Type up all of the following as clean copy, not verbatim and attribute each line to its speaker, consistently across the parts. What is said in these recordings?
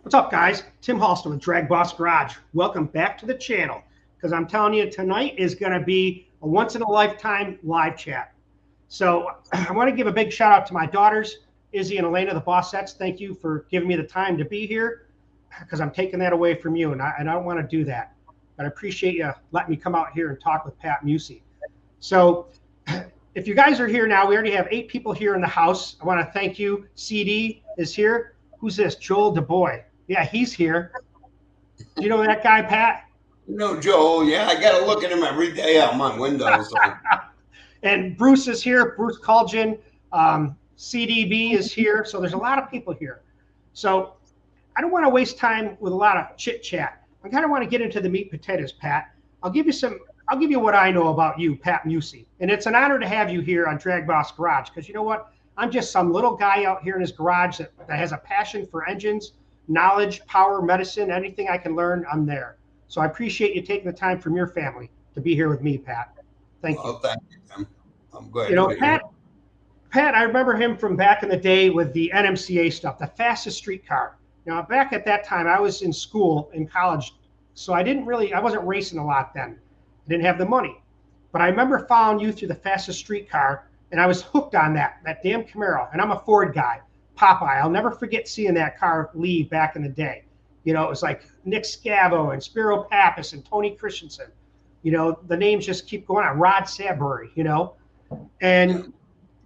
Speaker 1: What's up, guys? Tim Halston with DragBoss Garage. Welcome back to the channel, because I'm telling you, tonight is going to be a once-in-a-lifetime live chat. So I want to give a big shout-out to my daughters, Izzy and Elena, the Bossettes. Thank you for giving me the time to be here, because I'm taking that away from you, and I don't want to do that. But I appreciate you letting me come out here and talk with Pat Musi. So if you guys are here now, we already have 8 people here in the house. I want to thank you. CD is here. Who's this? Joel DuBois. Yeah, he's here. Do you know that guy, Pat?
Speaker 2: No, Joel. Yeah, I got to look at him every day out my window. So.
Speaker 1: And Bruce is here. Bruce Culgin. CDB is here. So there's a lot of people here. So I don't want to waste time with a lot of chit chat. I kind of want to get into the meat and potatoes, Pat. I'll give you what I know about you, Pat Musi. And it's an honor to have you here on DragBoss Garage, because you know what? I'm just some little guy out here in his garage that has a passion for engines, knowledge, power, medicine, anything I can learn, I'm there. So I appreciate you taking the time from your family to be here with me, Pat. Thank you.
Speaker 2: Oh, thank you, Tim. I'm glad.
Speaker 1: You know, Pat, I remember him from back in the day with the NMCA stuff, the fastest streetcar. Now, back at that time, I was in school, in college, so I wasn't racing a lot then. I didn't have the money. But I remember following you through the fastest streetcar, and I was hooked on that damn Camaro. And I'm a Ford guy. Popeye. I'll never forget seeing that car leave back in the day. You know, it was like Nick Scavo and Spiro Pappas and Tony Christensen. You know, the names just keep going on. Rod Sadbury, you know. And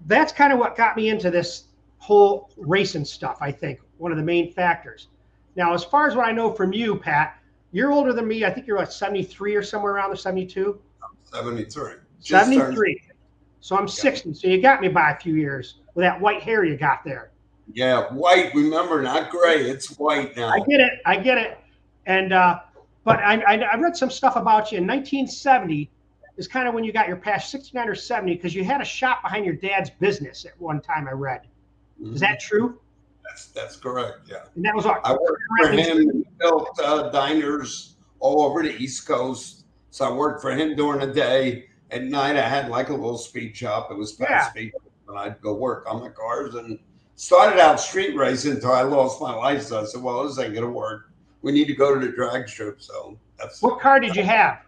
Speaker 1: that's kind of what got me into this whole racing stuff, I think. One of the main factors. Now, as far as what I know from you, Pat, you're older than me. I think you're like 73 or somewhere around there, 72?
Speaker 2: I'm 73.
Speaker 1: 73. So I'm 60. So you got me by a few years with that white hair you got there.
Speaker 2: Yeah, white. Remember, not gray. It's white now.
Speaker 1: I get it. And but I read some stuff about you in 1970 is kind of when you got your passion, 69 or 70, because you had a shop behind your dad's business at one time. I read. Is that true?
Speaker 2: That's correct. Yeah.
Speaker 1: And that was our.
Speaker 2: I worked for him. He built diners all over the East Coast. So I worked for him during the day. At night, I had like a little speed shop. It was fast speed, and I'd go work on my cars and. Started out street racing until I lost my license. I said, well, this ain't going to work. We need to go to the drag strip. So that's.
Speaker 1: What car did you have?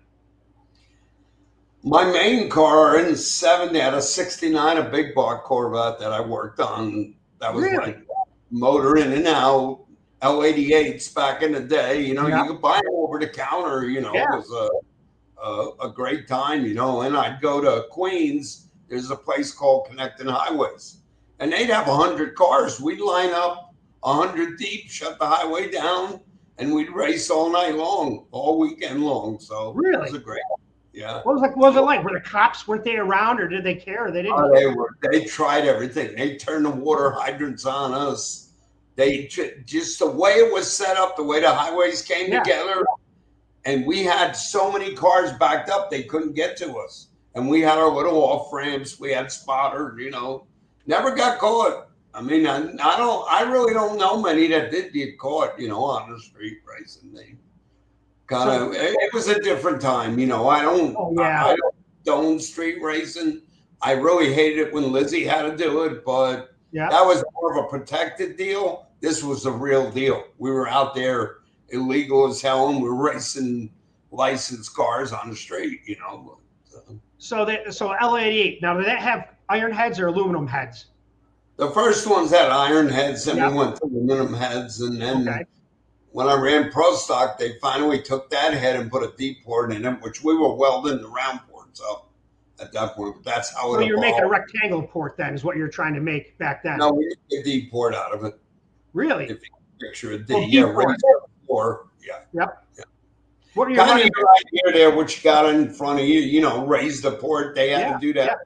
Speaker 2: My main car in '70 had a '69, a big block Corvette that I worked on. That was like motor in and out, L88s back in the day. You know, you could buy them over the counter. You know, it was a great time, you know. And I'd go to Queens. There's a place called Connecting Highways. And they'd have 100 cars. We'd line up 100 deep, shut the highway down, and we'd race all night long, all weekend long. So
Speaker 1: really,
Speaker 2: it was a great,
Speaker 1: What was it like? Were the cops, weren't they around, or did they care? Or they didn't.
Speaker 2: They tried everything. They turned the water hydrants on us. They just the way it was set up, the way the highways came together, and we had so many cars backed up they couldn't get to us. And we had our little off ramps. We had spotters, you know. Never got caught. I mean, I really don't know many that did get caught, you know, on the street racing. They kind of, it was a different time, you know. I don't own street racing. I really hated it when Lizzie had to do it, but that was more of a protected deal. This was the real deal. We were out there illegal as hell, and we were racing licensed cars on the street, you know.
Speaker 1: So L88. Now, did that have iron heads or aluminum heads?
Speaker 2: The first ones had iron heads, and we went to aluminum heads. And then when I ran Pro Stock, they finally took that head and put a deep port in it, which we were welding the round ports up at that point. But that's how it evolved.
Speaker 1: So you're making a rectangle port then, is what you're trying to make back then?
Speaker 2: No, we did a deep port out of it.
Speaker 1: Really?
Speaker 2: If you can picture a deep port.
Speaker 1: Yep. What are you
Speaker 2: kind of right here there, what you got in front of you, you know, raise the port. They had to do that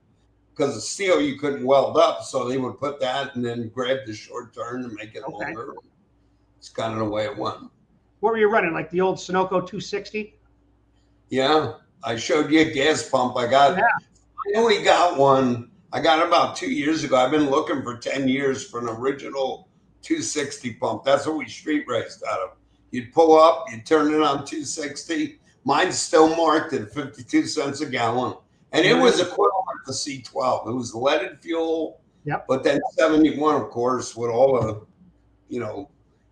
Speaker 2: because the steel you couldn't weld up. So they would put that and then grab the short turn and make it longer. It's kind of the way it went.
Speaker 1: What were you running? Like the old Sunoco 260?
Speaker 2: Yeah. I showed you a gas pump. I only got one. I got it about 2 years ago. I've been looking for 10 years for an original 260 pump. That's what we street raced out of. You'd pull up, you'd turn it on 260. Mine's still marked at 52 cents a gallon. And it was equivalent to C12. It was leaded fuel, but then 71, of course, with all the, you know,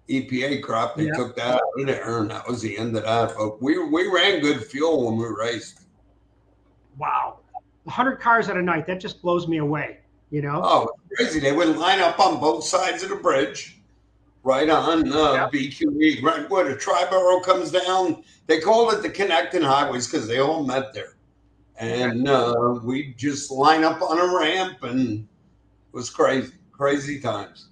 Speaker 2: EPA crop. They took that out of there, and that was the end of that. But we ran good fuel when we raced.
Speaker 1: Wow. 100 cars at a night. That just blows me away, you know?
Speaker 2: Oh, it's crazy. They would line up on both sides of the bridge, right on BQE, right where the Tri-Borough comes down. They called it the connecting highways because they all met there. And we just line up on a ramp, and it was crazy times.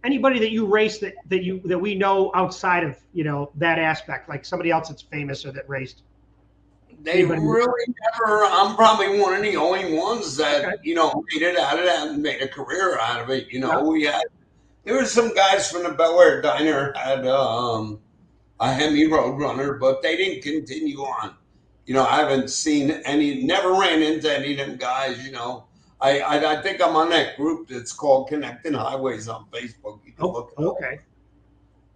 Speaker 1: Anybody that you race that we know outside of, you know, that aspect, like somebody else that's famous or that raced?
Speaker 2: They really never. I'm probably one of the only ones that you know made it out of that and made a career out of it. You know, there were some guys from the Bel Air Diner had a Hemi Roadrunner, but they didn't continue on. You know, I haven't seen any, never ran into any of them guys. You know, I think I'm on that group that's called Connecting Highways on Facebook. You can look it up.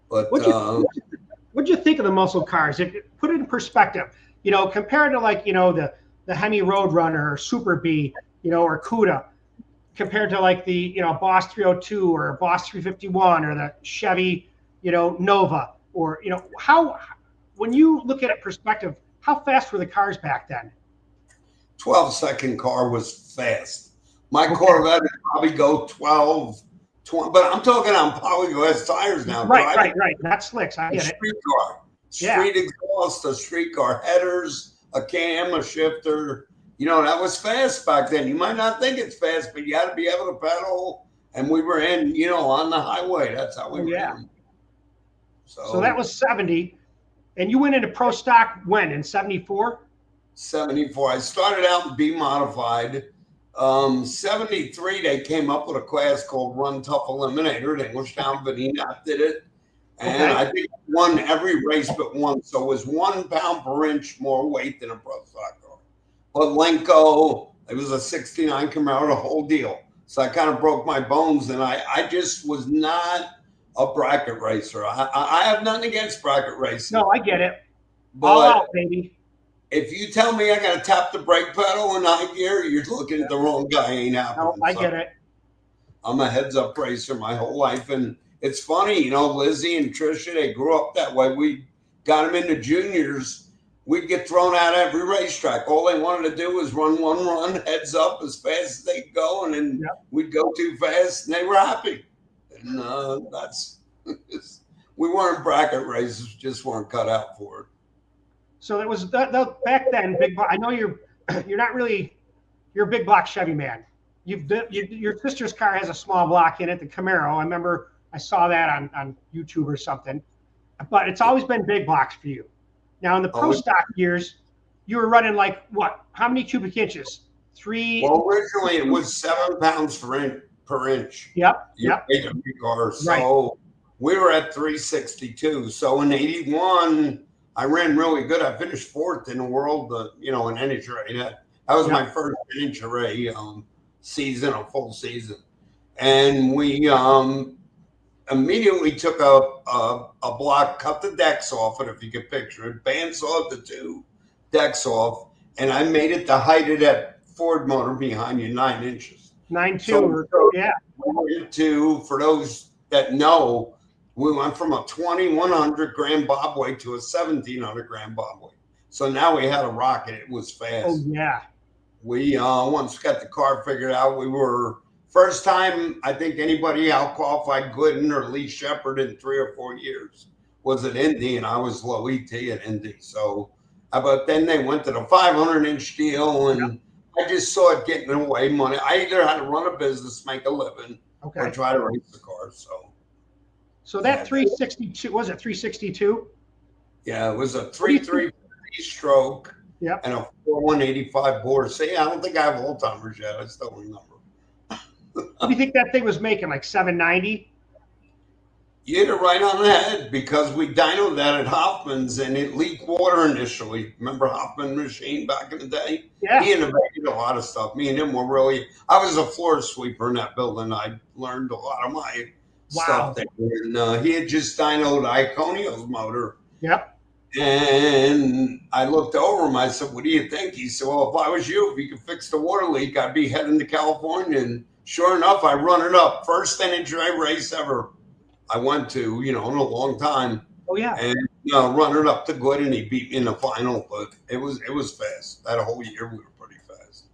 Speaker 2: But
Speaker 1: what'd you think of the muscle cars? If you put it in perspective, you know, compared to like, you know, the Hemi Roadrunner or Super B, you know, or Cuda, compared to like the, you know, Boss 302 or Boss 351 or the Chevy, you know, Nova, or, you know, how, when you look at it perspective, how fast were the cars back then?
Speaker 2: 12-second car was fast. My Corvette would probably go 12, 20, but I'm talking on polyglass tires now.
Speaker 1: Right. Not slicks. I get it.
Speaker 2: Street car. Street exhaust, a street car, headers, a cam, a shifter. You know, that was fast back then. You might not think it's fast, but you had to be able to pedal. And we were in, you know, on the highway. That's how we ran.
Speaker 1: So that was 70. And you went into pro stock when? In 74?
Speaker 2: 74. I started out in B modified. 73, they came up with a class called Run Tough Eliminator. The Englishtown Vanina did it. And I think won every race but one. So it was 1 pound per inch more weight than a pro stock car. But Lenko, it was a 69 Camaro, the whole deal. So I kind of broke my bones, and I just was not a bracket racer. I have nothing against bracket racing.
Speaker 1: No, I get it.
Speaker 2: But
Speaker 1: all out, baby.
Speaker 2: If you tell me I got to tap the brake pedal in high gear, you're looking at the wrong guy. Ain't happening.
Speaker 1: No, I get it.
Speaker 2: I'm a heads-up racer my whole life, and it's funny, you know, Lizzie and Trisha, they grew up that way. We got them into juniors. We'd get thrown out every racetrack. All they wanted to do was run one run, heads up as fast as they could go, and then we'd go too fast, and they were happy. And we weren't bracket racers, just weren't cut out for it.
Speaker 1: So that was back then. Big block. I know you're not really, you're a big block Chevy man. Your sister's car has a small block in it, the Camaro. I remember I saw that on YouTube or something. But it's always been big blocks for you. Now in the pro stock years, you were running like what? How many cubic inches? 3.
Speaker 2: Well, originally it was 7 pounds per inch.
Speaker 1: Yep.
Speaker 2: So we were at 362. So in 81, I ran really good. I finished 4th in the world, you know, in NHRA. That was my first NHRA season, a full season. And we immediately took a block, cut the decks off it, if you could picture it, bandsawed the 2 decks off, and I made it the height of that Ford motor behind you, 9 inches.
Speaker 1: 9.2,
Speaker 2: for those that know, we went from a 2,100 gram bob weight to a 1,700 gram bob weight. So now we had a rocket. It was fast.
Speaker 1: Oh, yeah.
Speaker 2: We once got the car figured out. We were first time I think anybody out qualified Glidden or Lee Shepard in 3 or 4 years was at Indy, and I was low ET at Indy. So, but then they went to the 500-inch deal, and I just saw it getting away money. I either had to run a business, make a living, or try to race the car.
Speaker 1: So that 362, was it 362?
Speaker 2: Yeah, it was a 3.3 stroke and a 4.185 bore. See, I don't think I have old-timers yet. I still remember.
Speaker 1: What do you think that thing was making, like 790?
Speaker 2: You hit it right on the head because we dynoed that at Hoffman's and it leaked water initially. Remember Hoffman machine back in the day?
Speaker 1: Yeah.
Speaker 2: He innovated a lot of stuff. Me and him were really, I was a floor sweeper in that building. I learned a lot of my stuff there. And he had just dynoed Iconio's motor.
Speaker 1: Yep.
Speaker 2: And I looked over him. I said, what do you think? He said, well, if I was you, if you could fix the water leak, I'd be heading to California. And sure enough, I run it up. First NHRA race ever. I went to, in a long time.
Speaker 1: Oh yeah.
Speaker 2: And running up to Glidden, he beat me in the final, but it was fast. That whole year we were pretty fast.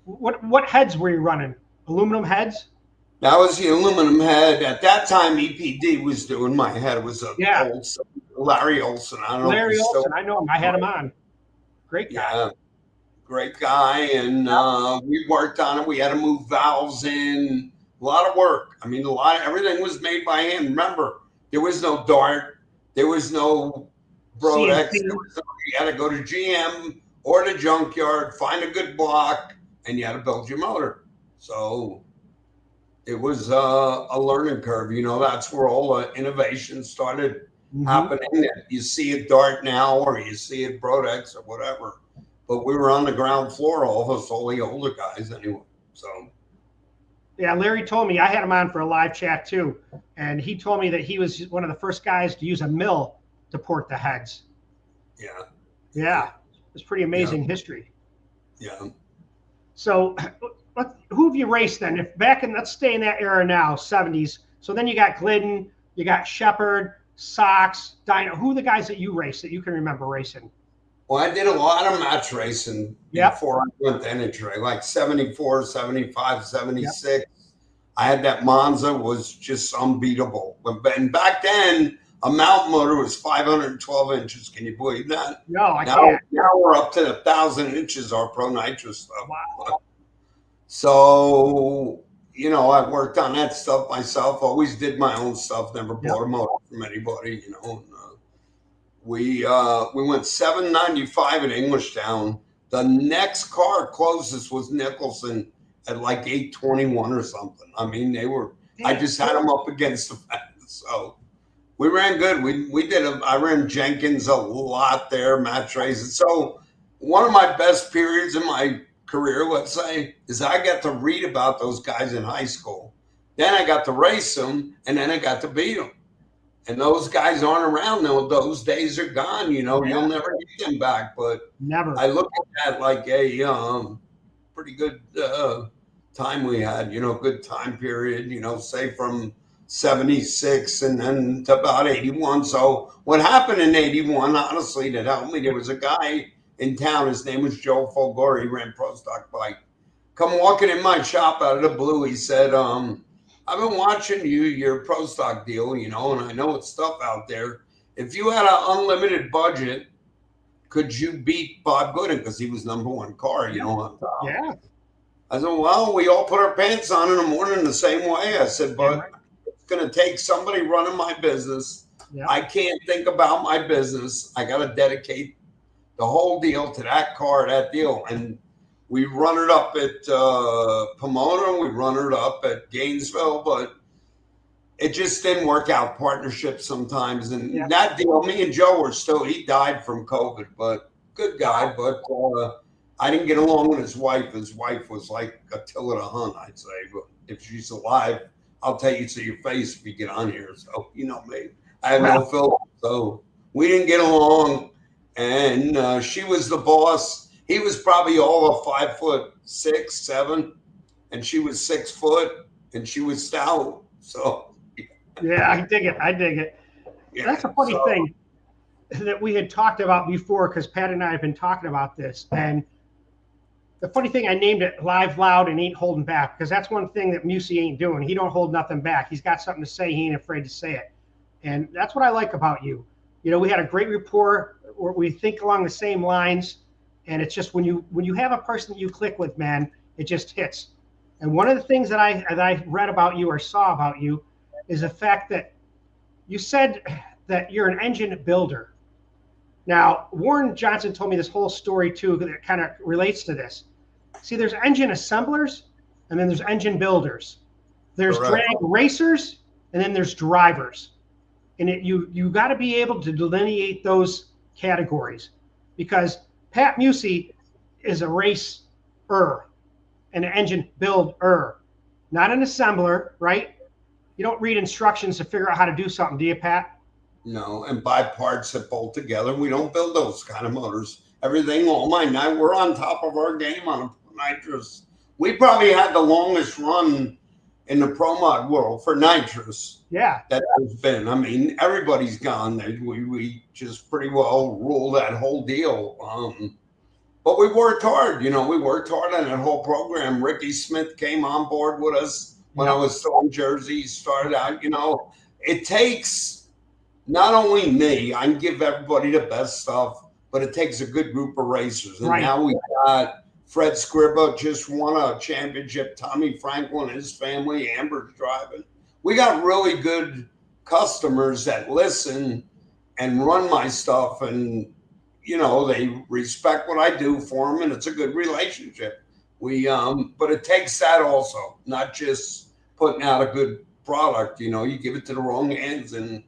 Speaker 1: What heads were you running? Aluminum heads?
Speaker 2: That was the aluminum head. At that time, EPD was doing my head. It was Olson, Larry Olson. I don't know.
Speaker 1: Larry Olson, I know him. I had him on. Great guy.
Speaker 2: Yeah, great guy. And we worked on it. We had to move valves in. A lot of work. I mean, everything was made by hand. Remember, there was no Dart. There was no Brodex. You had to go to GM or the junkyard, find a good block, and you had to build your motor. So it was a learning curve. That's where all the innovation started happening. You see it Dart now, or you see it Brodex or whatever. But we were on the ground floor, all of us, all the older guys anyway. So.
Speaker 1: Yeah, Larry told me, I had him on for a live chat too, and he told me that he was one of the first guys to use a mill to port the heads. Yeah, it's pretty amazing history.
Speaker 2: Yeah.
Speaker 1: So, who have you raced then? Let's stay in that era now, 70s. So then you got Glidden, you got Shepard, Sox, Dino. Who are the guys that you raced that you can remember racing?
Speaker 2: Well, I did a lot of match racing before I went to NHRA, like 74, 75, 76. Yep. I had that Monza, was just unbeatable. And back then, a mount motor was 512 inches. Can you believe that?
Speaker 1: No, I can't.
Speaker 2: Now we're up to 1,000 inches, our Pro Nitro stuff.
Speaker 1: Wow.
Speaker 2: So, I worked on that stuff myself, always did my own stuff, never bought a motor from anybody, We went 795 at Englishtown. The next car closest was Nicholson at like 821 or something. I mean, I just had them up against the fence. So we ran good. I ran Jenkins a lot there, match races. So one of my best periods in my career, let's say, is I got to read about those guys in high school. Then I got to race them, and then I got to beat them. And those guys aren't around now. Those days are gone. You'll never get them back. But
Speaker 1: never.
Speaker 2: I look at that like a pretty good time we had. Good time period. Say from 76 and then to about 81. So what happened in 81? Honestly, that helped me. There was a guy in town. His name was Joe Folgore. He ran Pro Stock Bike. Come walking in my shop out of the blue. He said, I've been watching your Pro Stock deal, and I know it's stuff out there. If you had an unlimited budget, could you beat Bob Gooden? Because he was #1 car, on top.
Speaker 1: Yeah.
Speaker 2: I said, well, we all put our pants on in the morning the same way. I said, but it's going to take somebody running my business. Yeah. I can't think about my business. I got to dedicate the whole deal to that car, that deal. And we run it up at Pomona. We run it up at Gainesville, but it just didn't work out. Partnerships sometimes. And that deal, me and Joe were he died from COVID, but good guy. But I didn't get along with his wife. His wife was like Attila the Hun, I'd say. But if she's alive, I'll tell you to your face if you get on here. So, me. I had no filter. So we didn't get along. And she was the boss. He was probably all of 5'6", 7", and she was 6 foot, and she was stout. So
Speaker 1: yeah, I dig it. Yeah, that's a funny thing that we had talked about before, because Pat and I have been talking about this. And the funny thing, I named it Live Loud and Ain't Holding Back, because that's one thing that Musi ain't doing. He don't hold nothing back. He's got something to say. He ain't afraid to say it. And that's what I like about you. We had a great rapport where we think along the same lines. And it's just when you have a person that you click with, man, it just hits. And one of the things that I read about you or saw about you is the fact that you said that you're an engine builder. Now, Warren Johnson told me this whole story too that kind of relates to this. See, there's engine assemblers, and then there's engine builders. There's drag racers, and then there's drivers. And you got to be able to delineate those categories, because Pat Musi is a racer and an engine builder, not an assembler, right? You don't read instructions to figure out how to do something, do you, Pat?
Speaker 2: No, and buy parts that bolt together. We don't build those kind of motors. Everything, all mine. Now we're on top of our game on nitros. We probably had the longest run in the pro mod world for nitrous.
Speaker 1: Yeah.
Speaker 2: That has been. I mean, everybody's gone. We just pretty well ruled that whole deal. But we worked hard. You know, we worked hard on that whole program. Ricky Smith came on board with us when I was still in Jersey. Started out. You know, it takes not only me. I can give everybody the best stuff, but it takes a good group of racers. And now we got Fred Scribba just won a championship. Tommy Franklin and his family, Amber's driving. We got really good customers that listen and run my stuff, and you know they respect what I do for them, and it's a good relationship. But it takes that also, not just putting out a good product. You know, you give it to the wrong hands and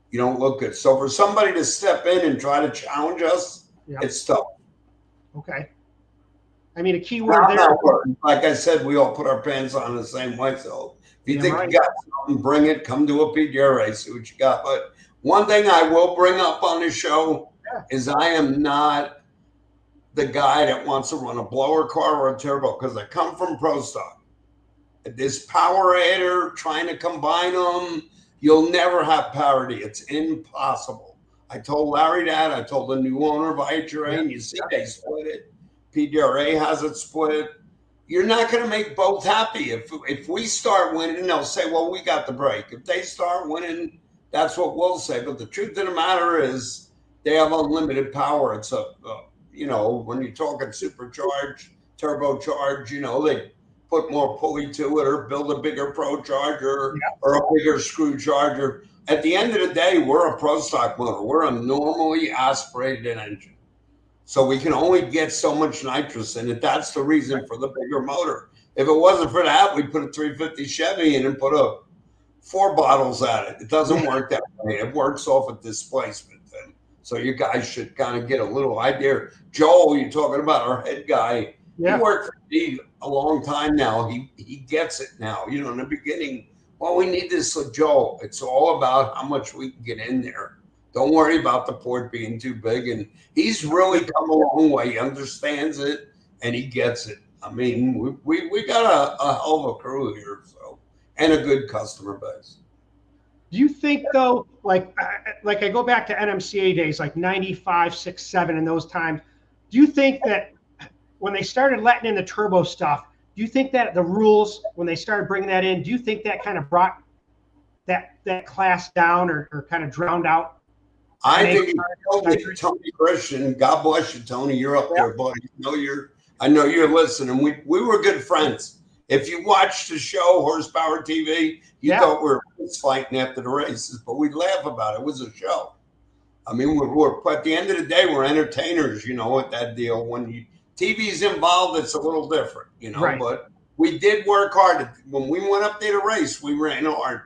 Speaker 2: you don't look good. So for somebody to step in and try to challenge us, it's tough.
Speaker 1: Okay. I mean, a key word there.
Speaker 2: Like I said, we all put our pants on the same way. So if you think you got something, bring it. Come to a PDRA, see what you got. But one thing I will bring up on the show is I am not the guy that wants to run a blower car or a turbo because I come from Pro Stock. This power adder, trying to combine them, you'll never have parity. It's impossible. I told Larry that. I told the new owner of IHRA, and you see they split it. PDRA has it split. You're not going to make both happy. If we start winning, they'll say, well, we got the break. If they start winning, that's what we'll say. But the truth of the matter is they have unlimited power. It's you know, when you're talking supercharged, turbocharged, you know, they put more pulley to it or build a bigger pro charger or a bigger screw charger. At the end of the day, we're a Pro Stock motor. We're a normally aspirated engine. So we can only get so much nitrous in it. That's the reason for the bigger motor. If it wasn't for that, we'd put a 350 Chevy in and put 4 bottles at it. It doesn't work that way. It works off of displacement. And so you guys should kind of get a little idea. Joel, you're talking about our head guy. He worked for me a long time now. He gets it now. You know, in the beginning, well, we need this with Joel. It's all about how much we can get in there. Don't worry about the port being too big. And he's really come a long way. He understands it and he gets it. I mean, we got a hell of a crew here, so, and a good customer base.
Speaker 1: Do you think though, like I go back to NMCA days, like 95, 6, 7 in those times, do you think that when they started letting in the turbo stuff, do you think that the rules, when they started bringing that in, do you think that kind of brought that class down or kind of drowned out?
Speaker 2: I think Tony Christian, God bless you, Tony. You're up there, buddy. I know you're listening. We were good friends. If you watched the show, Horsepower TV, you thought we were fighting after the races, but we'd laugh about it. It was a show. I mean, at the end of the day, we're entertainers, you know, with that deal. When TV's involved, it's a little different, you know, but we did work hard. When we went up there to race, we ran hard.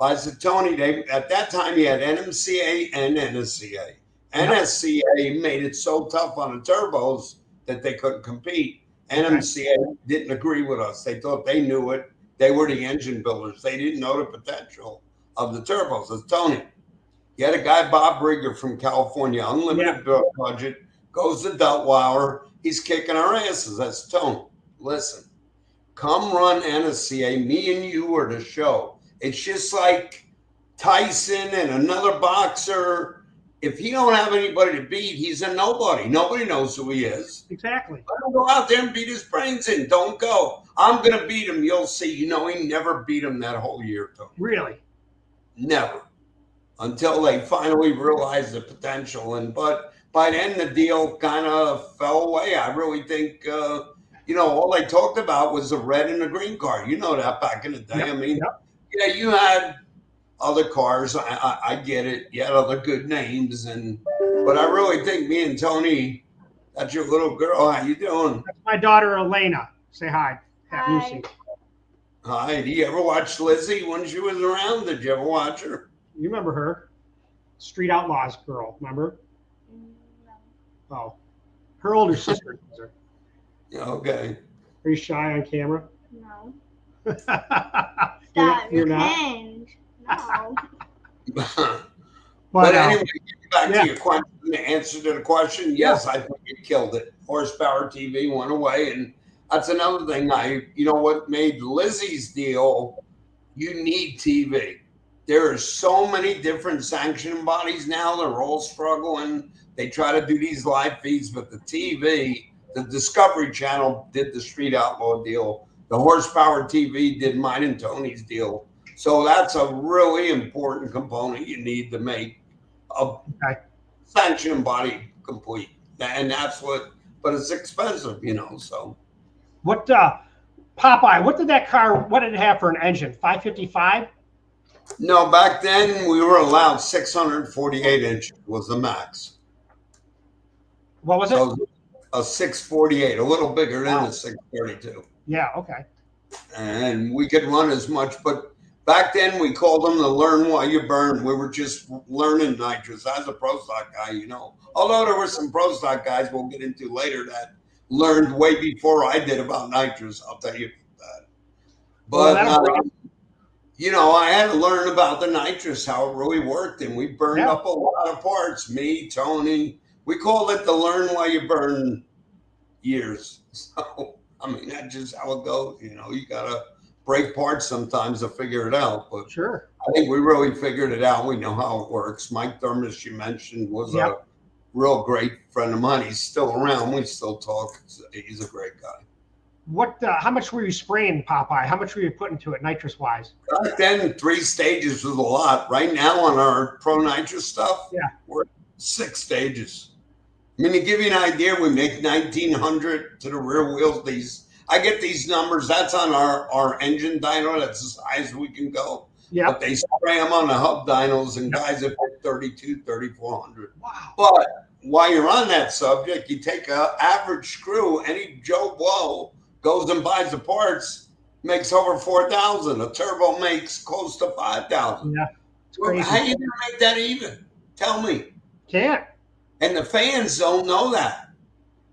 Speaker 2: I said, Tony, at that time, you had NMCA and NSCA. NSCA made it so tough on the turbos that they couldn't compete. NMCA didn't agree with us. They thought they knew it. They were the engine builders. They didn't know the potential of the turbos. It's Tony. You had a guy, Bob Rigger from California, unlimited budget, goes to Deltweiler. He's kicking our asses. That's Tony. Listen, come run NSCA. Me and you are the show. It's just like Tyson and another boxer. If he don't have anybody to beat, he's a nobody. Nobody knows who he is.
Speaker 1: Exactly.
Speaker 2: Let him go out there and beat his brains in. Don't go. I'm going to beat him. You'll see. You know, he never beat him that whole year, Tony.
Speaker 1: Really?
Speaker 2: Never. Until they finally realized the potential. But by then, the deal kind of fell away. I really think, you know, all they talked about was the red and the green car. You know that back in the day. I mean, yeah, you had other cars. I get it. You had other good names, but I really think me and Tony, that's your little girl. How you doing?
Speaker 1: That's my daughter Elena. Say hi. Pat Musi.
Speaker 2: Hi. Do you ever watch Lizzie when she was around? Did you ever watch her?
Speaker 1: You remember her? Street Outlaws girl. Remember? No. Oh, her older sister was her.
Speaker 2: Okay.
Speaker 1: Are you shy on camera?
Speaker 3: No.
Speaker 1: You're not?
Speaker 3: No.
Speaker 2: But anyway, getting back to your question, the answer to the question, yes, I think it killed it. Horsepower TV went away, and That's another thing. You know what made Lizzie's deal, you need TV. There are so many different sanctioning bodies now. They're all struggling. They try to do these live feeds, but the TV, the Discovery Channel did the Street Outlaw deal. The Horsepower TV did mine and Tony's deal. So that's a really important component you need to make a sanctioning body complete. And that's what, but it's expensive, you know, so.
Speaker 1: What, Popeye, what did that car, what did it have for an engine? 555?
Speaker 2: No, back then we were allowed 648 inches was the max.
Speaker 1: What was it?
Speaker 2: A 648, a little bigger than the 632.
Speaker 1: Yeah, okay.
Speaker 2: And we could run as much, but back then we called them the learn while you burn. We were just learning nitrous. I was a pro stock guy, you know. Although there were some pro stock guys we'll get into later that learned way before I did about nitrous. I'll tell you that. But you know, I had to learn about the nitrous, how it really worked, and we burned up a lot of parts. Me, Tony, we called it the learn while you burn years. So, I mean, that's just how it goes. You know, you gotta break parts sometimes to figure it out. But
Speaker 1: sure,
Speaker 2: I think we really figured it out. We know how it works. Mike Thermos, you mentioned, was a real great friend of mine. He's still around. We still talk. He's a great guy.
Speaker 1: What? How much were you spraying, Popeye? How much were you putting to it, nitrous wise?
Speaker 2: Back then, 3 stages was a lot. Right now, on our pro nitrous stuff, we're 6 stages. I mean, to give you an idea, we make 1,900 to the rear wheels. I get these numbers. That's on our engine dyno. That's as high as we can go. Yeah. But they spray them on the hub dynos, and guys have hit 32, 3,400. Wow. But while you're on that subject, you take an average screw, any Joe Blow goes and buys the parts, makes over 4,000. A turbo makes close to 5,000. Yeah. Well, how are you going to make that even? Tell me.
Speaker 1: Can't.
Speaker 2: And the fans don't know that.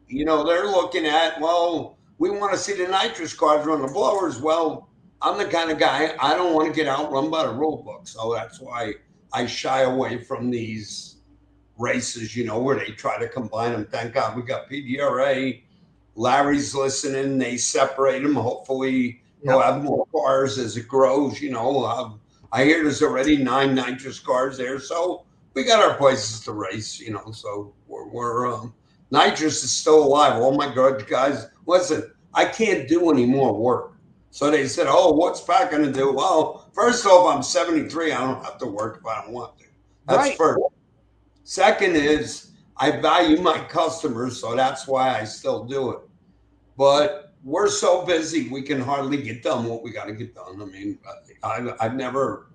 Speaker 2: You know, they're looking at, well, we want to see the nitrous cars run the blowers. Well, I'm the kind of guy, I don't want to get outrun by the rule book. So that's why I shy away from these races, you know, where they try to combine them. Thank God we got PDRA. Larry's listening. They separate them. Hopefully he'll have more cars as it grows. You know, I hear there's already 9 nitrous cars there. So we got our places to race, you know. So we're nitrous is still alive. All my grudge guys, listen, I can't do any more work. So they said, oh, what's Pat going to do? Well, first off, I'm 73. I don't have to work if I don't want to. That's first. Second is I value my customers, so that's why I still do it. But we're so busy, we can hardly get done what we got to get done. I mean, I've never,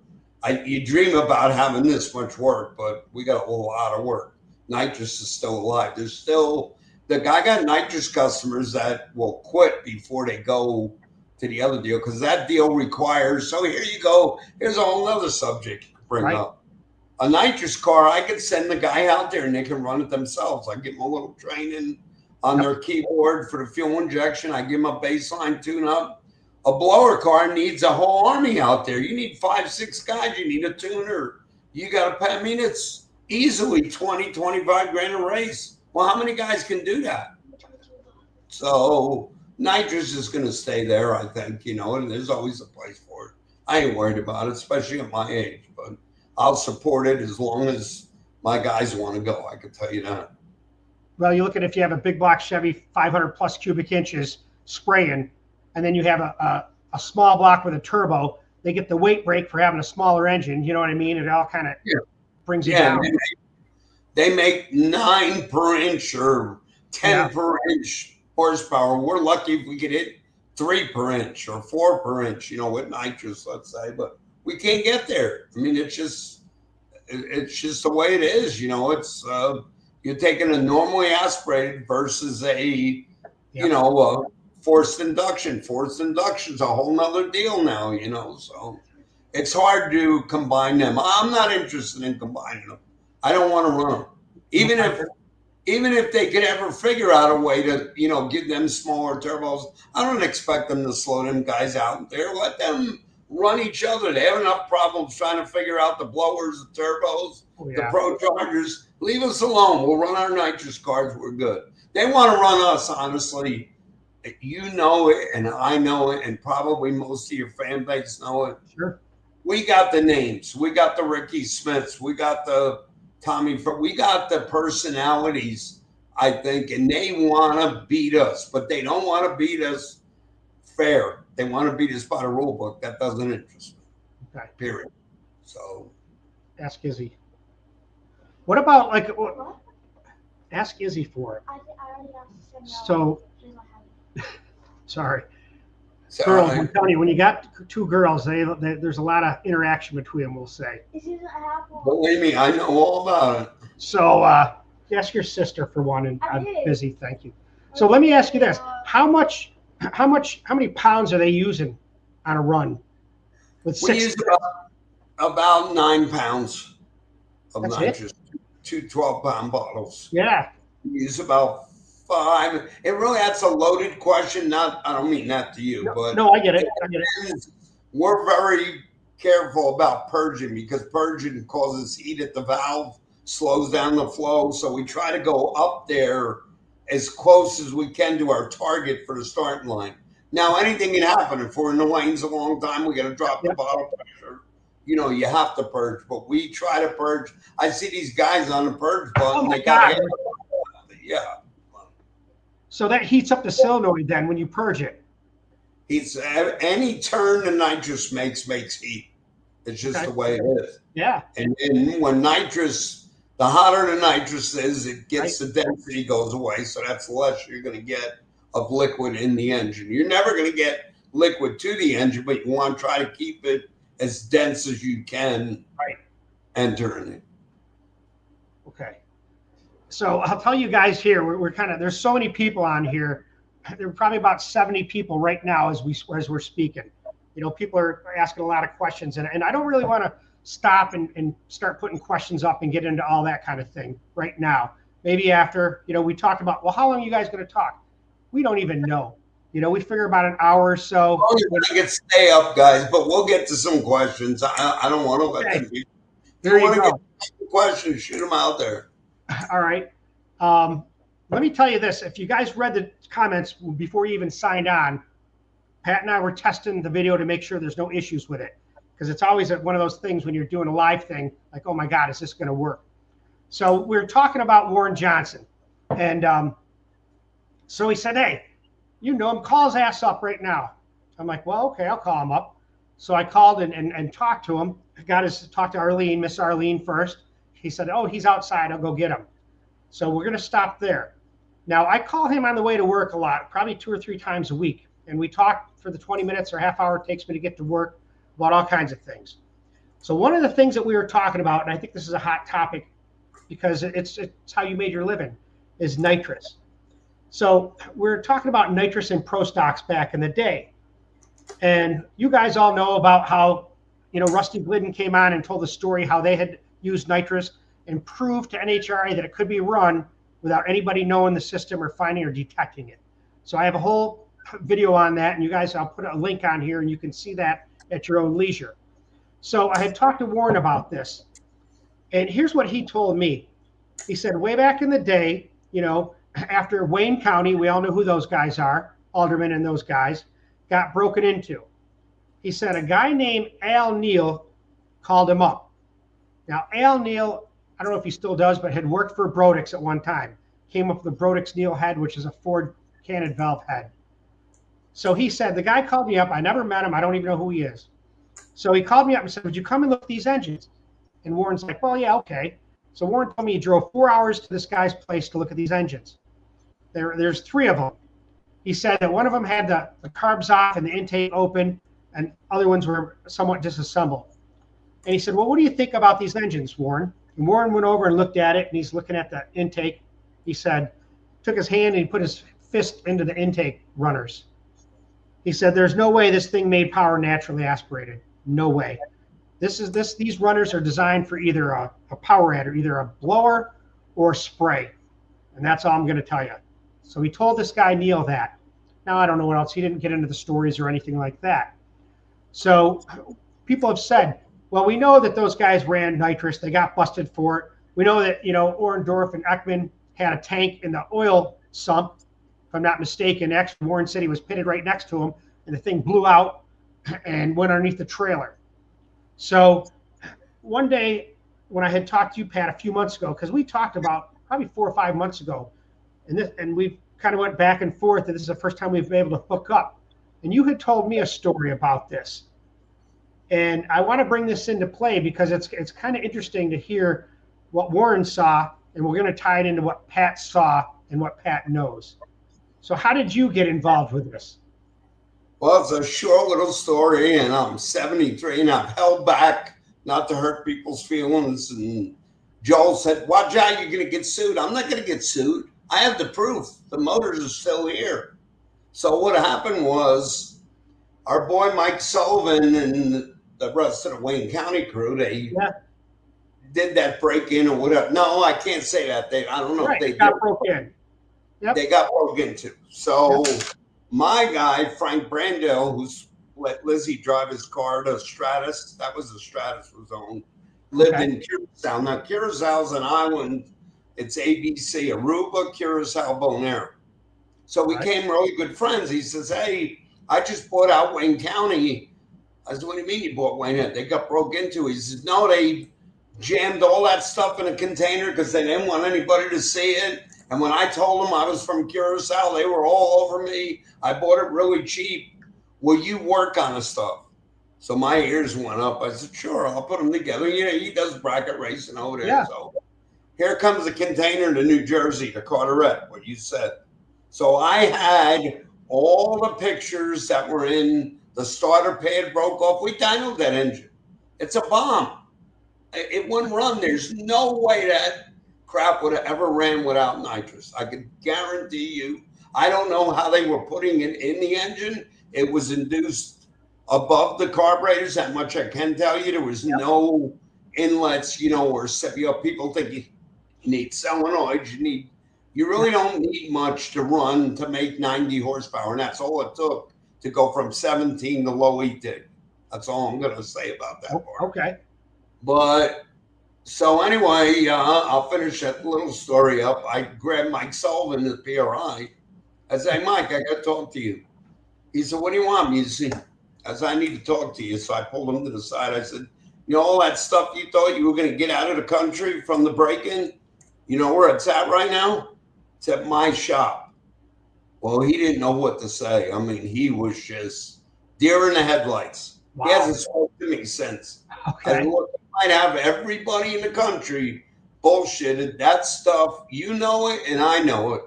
Speaker 2: you dream about having this much work, but we got a lot of work. Nitrous is still alive. There's still, I got nitrous customers that will quit before they go to the other deal, because that deal requires, so here you go, here's a whole other subject you can bring up. A nitrous car, I could send the guy out there and they can run it themselves. I give them a little training on their keyboard for the fuel injection. I give them a baseline tune-up. A blower car needs a whole army out there. You need 5, 6 guys. You need a tuner. You got to pay. I mean, it's easily 20, 25 grand a race. Well, how many guys can do that? So nitrous is going to stay there, I think, you know, and there's always a place for it. I ain't worried about it, especially at my age, but I'll support it as long as my guys want to go. I can tell you that.
Speaker 1: Well, you look at if you have a big block Chevy, 500 plus cubic inches spraying, and then you have a small block with a turbo, they get the weight break for having a smaller engine. You know what I mean? It all kind of brings you down.
Speaker 2: They make 9 per inch or 10 per inch horsepower. We're lucky if we could hit 3 per inch or 4 per inch, you know, with nitrous, let's say, but we can't get there. I mean, it's just the way it is. You know, it's you're taking a normally aspirated versus a, you know, forced induction. Forced induction's a whole nother deal now, you know. So it's hard to combine them. I'm not interested in combining them. I don't want to run them. Even if they could ever figure out a way to, you know, give them smaller turbos, I don't expect them to slow them guys out there. Let them run each other. They have enough problems trying to figure out the blowers, the turbos, the Pro Chargers. Leave us alone. We'll run our nitrous cars. We're good. They want to run us, honestly. you know it, and I know it, and probably most of your fan base know it.
Speaker 1: Sure.
Speaker 2: We got the names. We got the Ricky Smiths. We got the Tommy. We got the personalities, I think, and they want to beat us, but they don't want to beat us fair. They want to beat us by the rule book. That doesn't interest me.
Speaker 1: Okay.
Speaker 2: Period. So,
Speaker 1: ask Izzy. What about like? Ask Izzy for it.
Speaker 3: I already asked.
Speaker 1: So, sorry.
Speaker 2: so
Speaker 1: Girls, I'm telling you, when you got two girls, there's a lot of interaction between them, we'll say.
Speaker 2: Believe me, I know all about it.
Speaker 1: So ask your sister for one, and I'm busy, thank you. So let me ask you this. How many pounds are they using on a run?
Speaker 2: We use about 9 pounds of nitrous, two 12-pound bottles.
Speaker 1: Yeah.
Speaker 2: We use about 5. It really, that's a loaded question. I don't mean that to you, but
Speaker 1: no, I get it.
Speaker 2: We're very careful about purging because purging causes heat at the valve, slows down the flow. So we try to go up there as close as we can to our target for the starting line. Now, anything can happen. If we're in the lanes a long time, we got to drop the bottle pressure. You know, you have to purge, but we try to purge. I see these guys on the purge button. They got to yeah.
Speaker 1: So that heats up the solenoid then when you purge it.
Speaker 2: It's any turn the nitrous makes heat. It's just the way it is.
Speaker 1: Yeah.
Speaker 2: And when nitrous, the hotter the nitrous is, it gets the density goes away. So that's the less you're going to get of liquid in the engine. You're never going to get liquid to the engine, but you want to try to keep it as dense as you can entering it.
Speaker 1: Okay. So I'll tell you guys here, we're kind of, there's so many people on here. There are probably about 70 people right now as we're speaking. You know, people are asking a lot of questions, and I don't really want to stop and start putting questions up and get into all that kind of thing right now. Maybe after, you know, we talk about, well, how long are you guys going to talk? We don't even know. You know, we figure about an hour or so.
Speaker 2: Oh, you're going to get stay up, guys, but we'll get to some questions. I don't want to let them be.
Speaker 1: There you go.
Speaker 2: Get questions, shoot them out there.
Speaker 1: All right. Let me tell you this. If you guys read the comments before you even signed on, Pat and I were testing the video to make sure there's no issues with it. Because it's always one of those things when you're doing a live thing, like, oh my God, is this going to work? So we're talking about Warren Johnson. And so he said, hey, you know him, call his ass up right now. I'm like, well, okay, I'll call him up. So I called and talked to him. Talked to Arlene, Miss Arlene first. He said, oh, he's outside. I'll go get him. So we're going to stop there. Now, I call him on the way to work a lot, probably 2 or 3 times a week. And we talk for the 20 minutes or half hour it takes me to get to work about all kinds of things. So one of the things that we were talking about, and I think this is a hot topic because it's how you made your living, is nitrous. So we're talking about nitrous in pro stocks back in the day. And you guys all know about how, you know, Rusty Glidden came on and told the story how they had used nitrous and proved to NHRA that it could be run without anybody knowing the system or finding or detecting it. So I have a whole video on that, and you guys, I'll put a link on here and you can see that at your own leisure. So I had talked to Warren about this, and here's what he told me. He said, way back in the day, you know, after Wayne County, we all know who those guys are, aldermen and those guys, got broken into. He said a guy named Al Neal called him up. Now, Al Neal, I don't know if he still does, but had worked for Brodix at one time. Came up with the Brodix Neal head, which is a Ford canted valve head. So he said, the guy called me up. I never met him. I don't even know who he is. So he called me up and said, would you come and look at these engines? And Warren's like, well, yeah, okay. So Warren told me he drove 4 hours to this guy's place to look at these engines. There's 3 of them. He said that one of them had the carbs off and the intake open, and other ones were somewhat disassembled. And he said, well, what do you think about these engines, Warren? And Warren went over and looked at it, and he's looking at the intake. He said, took his hand and he put his fist into the intake runners. He said, there's no way this thing made power naturally aspirated. No way. These runners are designed for either a power adder, either a blower or spray. And that's all I'm going to tell you. So he told this guy, Neil, that. Now, I don't know what else. He didn't get into the stories or anything like that. So people have said, well, we know that those guys ran nitrous. They got busted for it. We know that, you know, Orendorff and Ekman had a tank in the oil sump if I'm not mistaken. Actually, Warren City was pitted right next to him, and the thing blew out and went underneath the trailer. So one day when I had talked to you, Pat, a few months ago, because we talked about probably 4 or 5 months ago, and we've kind of went back and forth, and this is the first time we've been able to hook up. And you had told me a story about this. And I want to bring this into play because it's kind of interesting to hear what Warren saw, and we're going to tie it into what Pat saw and what Pat knows. So how did you get involved with this?
Speaker 2: Well, it's a short little story, and I'm 73, and I've held back not to hurt people's feelings. And Joel said, watch out, you're going to get sued. I'm not going to get sued. I have the proof. The motors are still here. So what happened was our boy Mike Sullivan and the rest of the Wayne County crew, they did that break-in or whatever. No, I can't say that. I don't know if they
Speaker 1: got broke in.
Speaker 2: Yep. They got broke into. So my guy, Frank Brandell, who's let Lizzie drive his car to Stratus, that was the Stratus was owned, lived in Curacao. Now, Curaçao's an island. It's ABC, Aruba, Curacao, Bonaire. So we became really good friends. He says, hey, I just bought out Wayne County. I said, what do you mean you bought Wayne? They got broke into. He says, no, they jammed all that stuff in a container because they didn't want anybody to see it. And when I told them I was from Curacao, they were all over me. I bought it really cheap. Will you work on the stuff? So my ears went up. I said, sure, I'll put them together. You know, he does bracket racing over there. Yeah. So here comes the container to New Jersey, to Carteret, what you said. So I had all the pictures that were in the starter pad broke off. We dynoed that engine. It's a bomb. It wouldn't run. There's no way that crap would have ever ran without nitrous. I could guarantee you. I don't know how they were putting it in the engine. It was induced above the carburetors. That much I can tell you. There was no inlets, you know, where people think you need solenoids. You really don't need much to run to make 90 horsepower. And that's all it took to go from 17 to low ET. That's all I'm going to say about that part.
Speaker 1: Okay.
Speaker 2: But so anyway, I'll finish that little story up. I grabbed Mike Sullivan, the PRI. I said, Mike, I got to talk to you. He said, what do you want me to see? I said, I need to talk to you. So I pulled him to the side. I said, you know, all that stuff you thought you were going to get out of the country from the break-in, you know where it's at right now? It's at my shop. Well, he didn't know what to say. I mean, he was just deer in the headlights. Wow. He hasn't spoken to me since.
Speaker 1: Okay.
Speaker 2: I look, might have everybody in the country bullshitted. That stuff, you know it and I know it,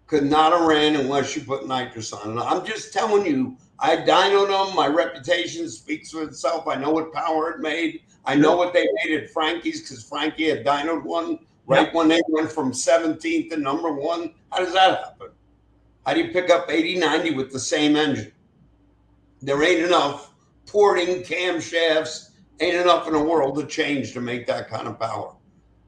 Speaker 2: could not have ran unless you put nitrous on it. I'm just telling you, I dynoed them. My reputation speaks for itself. I know what power it made. I know what they made at Frankie's because Frankie had dynoed one right when they went from 17th to number 1. How does that happen? How do you pick up 80, 90 with the same engine? There ain't enough porting camshafts, ain't enough in the world to change to make that kind of power.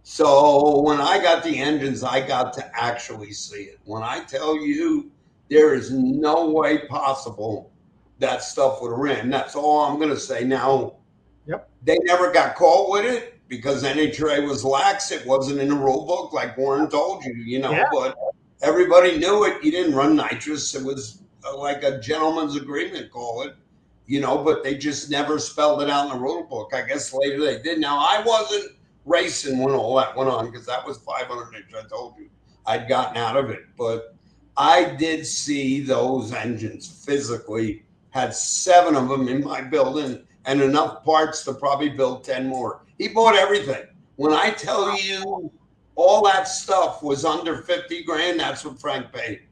Speaker 2: So when I got the engines, I got to actually see it. When I tell you there is no way possible that stuff would have ran. That's all I'm going to say. Now, they never got caught with it because NHRA was lax. It wasn't in the rule book like Warren told you, you know, but everybody knew it. You didn't run nitrous. It was like a gentleman's agreement, call it, you know, but they just never spelled it out in the rule book. I guess later they did. Now, I wasn't racing when all that went on because that was 500 inch. I told you I'd gotten out of it, but I did see those engines physically, had 7 of them in my building and enough parts to probably build 10 more. He bought everything. When I tell you all that stuff was under 50 grand, that's what Frank paid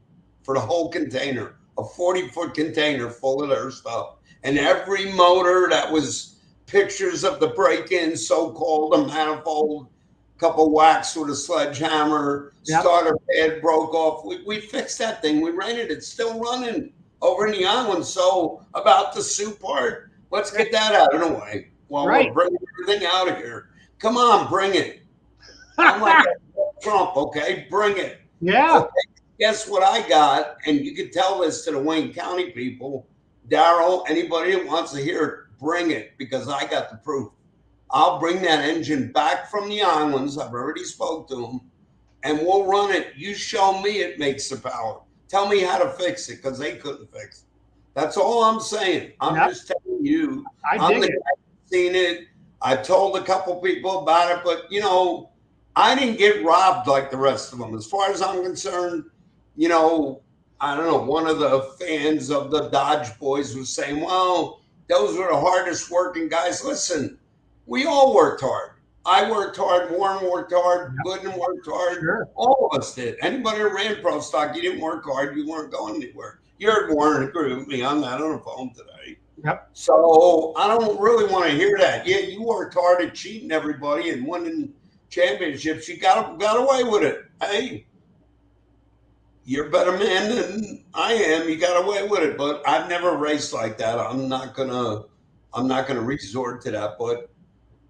Speaker 2: for the whole container, a 40-foot container full of their stuff. And every motor that was pictures of the break-in, so-called, a manifold, couple whacks with a sledgehammer, starter pad broke off. We fixed that thing. We ran it. It's still running over in the island. So about the Sioux part, let's get that out of the way while we're bringing everything out of here. Come on, bring it. I'm like Trump, okay? Bring it.
Speaker 1: Yeah.
Speaker 2: Okay, guess what I got? And you can tell this to the Wayne County people. Daryl, anybody that wants to hear it, bring it because I got the proof. I'll bring that engine back from the islands. I've already spoke to them, and we'll run it. You show me it makes the power. Tell me how to fix it, because they couldn't fix it. That's all I'm saying. I'm just telling you. I'm the guy who's seen it. I told a couple people about it, but, you know, I didn't get robbed like the rest of them. As far as I'm concerned, you know, I don't know, one of the fans of the Dodge boys was saying, well, those were the hardest working guys. Listen, we all worked hard. I worked hard. Warren worked hard. Glidden worked hard.
Speaker 1: Sure.
Speaker 2: All of us did. Anybody who ran pro stock, you didn't work hard, you weren't going anywhere. You heard Warren agree with me on that on the phone today.
Speaker 1: Yep.
Speaker 2: So I don't really want to hear that. Yeah, you worked hard at cheating everybody and winning championships. You got away with it. Hey, you're a better man than I am. You got away with it. But I've never raced like that. I'm not gonna resort to that. But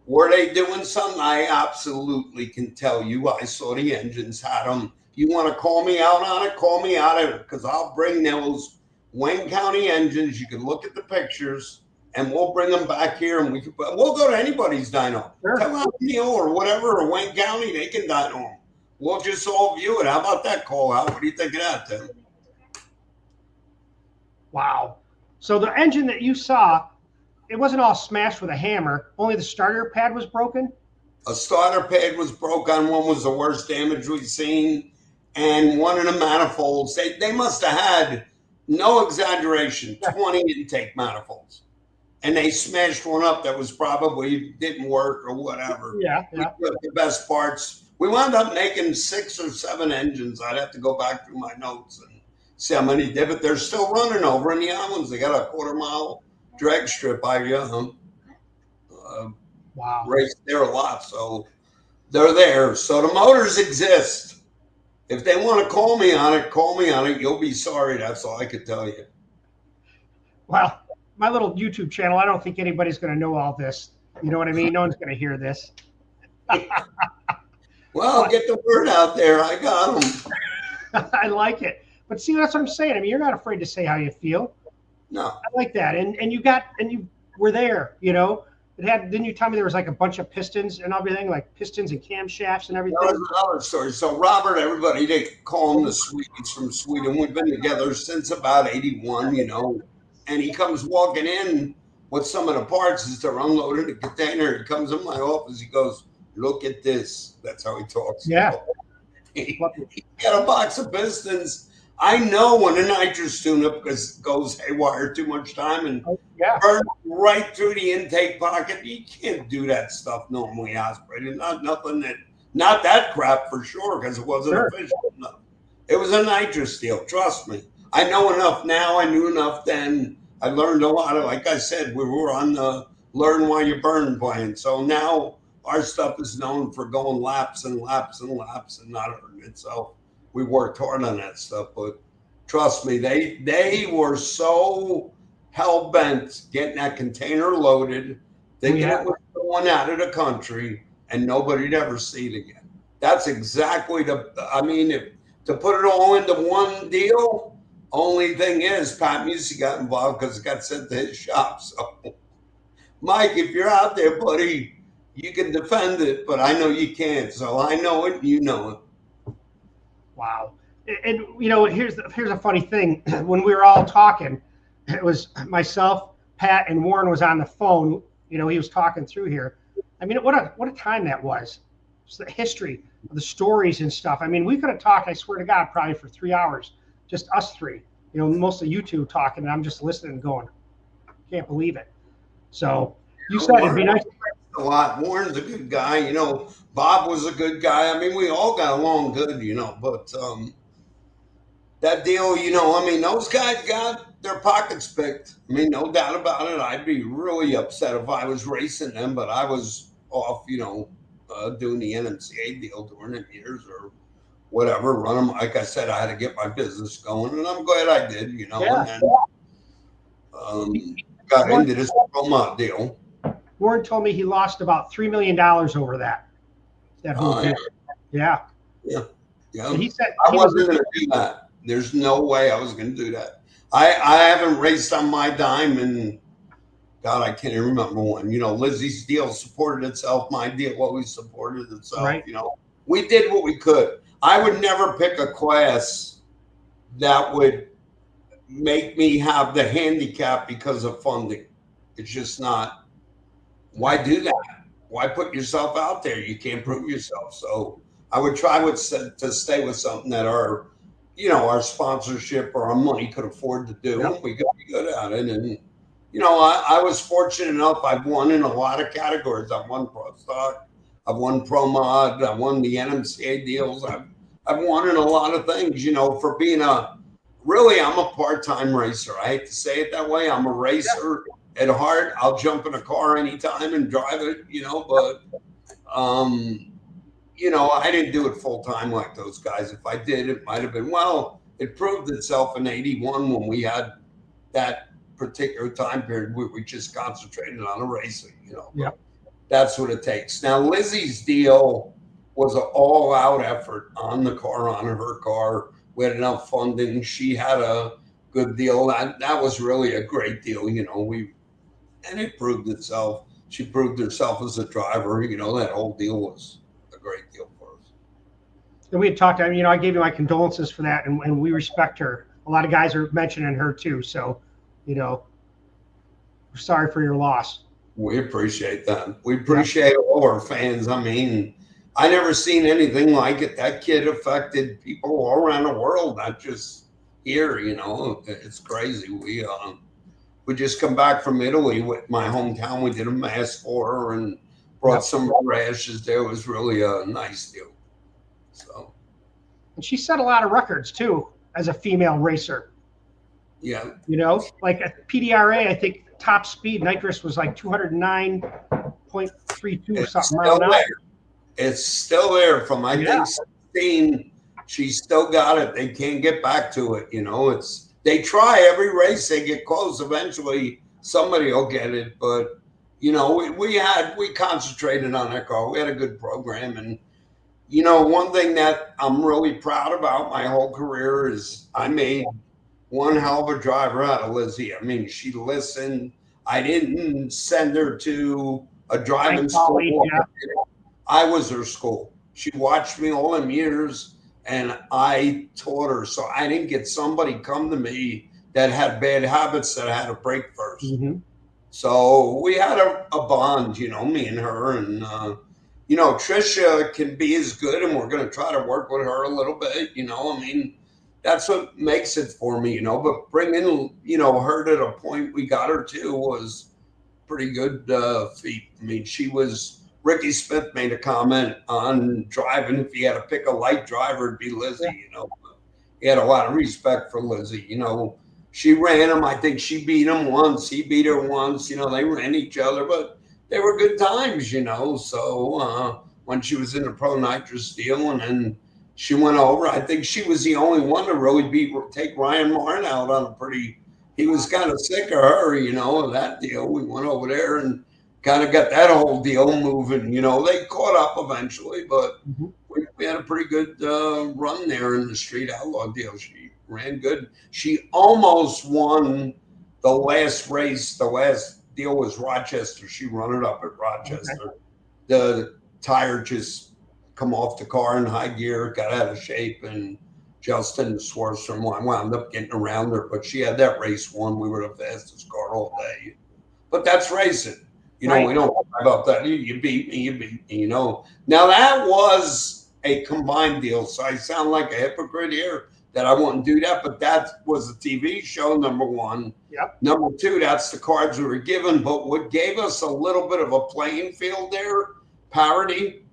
Speaker 2: were they doing something? I absolutely can tell you. I saw the engines, had them. You want to call me out on it? Call me out on it, because I'll bring those Wayne County engines. You can look at the pictures, and we'll bring them back here, and we'll go to anybody's dyno. Sure. Tell them Neil or whatever, or Wayne County, they can dyno them. We'll just all view it. How about that call out? What do you think of that, Tim?
Speaker 1: Wow. So the engine that you saw, it wasn't all smashed with a hammer. Only the starter pad was broken?
Speaker 2: A starter pad was broke on one, was the worst damage we've seen. And one of the manifolds, they must have had, no exaggeration, 20 intake manifolds. And they smashed one up that was probably didn't work or whatever.
Speaker 1: Yeah.
Speaker 2: We took the best parts. We wound up making 6 or 7 engines. I'd have to go back through my notes and see how many did, but they're still running over in the islands. They got a 1/4 mile drag strip. I raced there a lot, so they're there. So the motors exist. If they want to call me on it. You'll be sorry. That's all I could tell you.
Speaker 1: Well, my little YouTube channel, I don't think anybody's going to know all this. You know what I mean? No one's going to hear this.
Speaker 2: Well, get the word out there. I got them.
Speaker 1: I like it. But see, that's what I'm saying. I mean, you're not afraid to say how you feel.
Speaker 2: No.
Speaker 1: I like that. And you were there, you know. Didn't you tell me there was like a bunch of pistons and everything, like pistons and camshafts and everything?
Speaker 2: That was another story. So Robert, everybody, they call him the Swedes from Sweden. We've been together since about 81, you know. And he comes walking in with some of the parts as they're unloading the container. He comes in my office. He goes, "Look at this." That's how he talks.
Speaker 1: Yeah.
Speaker 2: He got a box of pistons. I know when a nitrous tune-up goes haywire too much time and burns right through the intake pocket. You can't do that stuff normally aspirated. Not that crap for sure, because it wasn't efficient enough. It was a nitrous deal. Trust me. I know enough now. I knew enough then. I learned a lot of, like I said, we were on the learn while you burn plan. So now our stuff is known for going laps and laps and laps and not hurting itself. We worked hard on that stuff, but trust me, they were so hell-bent getting that container loaded, thinking it was going out of the country, and nobody'd ever see it again. That's exactly to put it all into one deal, only thing is Pat Musi got involved because it got sent to his shop. So, Mike, if you're out there, buddy, you can defend it, but I know you can't. So I know it, you know it.
Speaker 1: Wow. And, you know, here's a funny thing. When we were all talking, it was myself, Pat, and Warren was on the phone. You know, he was talking through here. I mean, what a time that was. It's the history of the stories and stuff. I mean, we could have talked, I swear to God, probably for 3 hours, just us three. You know, mostly you two talking, and I'm just listening and going, can't believe it. So you said it'd be nice.
Speaker 2: A lot. Warren's a good guy. You know, Bob was a good guy. I mean, we all got along good, you know, but that deal, you know, I mean, those guys got their pockets picked. I mean, no doubt about it. I'd be really upset if I was racing them, but I was off, you know, doing the NMCA deal during the years or whatever, run them. Like I said, I had to get my business going, and I'm glad I did, you know, and then got into this Roma deal.
Speaker 1: Warren told me he lost about $3 million over that whole deal. Yeah.
Speaker 2: And
Speaker 1: he said
Speaker 2: I wasn't going to do that. There's no way I was going to do that. I haven't raced on my dime, and God, I can't even remember one. You know, Lizzie's deal supported itself. My deal always supported itself.
Speaker 1: Right.
Speaker 2: You know, we did what we could. I would never pick a class that would make me have the handicap because of funding. It's just not. Why do that? Why put yourself out there? You can't prove yourself. So I would try to stay with something that our sponsorship or our money could afford to do.
Speaker 1: Yep.
Speaker 2: We could be good at it. And, I was fortunate enough. I've won in a lot of categories. I've won Pro Stock. I've won Pro Mod. I won the NMCA deals. I've won in a lot of things, for being I'm a part-time racer. I hate to say it that way. I'm a racer at heart. I'll jump in a car anytime and drive it, but, I didn't do it full-time like those guys. If I did, it might have been, it proved itself in 81 when we had that particular time period. We just concentrated on the racing,
Speaker 1: Yeah.
Speaker 2: That's what it takes. Now, Lizzie's deal was an all-out effort on the car, on her car. We had enough funding. She had a good deal. That was really a great deal, and it proved itself. She proved herself as a driver. That whole deal was a great deal for us.
Speaker 1: And we had talked, I gave you my condolences for that, and we respect her. A lot of guys are mentioning her too. So, we're sorry for your loss.
Speaker 2: We appreciate that. We appreciate all our fans. I mean, I never seen anything like it. That kid affected people all around the world, not just here. It's crazy. We just come back from Italy with my hometown. We did a mass for her and brought some rashes there. It was really a nice deal. So,
Speaker 1: and she set a lot of records too as a female racer.
Speaker 2: Yeah.
Speaker 1: Like at PDRA, I think top speed nitrous was like 209.32 something mile an hour.
Speaker 2: It's still there from think 16. She's still got it. They can't get back to it. They try every race. They get close. Eventually, somebody will get it. But we concentrated on that car. We had a good program, and one thing that I'm really proud about my whole career is I made one hell of a driver out of Lizzie. I mean, she listened. I didn't send her to a driving school. Yeah. I was her school. She watched me all them years, and I taught her. So I didn't get somebody come to me that had bad habits that I had to break first.
Speaker 1: Mm-hmm.
Speaker 2: So we had a bond, me and her. And, Trisha can be as good, and we're going to try to work with her a little bit. That's what makes it for me, but bringing, her to the point we got her to was pretty good feat. I mean, Ricky Smith made a comment on driving. If he had to pick a light driver, it'd be Lizzie, He had a lot of respect for Lizzie, She ran him. I think she beat him once. He beat her once. They ran each other, but they were good times, So when she was in the Pro Nitrous deal and then she went over, I think she was the only one to really take Ryan Martin out on he was kind of sick of her, of that deal. We went over there and kind of got that whole deal moving. They caught up eventually, but we had a pretty good run there in the street outlaw deal. She ran good. She almost won the last race. The last deal was Rochester. She run it up at Rochester. Okay. The tire just come off the car in high gear, got out of shape, and Justin Swarstrom wound up getting around her. But she had that race won. We were the fastest car all day. But that's racing. Right. We don't talk about that. You beat me, Now that was a combined deal. So I sound like a hypocrite here that I wouldn't do that, but that was a TV show, number one.
Speaker 1: Yep.
Speaker 2: Number two, that's the cards we were given. But what gave us a little bit of a playing field there, parity,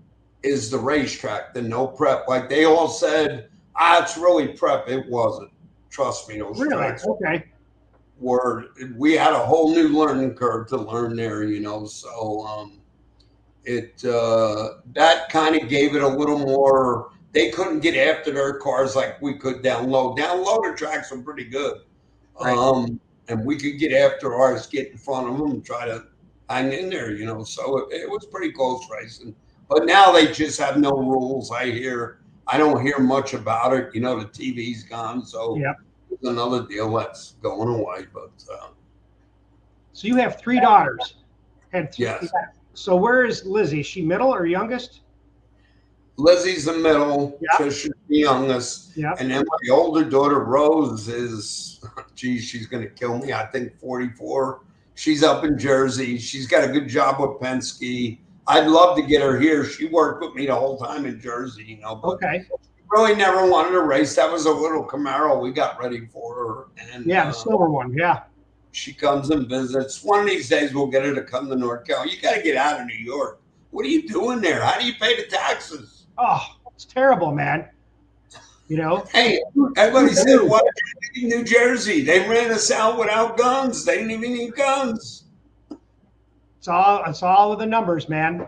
Speaker 2: is the racetrack, the no prep. Like they all said, it's really prep. It wasn't. Trust me, those tracks.
Speaker 1: Okay.
Speaker 2: We had a whole new learning curve to learn there, So that kind of gave it a little more. They couldn't get after their cars like we could down low. Down low, the tracks were pretty good, right. And we could get after ours, get in front of them, and try to hang in there, So it was pretty close racing. But now they just have no rules. I don't hear much about it. The TV's gone, so it's another deal that's going away. But
Speaker 1: so you have three daughters.
Speaker 2: Yes.
Speaker 1: So where is Lizzie? Is she middle or youngest?
Speaker 2: Lizzie's the middle.
Speaker 1: Yep.
Speaker 2: Trisha's the youngest.
Speaker 1: Yep.
Speaker 2: And then my older daughter, Rose, is, geez, she's going to kill me. I think 44. She's up in Jersey. She's got a good job with Penske. I'd love to get her here. She worked with me the whole time in Jersey, you know. But
Speaker 1: okay.
Speaker 2: really never wanted to race. That was a little Camaro we got ready for her. And
Speaker 1: yeah, the silver one. Yeah.
Speaker 2: She comes and visits. One of these days we'll get her to come to North Carolina. You got to get out of New York. What are you doing there? How do you pay the taxes?
Speaker 1: Oh, it's terrible, man. You know?
Speaker 2: Hey, everybody said, why did you New Jersey? They ran us out without guns. They didn't even need guns.
Speaker 1: It's all with the numbers, man.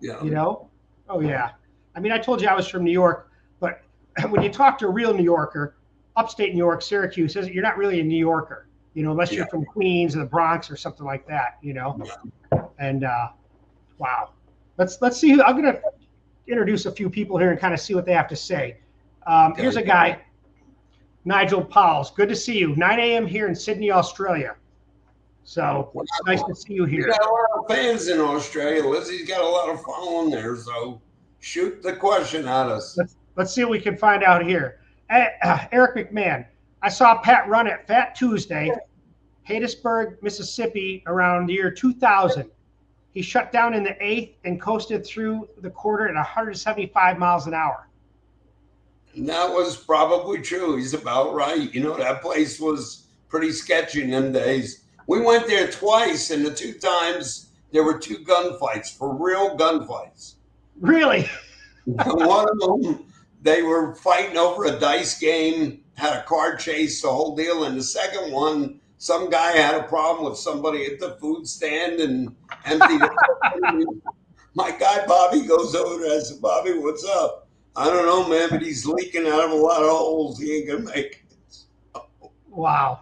Speaker 2: Yeah.
Speaker 1: You know? Oh, yeah. I mean, I told you I was from New York, but when you talk to a real New Yorker, upstate New York, Syracuse, you're not really a New Yorker, you know, unless you're from Queens or the Bronx or something like that, you know? Yeah. And, wow. Let's see. I'm going to introduce a few people here and kind of see what they have to say. Okay. Here's a guy, Nigel Powles. Good to see you. 9 a.m. here in Sydney, Australia. So it's nice to see you here.
Speaker 2: We got a lot of fans in Australia. Lizzie's got a lot of following there. So shoot the question at us.
Speaker 1: Let's see what we can find out here. Eric McMahon. I saw Pat run at Fat Tuesday, Hattiesburg, Mississippi, around the year 2000. He shut down in the 8th and coasted through the quarter at 175 miles an hour.
Speaker 2: And that was probably true. He's about right. You know, that place was pretty sketchy in them days. We went there twice, and the 2 times there were 2 gunfights, for real gunfights.
Speaker 1: Really?
Speaker 2: One of them, they were fighting over a dice game, had a car chase, the whole deal. And the second one, some guy had a problem with somebody at the food stand and emptied it. My guy, Bobby, goes over there. I said, Bobby, what's up? I don't know, man, but he's leaking out of a lot of holes. He ain't going to make it. So,
Speaker 1: wow.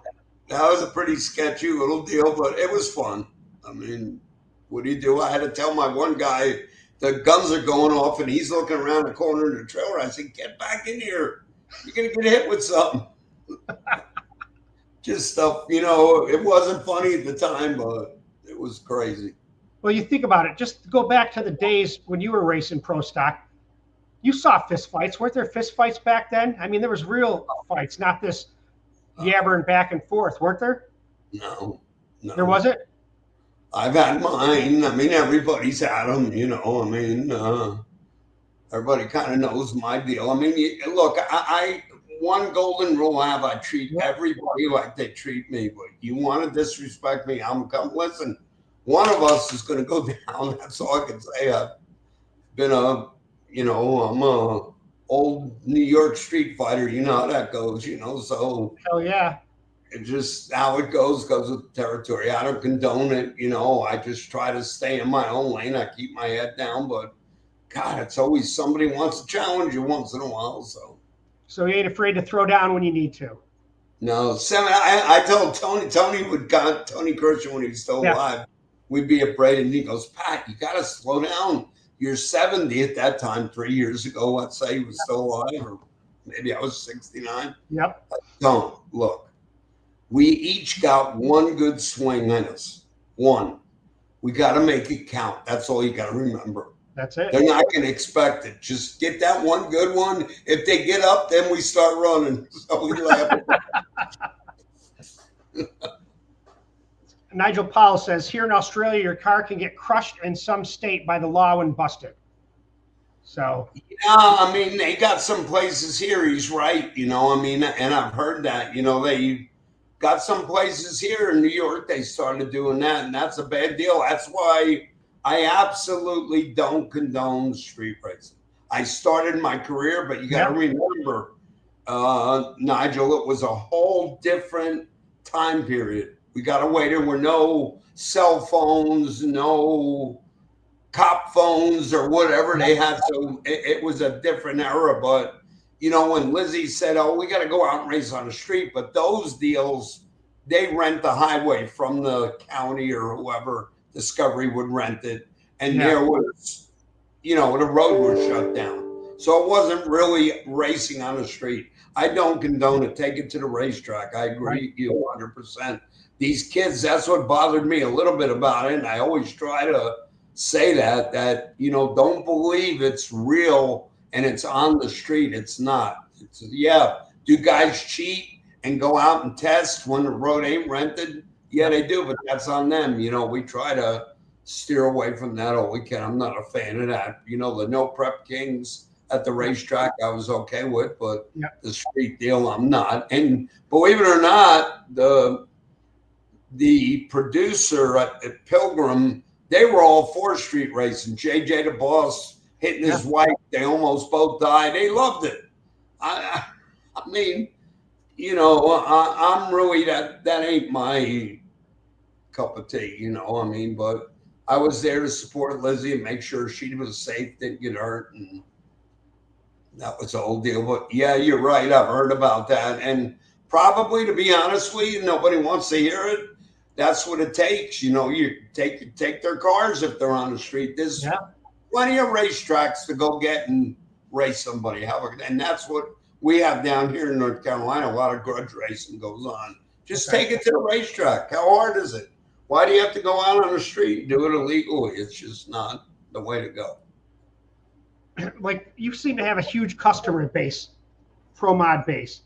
Speaker 2: That was a pretty sketchy little deal, but it was fun. I mean, what do you do? I had to tell my one guy, the guns are going off, and he's looking around the corner of the trailer. I said, get back in here. You're going to get hit with something. Just stuff, you know, it wasn't funny at the time, but it was crazy.
Speaker 1: Well, you think about it. Just go back to the days when you were racing pro stock. You saw fist fights. Weren't there fist fights back then? I mean, there was real fights, not this yabbering back and forth, weren't there?
Speaker 2: No.
Speaker 1: There wasn't?
Speaker 2: I've had mine. I mean, everybody's had them, you know. I mean, everybody kind of knows my deal. I mean, look, I one golden rule I have, I treat everybody like they treat me. But you want to disrespect me, I'm coming. Listen, one of us is going to go down. That's all I can say. I've been I'm a old New York street fighter. You know how that goes, you know. So
Speaker 1: hell yeah.
Speaker 2: It just how it goes with the territory. I don't condone it, you know. I just try to stay in my own lane. I keep my head down, but God, it's always somebody wants to challenge you once in a while. So
Speaker 1: you ain't afraid to throw down when you need to.
Speaker 2: No, I told Tony Christian when he was still alive, we'd be afraid, and he goes, Pat, you got to slow down. You're 70 at that time, 3 years ago. Let's say he was still alive, or maybe I was 69.
Speaker 1: Yep.
Speaker 2: Don't look. We each got one good swing in us. One. We got to make it count. That's all you got to remember.
Speaker 1: That's it.
Speaker 2: They're not going to expect it. Just get that one good one. If they get up, then we start running. So we laugh.
Speaker 1: Nigel Powell says, here in Australia, your car can get crushed in some state by the law when busted. So.
Speaker 2: Yeah, I mean, they got some places here. He's right. You know, I mean, and I've heard that, you know, they got some places here in New York, they started doing that, and that's a bad deal. That's why I absolutely don't condone street racing. I started my career, but you got to remember, Nigel, it was a whole different time period. We got to wait. There were no cell phones, no cop phones or whatever they had. So it was a different era. But, you know, when Lizzie said, oh, we got to go out and race on the street. But those deals, they rent the highway from the county or whoever. Discovery would rent it. And there was, you know, the road was shut down. So it wasn't really racing on the street. I don't condone it. Take it to the racetrack. I agree with you 100%. These kids, that's what bothered me a little bit about it. And I always try to say that, you know, don't believe it's real and it's on the street, it's not. It's, yeah, do guys cheat and go out and test when the road ain't rented? Yeah, they do, but that's on them. You know, we try to steer away from that all we can. I'm not a fan of that. You know, the no prep kings at the racetrack I was okay with, but the street deal I'm not. And believe it or not, the producer at Pilgrim, they were all 4th Street racing. JJ the Boss hitting his wife. They almost both died. They loved it. I mean, you know, I'm really, that ain't my cup of tea, you know, I mean, but I was there to support Lizzie and make sure she was safe, didn't get hurt, and that was the whole deal. But yeah, you're right. I've heard about that. And probably, to be honest with you, nobody wants to hear it. That's what it takes. You know, you take their cars if they're on the street. There's plenty of racetracks to go get and race somebody. And that's what we have down here in North Carolina. A lot of grudge racing goes on. Just take it to the racetrack. How hard is it? Why do you have to go out on the street and do it illegally? It's just not the way to go.
Speaker 1: Like, you seem to have a huge customer base, pro mod base.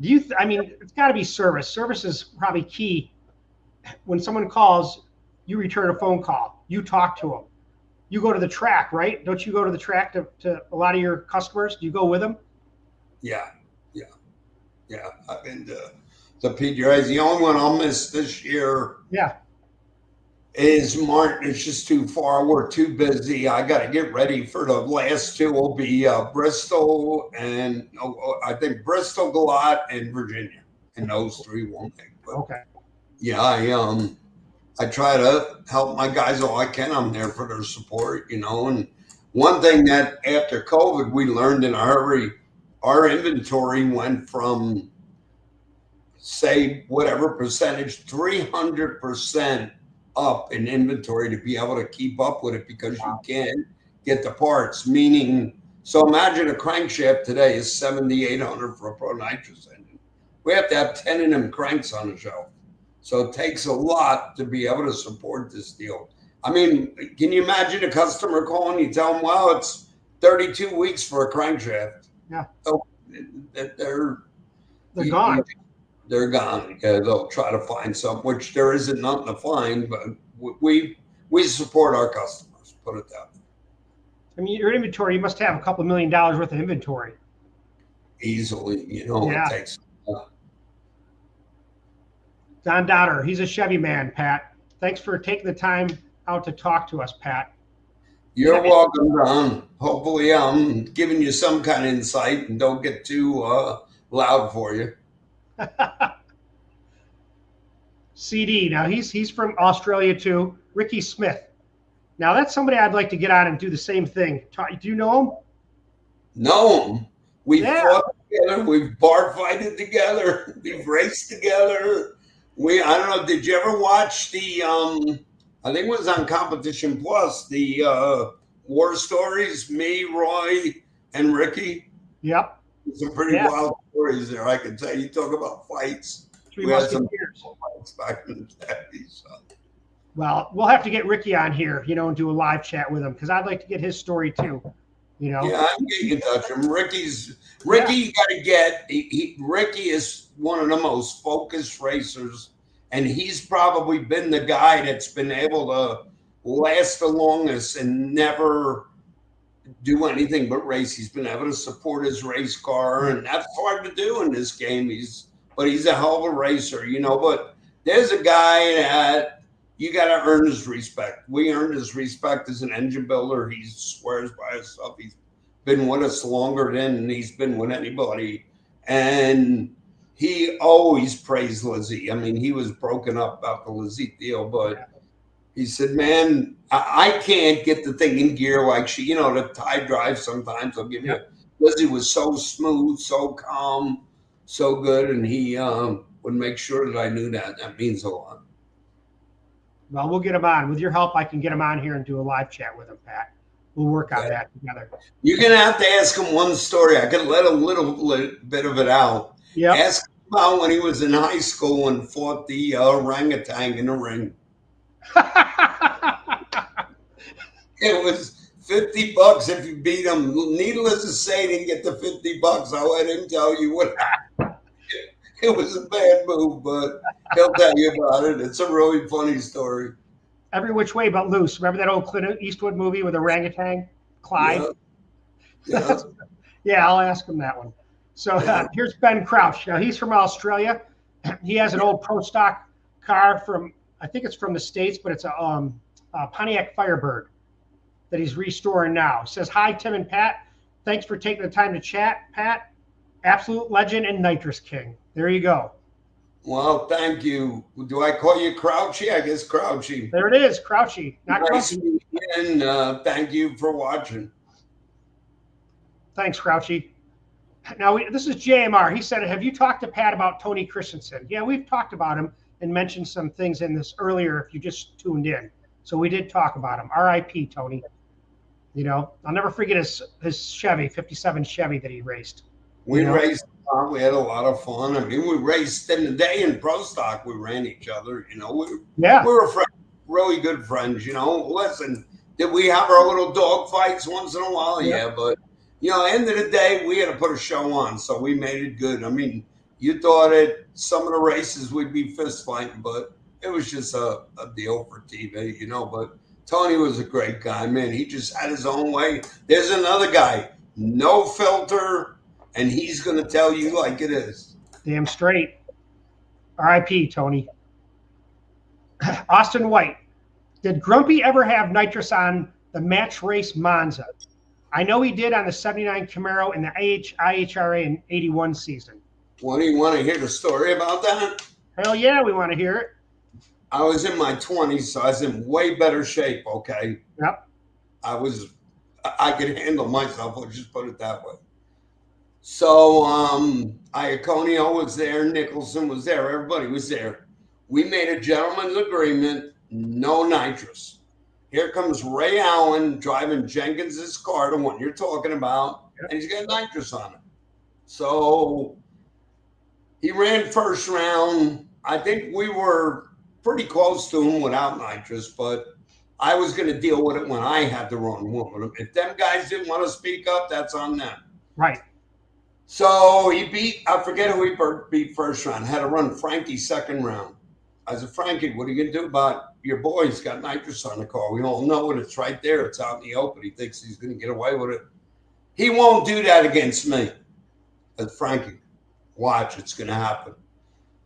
Speaker 1: Do you? I mean, it's got to be service. Service is probably key. When someone calls, you return a phone call. You talk to them. You go to the track, right? Don't you go to the track to a lot of your customers? Do you go with them?
Speaker 2: Yeah. I've been to the PGAs. The only one I'll miss this year. Is Martin. It's just too far. We're too busy. I got to get ready for the last two. Will be Bristol and I think Bristol, Galot, and Virginia, and those three won't make. But yeah, I try to help my guys all I can. I'm there for their support, you know. And one thing that after COVID we learned in a hurry, our inventory went from, say, whatever percentage, 300% up in inventory to be able to keep up with it, because you can't get the parts. Meaning, so imagine a crankshaft today is $7,800 for a Pro Nitrous engine. We have to have 10 of them cranks on the shelf. So it takes a lot to be able to support this deal. I mean, can you imagine a customer calling you, tell them, well, it's 32 weeks for a crankshaft. So they're
Speaker 1: gone.
Speaker 2: They're gone. They'll try to find some, which there isn't nothing to find, but we support our customers, put it that way.
Speaker 1: I mean, your inventory, you must have a couple $1 million worth of inventory.
Speaker 2: Easily, you know, it takes.
Speaker 1: Don Donner, he's a Chevy man, Pat. Thanks for taking the time out to talk to us, Pat.
Speaker 2: You're welcome, Don. Hopefully I'm giving you some kind of insight and don't get too loud for you.
Speaker 1: CD. Now he's from Australia too. Ricky Smith. Now that's somebody I'd like to get on and do the same thing. Do you know him?
Speaker 2: Know him. We've fought together. We've bar fighted together. We've raced together. I don't know. Did you ever watch the? I think it was on Competition Plus. The War Stories. Me, Roy, and Ricky.
Speaker 1: Yep.
Speaker 2: Some pretty wild stories there, I can tell you. Talk about fights. We had some fights back in the day. So.
Speaker 1: Well, we'll have to get Ricky on here, you know, and do a live chat with him, because I'd like to get his story too. You know.
Speaker 2: Yeah, I can get you in touch with him. Ricky, you got to get. Ricky is one of the most focused racers, and he's probably been the guy that's been able to last the longest and never do anything but race. He's been able to support his race car, and that's hard to do in this game. He's a hell of a racer, you know. But there's a guy that you got to earn his respect. We earned his respect as an engine builder. He swears by himself. He's been with us longer than he's been with anybody, and he always praised Lizzie. I mean, he was broken up about the Lizzie deal, but he said, man, I can't get the thing in gear like she, you know, the tie drive sometimes. I'll give you. Lizzie was so smooth, so calm, so good, and he would make sure that I knew that. That means a lot.
Speaker 1: Well, we'll get him on. With your help, I can get him on here and do a live chat with him, Pat. We'll work on that together.
Speaker 2: You're going to have to ask him one story. I can let a little bit of it out. Ask him about when he was in high school and fought the orangutan in the ring. It was $50 if you beat him. Needless to say, didn't get the $50. I'll let him tell you what happened. It was a bad move, but he'll tell you about it. It's a really funny story.
Speaker 1: Every Which Way But Loose. Remember that old Clint Eastwood movie with orangutan, Clyde?
Speaker 2: Yeah.
Speaker 1: Yeah, I'll ask him that one. So here's Ben Crouch. Now, he's from Australia. He has an old pro stock car from, I think it's from the States, but it's a Pontiac Firebird that he's restoring now. He says, hi, Tim and Pat. Thanks for taking the time to chat, Pat. Absolute legend and nitrous king. There you go.
Speaker 2: Well, thank you. Do I call you Crouchy? I guess Crouchy.
Speaker 1: There it is, Crouchy. Not
Speaker 2: nice
Speaker 1: Crouchy.
Speaker 2: And thank you for watching.
Speaker 1: Thanks, Crouchy. Now, this is JMR. He said, have you talked to Pat about Tony Christensen? Yeah, we've talked about him and mentioned some things in this earlier if you just tuned in. So we did talk about him. R.I.P. Tony. You know, I'll never forget his Chevy, 57 Chevy that he raced.
Speaker 2: We raced. We had a lot of fun. I mean, we raced in the day in pro stock. We ran each other. You know, we were friends, really good friends. You know, listen, did we have our little dog fights once in a while? Yeah, but you know, end of the day, we had to put a show on, so we made it good. I mean, you thought at some of the races we'd be fist fighting, but it was just a deal for TV, you know. But Tony was a great guy, man. He just had his own way. There's another guy, no filter, and he's going to tell you like it is.
Speaker 1: Damn straight. R.I.P. Tony. Austin White. Did Grumpy ever have nitrous on the match race Monza? I know he did on the 79 Camaro in the IHRA in 81 season.
Speaker 2: What, do you want to hear the story about that?
Speaker 1: Hell yeah, we want to hear it.
Speaker 2: I was in my 20s, so I was in way better shape, okay?
Speaker 1: Yep.
Speaker 2: I could handle myself, let's just put it that way. So Iaconio was there, Nicholson was there, everybody was there. We made a gentleman's agreement, no nitrous. Here comes Ray Allen driving Jenkins's car, the one you're talking about, and he's got nitrous on it. So he ran first round. I think we were pretty close to him without nitrous, but I was going to deal with it when I had to run with him. If them guys didn't want to speak up, that's on them.
Speaker 1: Right.
Speaker 2: So he beat, I forget who he beat first round, had to run Frankie second round. I said, Frankie, what are you going to do about your boy? He's got nitrous on the car. We all know it. It's right there. It's out in the open. He thinks he's going to get away with it. He won't do that against me. I said, Frankie, watch. It's going to happen.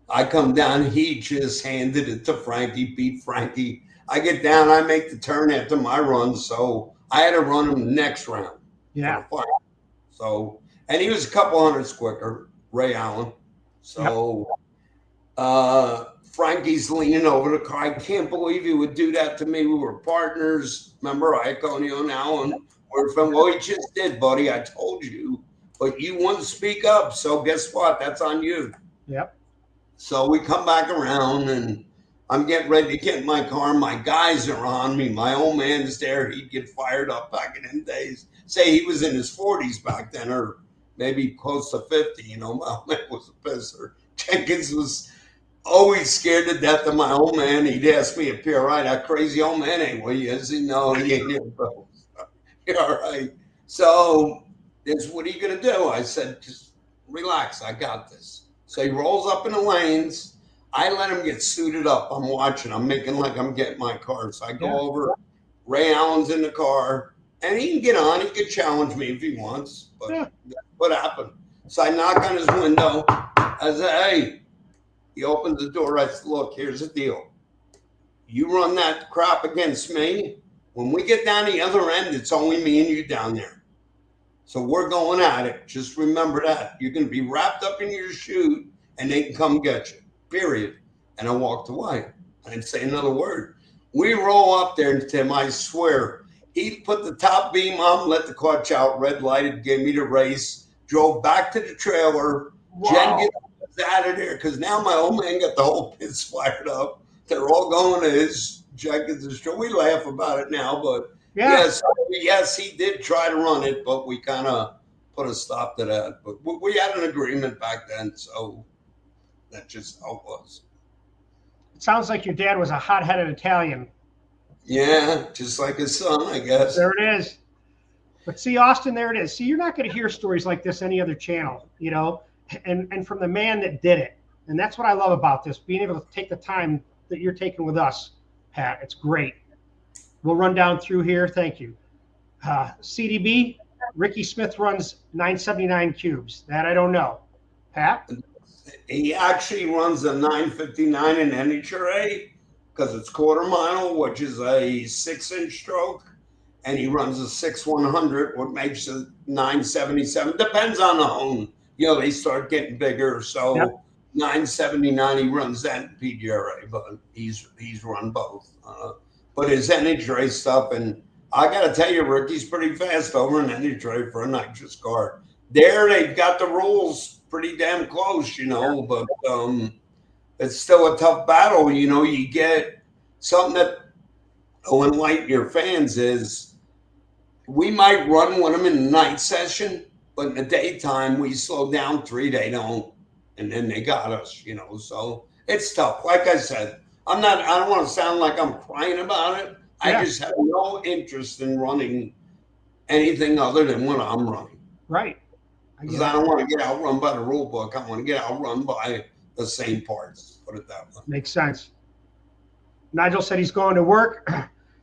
Speaker 2: I come down. He just handed it to Frankie, beat Frankie. I get down. I make the turn after my run. So I had to run him next round.
Speaker 1: Yeah.
Speaker 2: So, and he was a couple hundreds quicker, Ray Allen. So, Frankie's leaning over the car. I can't believe he would do that to me. We were partners. Remember, Iaconio now, and we're from, well, he just did, buddy. I told you, but you wouldn't speak up. So guess what? That's on you.
Speaker 1: Yep.
Speaker 2: So we come back around, and I'm getting ready to get in my car. My guys are on me. My old man's there. He'd get fired up back in them days. Say he was in his 40s back then, or maybe close to 50. You know, my old man was a pisser. Jenkins was always scared to death of my old man. He'd ask me if you're all right. That crazy old man ain't with you, is he? No, he ain't here, bro. You're all right. So what are you going to do? I said, just relax. I got this. So he rolls up in the lanes. I let him get suited up. I'm watching. I'm making like I'm getting my car. So I go over. Ray Allen's in the car. And he can get on. He can challenge me if he wants. But that's what happened. So I knock on his window. I said, hey. He opens the door. I said, look, here's the deal. You run that crap against me. When we get down the other end, it's only me and you down there. So we're going at it. Just remember that. You're going to be wrapped up in your chute, and they can come get you, period. And I walked away. I didn't say another word. We roll up there, and Tim, I swear, he put the top beam on, let the clutch out, red lighted, gave me the race, drove back to the trailer.
Speaker 1: Wow.
Speaker 2: Jenkins was out of there because now my old man got the whole pits fired up. They're all going to his Jenkins' show. We laugh about it now, but yes, he did try to run it, but we kind of put a stop to that. But we had an agreement back then, so that's just how it was.
Speaker 1: It sounds like your dad was a hot-headed Italian.
Speaker 2: Yeah, just like his son, I guess.
Speaker 1: There it is. But see, Austin, there it is. See, you're not going to hear stories like this any other channel, you know, and from the man that did it. And that's what I love about this, being able to take the time that you're taking with us, Pat. It's great. We'll run down through here. Thank you. CDB, Ricky Smith runs 979 cubes. That I don't know. Pat?
Speaker 2: He actually runs a 959 in NHRA because it's quarter mile, which is a 6-inch stroke. And he runs a 6-100, what makes it 977. Depends on the hone. You know, they start getting bigger. So yep. 979, he runs that in PGRA, but he's run both. But his NHRA stuff, and I got to tell you, Ricky's pretty fast over in NHRA for a nitrous car. There, they've got the rules pretty damn close, you know, but it's still a tough battle. You know, you get something that will enlighten your fans is, we might run with them in the night session, but in the daytime we slow down 3, they don't, and then they got us, you know. So it's tough. Like I said, I don't want to sound like I'm crying about it. I just have no interest in running anything other than what I'm running.
Speaker 1: Right.
Speaker 2: Because I don't want to get outrun by the rule book. I want to get outrun by the same parts. Put it that way.
Speaker 1: Makes sense. Nigel said he's going to work.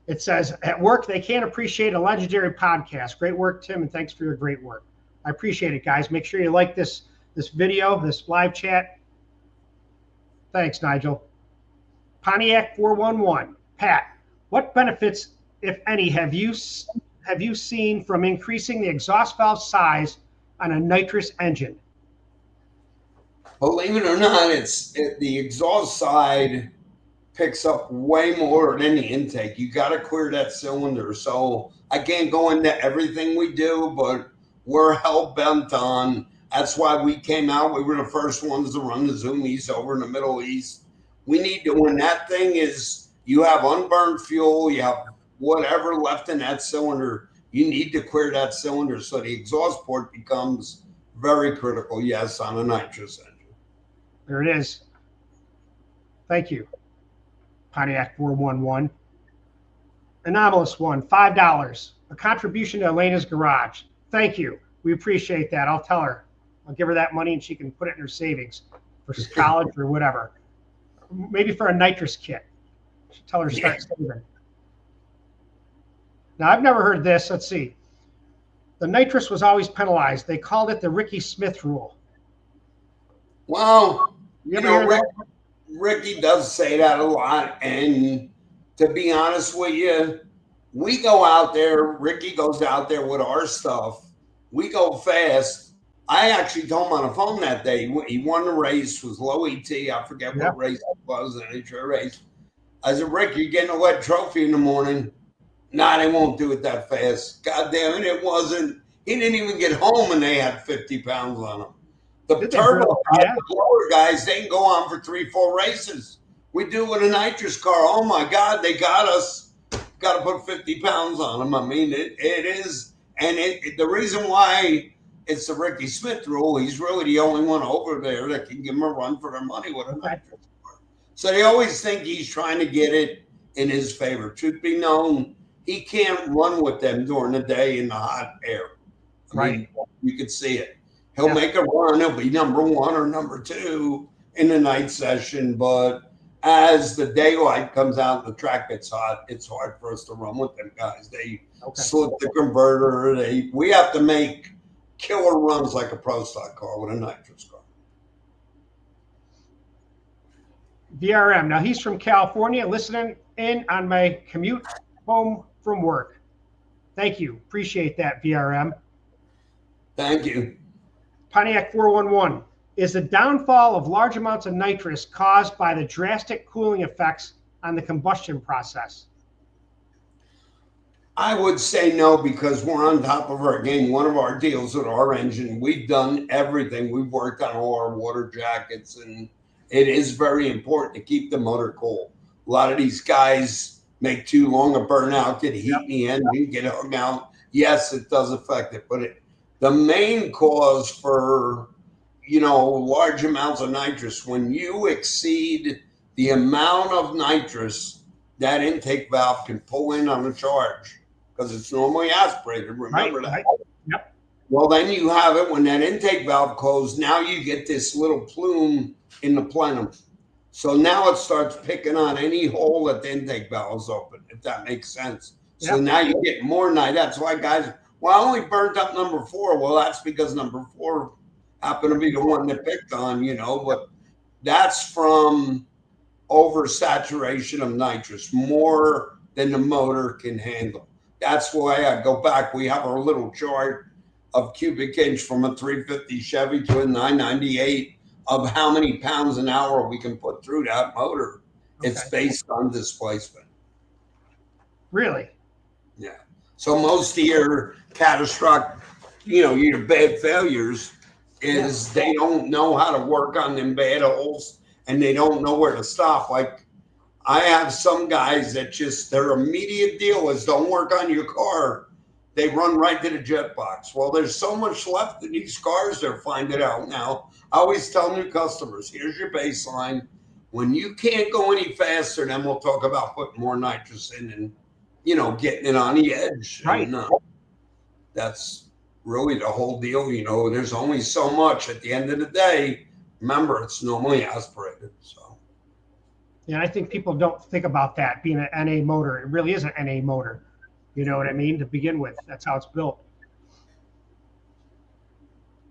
Speaker 1: It says, at work, they can't appreciate a legendary podcast. Great work, Tim, and thanks for your great work. I appreciate it, guys. Make sure you like this video, this live chat. Thanks, Nigel. Pontiac 411. Pat, what benefits, if any, have you seen from increasing the exhaust valve size on a nitrous engine?
Speaker 2: Believe it or not, the exhaust side picks up way more than the intake. You got to clear that cylinder. So I can't go into everything we do, but we're hell bent on. That's why we came out. We were the first ones to run the Zoomies over in the Middle East. We need to, when that thing is, you have unburned fuel, you have whatever left in that cylinder, you need to clear that cylinder. So the exhaust port becomes very critical, yes, on a nitrous engine.
Speaker 1: There it is. Thank you. Pontiac 411. Anomalous one, $5. A contribution to Elena's garage. Thank you. We appreciate that. I'll tell her. I'll give her that money and she can put it in her savings for college or whatever. Maybe for a nitrous kit. Tell her to start saving. Now, I've never heard this. Let's see. The nitrous was always penalized. They called it the Ricky Smith rule.
Speaker 2: Well, you know, Ricky does say that a lot. And to be honest with you, we go out there, Ricky goes out there with our stuff. We go fast. I actually told him on the phone that day, he won the race, was low ET. I forget what race it was, an intro race. I said, Rick, you're getting a wet trophy in the morning. Nah, they won't do it that fast. God damn it, it wasn't. He didn't even get home and they had 50 pounds on him. The turbo guys, the lower guys, they can go on for 3-4 races. We do with a nitrous car. Oh my God, they got us. Got to put 50 pounds on them. I mean, it is. And the reason why it's the Ricky Smith rule, he's really the only one over there that can give them a run for their money with a nitrous car. So they always think he's trying to get it in his favor. Truth be known, he can't run with them during the day in the hot air. I mean, you could see it. He'll make a run. He'll be number 1 or number 2 in the night session. But as the daylight comes out and the track gets hot, it's hard for us to run with them guys. They slip the converter. We have to make killer runs like a pro stock car with a nitrous car.
Speaker 1: VRM. Now, he's from California, listening in on my commute home from work. Thank you. Appreciate that, VRM.
Speaker 2: Thank you.
Speaker 1: Pontiac 411. Is the downfall of large amounts of nitrous caused by the drastic cooling effects on the combustion process?
Speaker 2: I would say no, because we're on top of our game. One of our deals with our engine, we've done everything. We've worked on all our water jackets, and it is very important to keep the motor cool. A lot of these guys make too long a burnout, get heat in the engine, get hung out. Yes, it does affect it, but the main cause for, large amounts of nitrous, when you exceed the amount of nitrous that intake valve can pull in on a charge, because it's normally aspirated. Remember that.
Speaker 1: Right. Yep.
Speaker 2: Well, then you have it when that intake valve closed. Now you get this little plume in the plenum. So now it starts picking on any hole that the intake valve is open, if that makes sense. So
Speaker 1: Yep.
Speaker 2: now you get more night. That's why guys, well, I only burnt up number 4. Well, that's because number 4 happened to be the one that picked on, but that's from oversaturation of nitrous, more than the motor can handle. That's why I go back. We have our little chart of cubic inch from a 350 Chevy to a 998 of how many pounds an hour we can put through that motor. Okay. It's based on displacement.
Speaker 1: Really?
Speaker 2: Yeah. So most of your catastrophic, your bad failures is they don't know how to work on them bad holes and they don't know where to stop. Like I have some guys that just their immediate deal is don't work on your car. They run right to the jet box. Well, there's so much left in these cars, they're finding out now. I always tell new customers, here's your baseline. When you can't go any faster, then we'll talk about putting more nitrous in and, getting it on the edge.
Speaker 1: Right.
Speaker 2: And, that's really the whole deal. There's only so much at the end of the day. Remember, it's normally aspirated. So.
Speaker 1: Yeah, I think people don't think about that being an NA motor. It really is an NA motor. You know what I mean? To begin with, that's how it's built.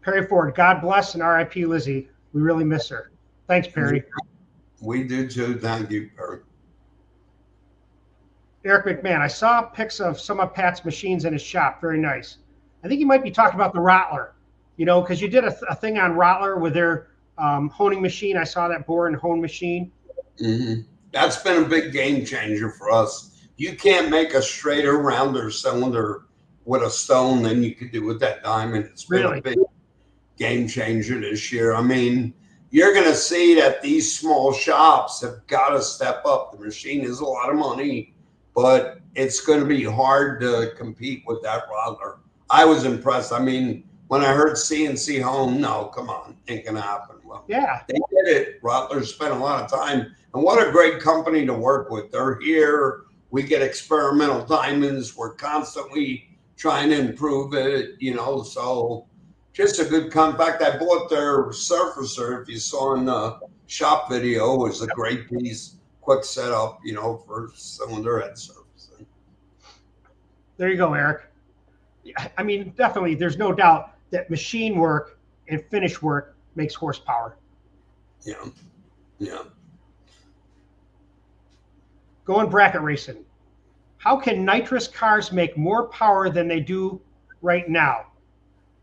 Speaker 1: Perry Ford, God bless and RIP Lizzie. We really miss her. Thanks, Perry.
Speaker 2: We do too. Thank you, Perry.
Speaker 1: Eric McMahon, I saw pics of some of Pat's machines in his shop. Very nice. I think you might be talking about the Rottler, because you did a thing on Rottler with their honing machine. I saw that bore and hone machine.
Speaker 2: Mm-hmm. That's been a big game changer for us. You can't make a straighter, rounder cylinder with a stone than you could do with that diamond. It's been a big game changer this year. I mean, you're going to see that these small shops have got to step up. The machine is a lot of money, but it's going to be hard to compete with that Rottler. I was impressed. I mean, when I heard CNC home, no, come on, ain't going to happen. Well,
Speaker 1: yeah,
Speaker 2: they did it. Rottler spent a lot of time. And what a great company to work with. They're here. We get experimental diamonds. We're constantly trying to improve it, so just a good comeback. I bought their surfacer. If you saw in the shop video, it was a great piece, quick setup, for cylinder head surfacing.
Speaker 1: There you go, Eric. I mean, definitely, there's no doubt that machine work and finish work makes horsepower.
Speaker 2: Yeah.
Speaker 1: Going bracket racing. How can nitrous cars make more power than they do right now?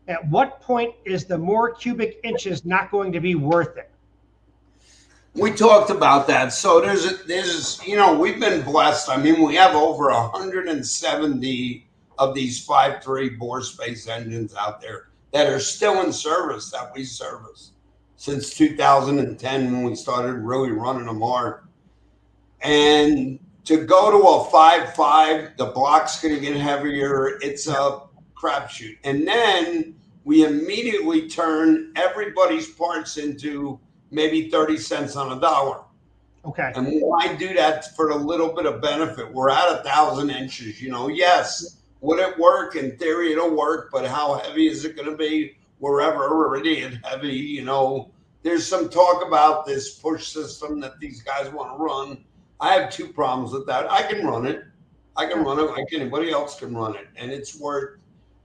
Speaker 1: At what point is the more cubic inches not going to be worth it?
Speaker 2: We talked about that. So there's we've been blessed. I mean, we have over 170 of these 5.3 bore space engines out there that are still in service that we service since 2010 when we started really running them hard. And to go to a 5.5, the block's going to get heavier. It's a crapshoot. And then we immediately turn everybody's parts into maybe 30 cents on a dollar.
Speaker 1: Okay.
Speaker 2: And why do that for a little bit of benefit? We're at 1,000 inches, yes. Would it work? In theory, it'll work, but how heavy is it going to be? Wherever already it's heavy, There's some talk about this push system that these guys want to run. I have 2 problems with that. I can run it. Like anybody else can run it. And it's worth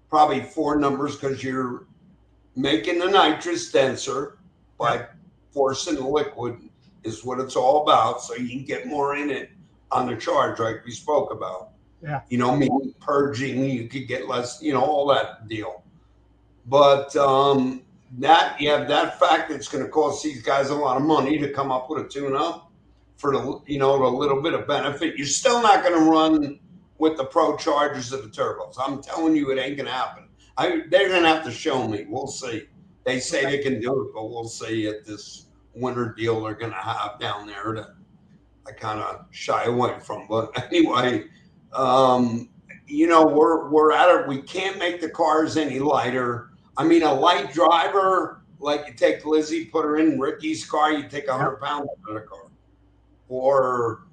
Speaker 2: probably 4 numbers because you're making the nitrous denser by forcing the liquid is what it's all about. So you can get more in it on the charge like we spoke about.
Speaker 1: Yeah.
Speaker 2: Maybe purging, you could get less, all that deal. But that fact, it's going to cost these guys a lot of money to come up with a tune-up for the little bit of benefit. You're still not going to run with the pro chargers of the turbos. I'm telling you, it ain't going to happen. They're going to have to show me. We'll see. They say they can do it, but we'll see at this winter deal they're going to have down there that I kind of shy away from. But anyway, we're at it. We can't make the cars any lighter. I mean, a light driver, like you take Lizzie, put her in Ricky's car, you take 100 pounds out of the car. Or,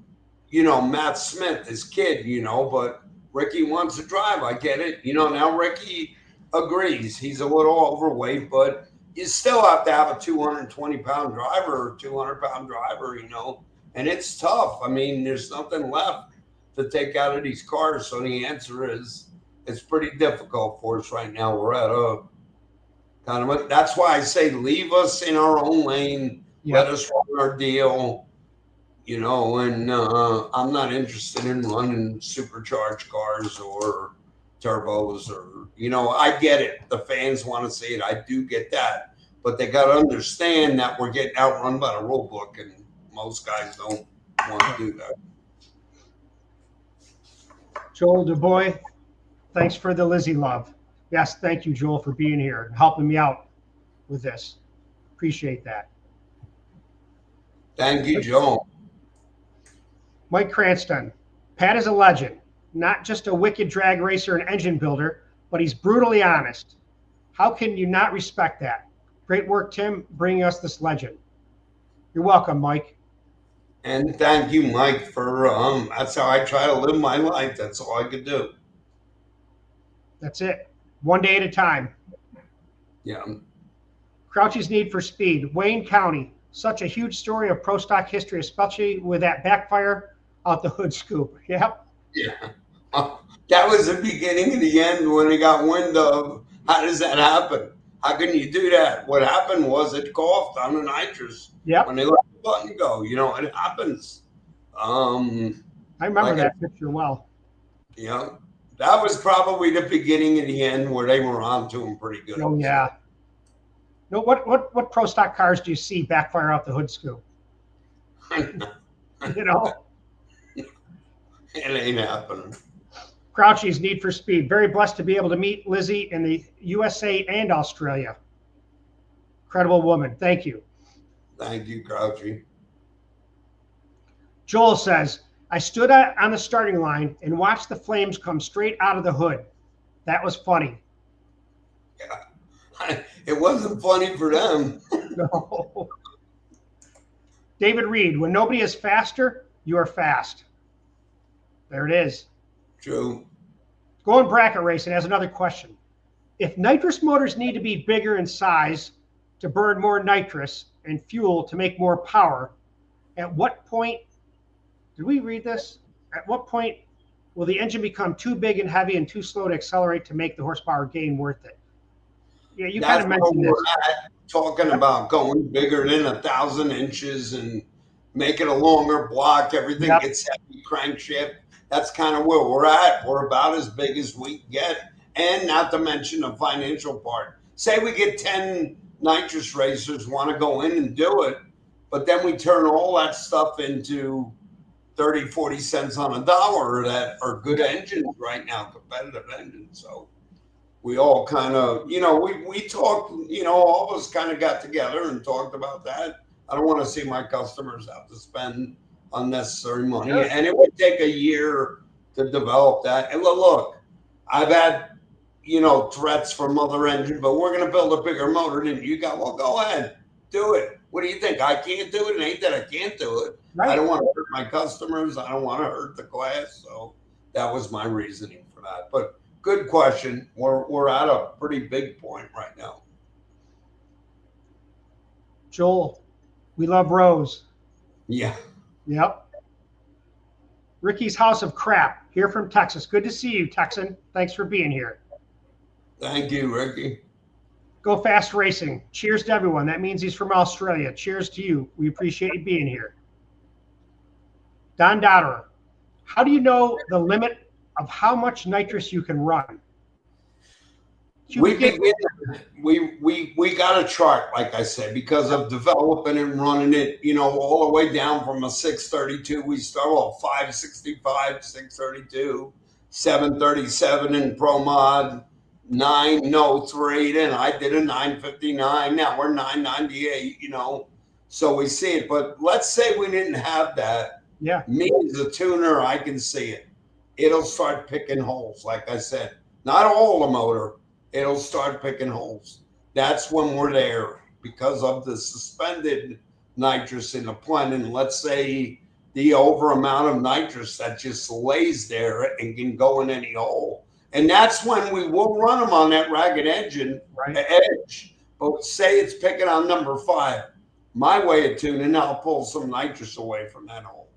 Speaker 2: Matt Smith, his kid, but Ricky wants to drive. I get it. You know, now Ricky agrees. He's a little overweight, but you still have to have a 220-pound driver or 200-pound driver, you know, and it's tough. I mean, there's nothing left to take out of these cars. So the answer is it's pretty difficult for us right now. We're at a kind of that's why I say leave us in our own lane. Let us run our deal, you know, and I'm not interested in running supercharged cars or turbos or, you know, I get it. The fans want to see it. I do get that. But they got to understand that we're getting outrun by the rule book, and most guys don't want to do that.
Speaker 1: Joel DuBois, thanks for the Lizzie love. Yes, thank you, Joel, for being here and helping me out with this. Appreciate that.
Speaker 2: Thank you, Joel.
Speaker 1: Mike Cranston, Pat is a legend, not just a wicked drag racer and engine builder, but he's brutally honest. How can you not respect that? Great work, Tim, bringing us this legend. You're welcome, Mike.
Speaker 2: And thank you, Mike, for that's how I try to live my life. That's all I could do.
Speaker 1: That's it. One day at a time.
Speaker 2: Yeah.
Speaker 1: Crouchy's Need for Speed, Wayne County. Such a huge story of pro stock history, especially with that backfire out the hood scoop. Yep.
Speaker 2: Yeah. That was the beginning and the end when they got wind of how does that happen? How can you do that? What happened was it coughed on the nitrous when they let the button go. You know, it happens.
Speaker 1: I remember that picture well.
Speaker 2: Yeah. That was probably the beginning and the end where they were on to him pretty good.
Speaker 1: Oh, yeah. No, what pro stock cars do you see backfire out the hood scoop? You know?
Speaker 2: It ain't happening.
Speaker 1: Crouchy's Need for Speed. Very blessed to be able to meet Lizzie in the USA and Australia. Incredible woman. Thank you.
Speaker 2: Thank you, Crouchy.
Speaker 1: Joel says, I stood on the starting line and watched the flames come straight out of the hood. That was funny.
Speaker 2: Yeah. It wasn't funny for them.
Speaker 1: No. David Reed, when nobody is faster, you are fast. There it is.
Speaker 2: True.
Speaker 1: Going bracket racing has another question. If nitrous motors need to be bigger in size to burn more nitrous and fuel to make more power, at what point, did we read this? At what point will the engine become too big and heavy and too slow to accelerate to make the horsepower gain worth it? Yeah, you kind of mentioned this.
Speaker 2: Talking about going bigger than 1,000 inches and making a longer block, everything gets heavy, crankshaft. That's kind of where we're at. We're about as big as we can get. And not to mention the financial part. Say we get 10 nitrous racers want to go in and do it, but then we turn all that stuff into 30, 40 cents on a dollar that are good engines right now, competitive engines. So we all kind of, you know, we talked, you know, all of us kind of got together and talked about that. I don't want to see my customers have to spend unnecessary money. Sure. And it would take a year to develop that. And look, I've had, you know, threats from other engines, but we're going to build a bigger motor than you got. Well, go ahead, do it. What do you think? I can't do it? It ain't that I can't do it. Right. I don't want to hurt my customers. I don't want to hurt the class. So that was my reasoning for that. But good question. We're at a pretty big point right now.
Speaker 1: Joel, we love Rose.
Speaker 2: Yeah.
Speaker 1: Yep. Ricky's House of Crap, here from Texas. Good to see you, Texan. Thanks for being here.
Speaker 2: Thank you, Ricky.
Speaker 1: Go Fast Racing. Cheers to everyone. That means he's from Australia. Cheers to you. We appreciate you being here. Don Dotterer, how do you know the limit of how much nitrous you can run?
Speaker 2: We got a chart, like I said, because of developing and running it, you know, all the way down from a 632. We start off 565, 632, 737 in Pro Mod, 903. Then I did a 959. Now we're 998, you know, so we see it. But let's say we didn't have that.
Speaker 1: Yeah.
Speaker 2: Me as a tuner, I can see it. It'll start picking holes, like I said. Not all the motor. It'll start picking holes. That's when we're there because of the suspended nitrous in the plenum. Let's say the over amount of nitrous that just lays there and can go in any hole. And that's when we will run them on that ragged engine edge. But say it's picking on number 5. My way of tuning, I'll pull some nitrous away from that hole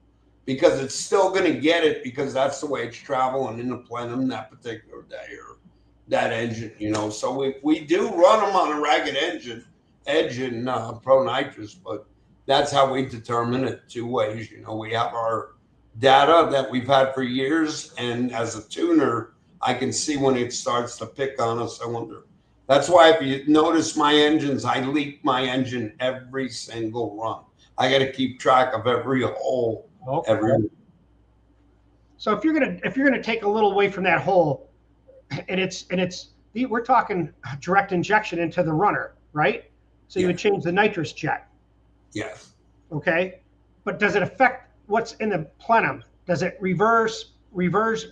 Speaker 2: because it's still going to get it because that's the way it's traveling in the plenum that particular day or that engine, you know. So we do run them on a ragged engine edge in pro nitrous, but that's how we determine it 2 ways. You know, we have our data that we've had for years, and as a tuner, I can see when it starts to pick on a cylinder. That's why if you notice my engines, I leak my engine every single run. I got to keep track of every hole. Every.
Speaker 1: So if you're gonna take a little away from that hole, and we're talking direct injection into the runner, right? So you would change the nitrous jet.
Speaker 2: Yes.
Speaker 1: Okay, but does it affect what's in the plenum? Does it reverse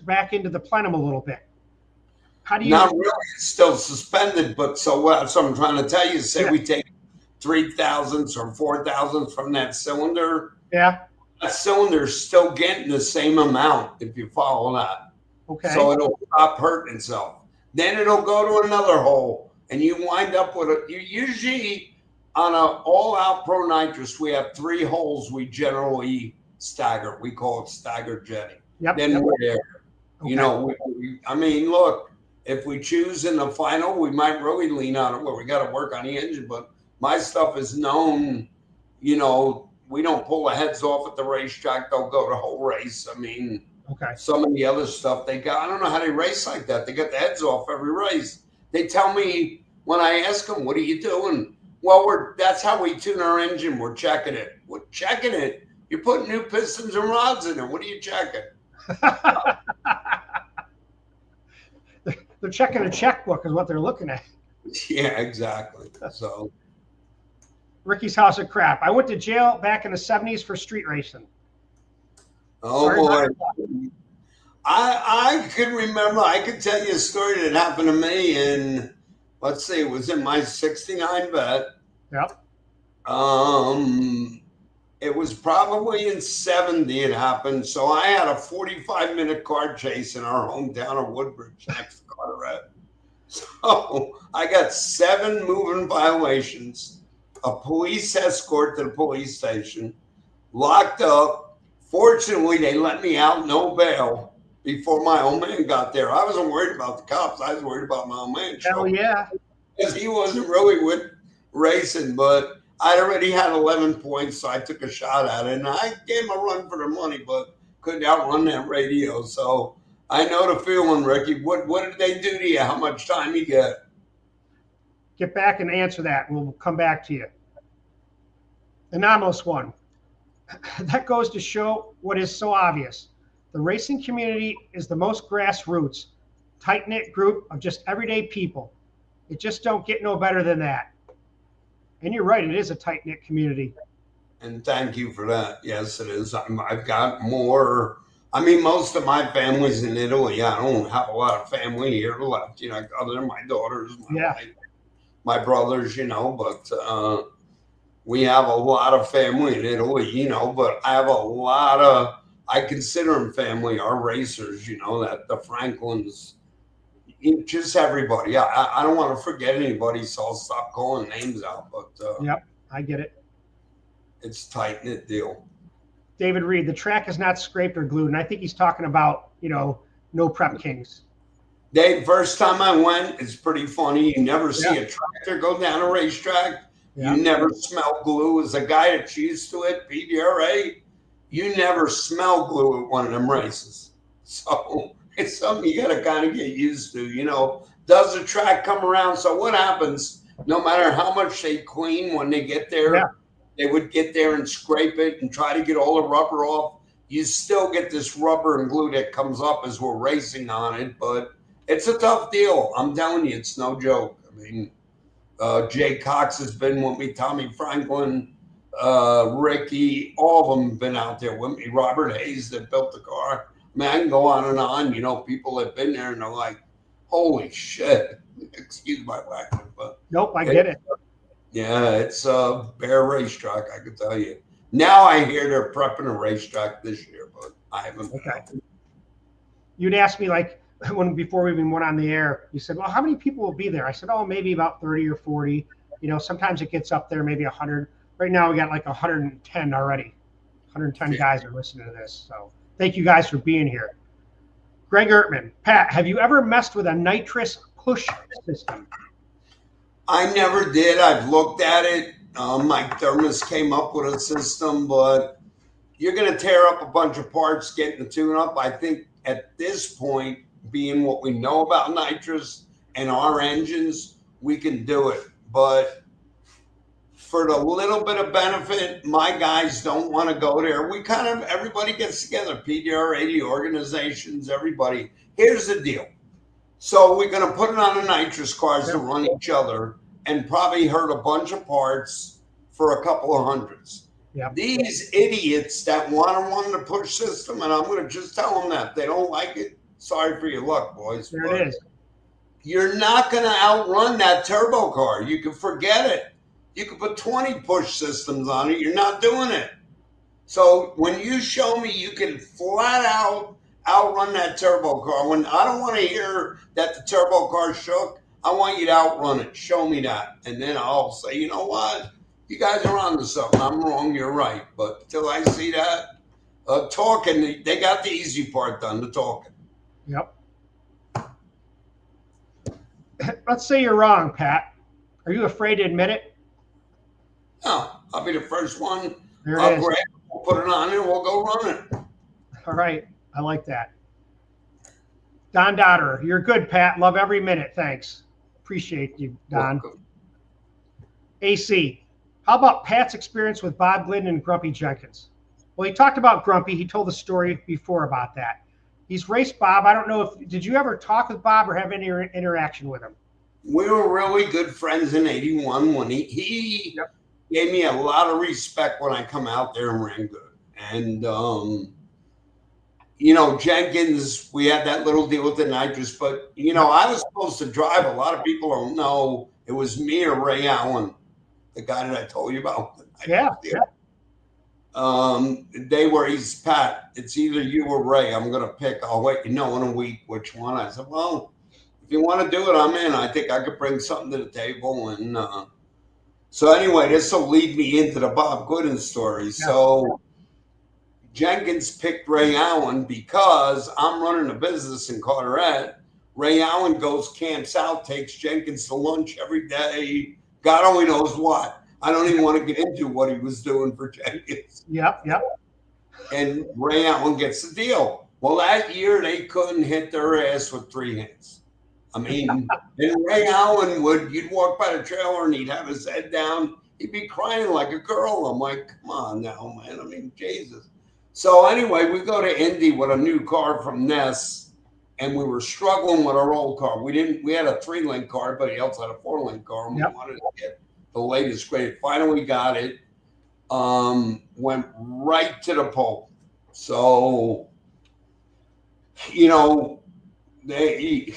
Speaker 1: back into the plenum a little bit? How do you?
Speaker 2: Not really. It's still suspended, but so I'm trying to tell you. Say we take 3,000ths or 4,000ths from that cylinder.
Speaker 1: Yeah.
Speaker 2: That cylinder's still getting the same amount if you follow that.
Speaker 1: Okay.
Speaker 2: So it'll stop hurting itself. Then it'll go to another hole, and you wind up with you usually on an all-out pro nitrous. We have 3 holes. We generally stagger. We call it staggered jetting.
Speaker 1: Yep.
Speaker 2: Then we're there. Okay. You know, I mean, look. If we choose in the final, we might really lean on it where we got to work on the engine. But my stuff is known, you know, we don't pull the heads off at the racetrack. They'll go the whole race. I mean, some of the other stuff they got, I don't know how they race like that. They got the heads off every race. They tell me when I ask them, what are you doing? Well, that's how we tune our engine. We're checking it. We're checking it. You're putting new pistons and rods in it. What are you checking?
Speaker 1: They're checking a checkbook is what they're looking at.
Speaker 2: Yeah, exactly. So
Speaker 1: Ricky's House of Crap. I went to jail back in the 70s for street racing.
Speaker 2: Oh, boy. I can remember. I could tell you a story that happened to me in, let's see, it was in my 69 vet.
Speaker 1: Yep.
Speaker 2: It was probably in 70 it happened. So I had a 45-minute car chase in our hometown of Woodbridge next to Carteret. So I got 7 moving violations, a police escort to the police station, locked up. Fortunately, they let me out, no bail, before my old man got there. I wasn't worried about the cops. I was worried about my old man.
Speaker 1: Hell yeah.
Speaker 2: Because he wasn't really with racing, but I'd already had 11 points, so I took a shot at it. And I gave him a run for the money, but couldn't outrun that radio. So I know the feeling, Ricky. What did they do to you? How much time you get?
Speaker 1: Get back and answer that. We'll come back to you. Anomalous one. That goes to show what is so obvious. The racing community is the most grassroots, tight-knit group of just everyday people. It just don't get no better than that. And you're right, it is a tight-knit community.
Speaker 2: And thank you for that. Yes, it is. I've got more. I mean, most of my family's in Italy. I don't have a lot of family here left, you know, other than my daughters, my wife, my brothers, you know, but we have a lot of family in Italy, you know, but I have a lot of, I consider them family, our racers, you know, that the Franklins, just everybody. I don't want to forget anybody, so I'll stop calling names out. But
Speaker 1: yep, I get it.
Speaker 2: It's a tight-knit deal.
Speaker 1: David Reed, the track is not scraped or glued, and I think he's talking about, you know, no prep kings.
Speaker 2: Dave, first time I went, it's pretty funny. You never see a tractor go down a racetrack. You never smell glue. As a guy that's used to it, PDRA, you never smell glue at one of them races. So it's something you got to kind of get used to, you know. Does the track come around? So what happens, no matter how much they clean when they get there, they would get there and scrape it and try to get all the rubber off. You still get this rubber and glue that comes up as we're racing on it, but it's a tough deal. I'm telling you, it's no joke. I mean, Jay Cox has been with me, Tommy Franklin, Ricky, all of them have been out there with me. Robert Hayes that built the car. I mean, I can go on and on. You know, people have been there and they're like, holy shit. Excuse my language, but
Speaker 1: nope, I get it.
Speaker 2: Yeah, it's a bare racetrack, I can tell you. Now I hear they're prepping a racetrack this year, but I haven't.
Speaker 1: Okay. You'd ask me like before we even went on the air, you said, well, how many people will be there? I said, oh, maybe about 30 or 40. You know, sometimes it gets up there, maybe 100. Right now we got like 110 already. 110 guys are listening to this. So thank you guys for being here. Greg Ertman, Pat, have you ever messed with a nitrous push system?
Speaker 2: I never did. I've looked at it. Mike Thermos came up with a system, but you're going to tear up a bunch of parts getting the tune up. I think at this point, being what we know about nitrous and our engines, we can do it. But for the little bit of benefit, my guys don't want to go there. We kind of, everybody gets together, PDR 80 organizations, everybody. Here's the deal. So we're going to put it on the nitrous cars to run each other and probably hurt a bunch of parts for a couple of hundreds.
Speaker 1: Yep.
Speaker 2: These idiots that want to run the push system, and I'm going to just tell them that they don't like it. Sorry for your luck, boys.
Speaker 1: There it is.
Speaker 2: You're not going to outrun that turbo car. You can forget it. You can put 20 push systems on it. You're not doing it. So when you show me you can flat out outrun that turbo car, when I don't want to hear that the turbo car shook, I want you to outrun it. Show me that. And then I'll say, you know what? You guys are on to something. I'm wrong. You're right. But until I see that, talking, they got the easy part done, the talking.
Speaker 1: Yep. Let's say you're wrong, Pat. Are you afraid to admit it?
Speaker 2: No, I'll be the first one.
Speaker 1: There
Speaker 2: I'll
Speaker 1: it is.
Speaker 2: grab it, we'll put it on and we'll go run it.
Speaker 1: All right. I like that. Don Dodder, you're good, Pat. Love every minute. Thanks. Appreciate you, Don.
Speaker 2: Welcome.
Speaker 1: AC, how about Pat's experience with Bob Glidden and Grumpy Jenkins? Well, he talked about Grumpy. He told the story before about that. He's raced Bob. I don't know if, did you ever talk with Bob or have any interaction with him?
Speaker 2: We were really good friends in 81 when he
Speaker 1: Yep.
Speaker 2: gave me a lot of respect when I come out there and ran good. And, you know, Jenkins, we had that little deal with the nitrous, but, you know, I was supposed to drive. A lot of people don't know it was me or Ray Allen, the guy that I told you about.
Speaker 1: Yeah.
Speaker 2: He's Pat, it's either you or Ray. I'm going to pick. I'll let you know in a week which one. I said, well, if you want to do it, I'm in. I think I could bring something to the table. And so anyway, this will lead me into the Bob Glidden story. Yeah. So Jenkins picked Ray Allen because I'm running a business in Carteret. Ray Allen goes, camps out, takes Jenkins to lunch every day. God only knows what. I don't even want to get into what he was doing for Jenkins.
Speaker 1: Yep.
Speaker 2: And Ray Allen gets the deal. Well, that year they couldn't hit their ass with 3 hits. I mean, and Ray Allen you'd walk by the trailer and he'd have his head down. He'd be crying like a girl. I'm like, come on now, man. I mean, Jesus. So anyway, we go to Indy with a new car from Ness, and we were struggling with our old car. We had a 3-link car, but he else had a 4-link car, and we wanted to get the latest grade. Finally got it. Went right to the pole. So, you know, it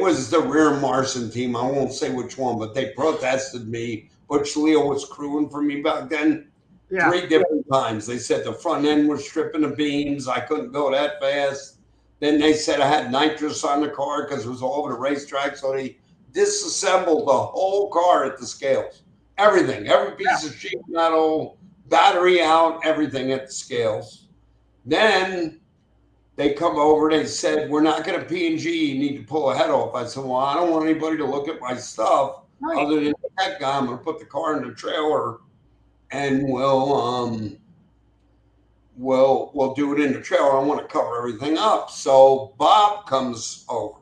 Speaker 2: was the rear Marson team. I won't say which one, but they protested me. Butch Leo was crewing for me back then. Yeah. 3 different times. They said the front end was stripping the beams. I couldn't go that fast. Then they said I had nitrous on the car because it was all over the racetrack. So they disassembled the whole car at the scales. Everything, every piece of sheet metal, battery out, everything at the scales. Then they come over, they said, we're not going to P&G, you need to pull a head off. I said, well, I don't want anybody to look at my stuff other than the tech guy. I'm going to put the car in the trailer and we'll do it in the trailer. I want to cover everything up. So Bob comes over.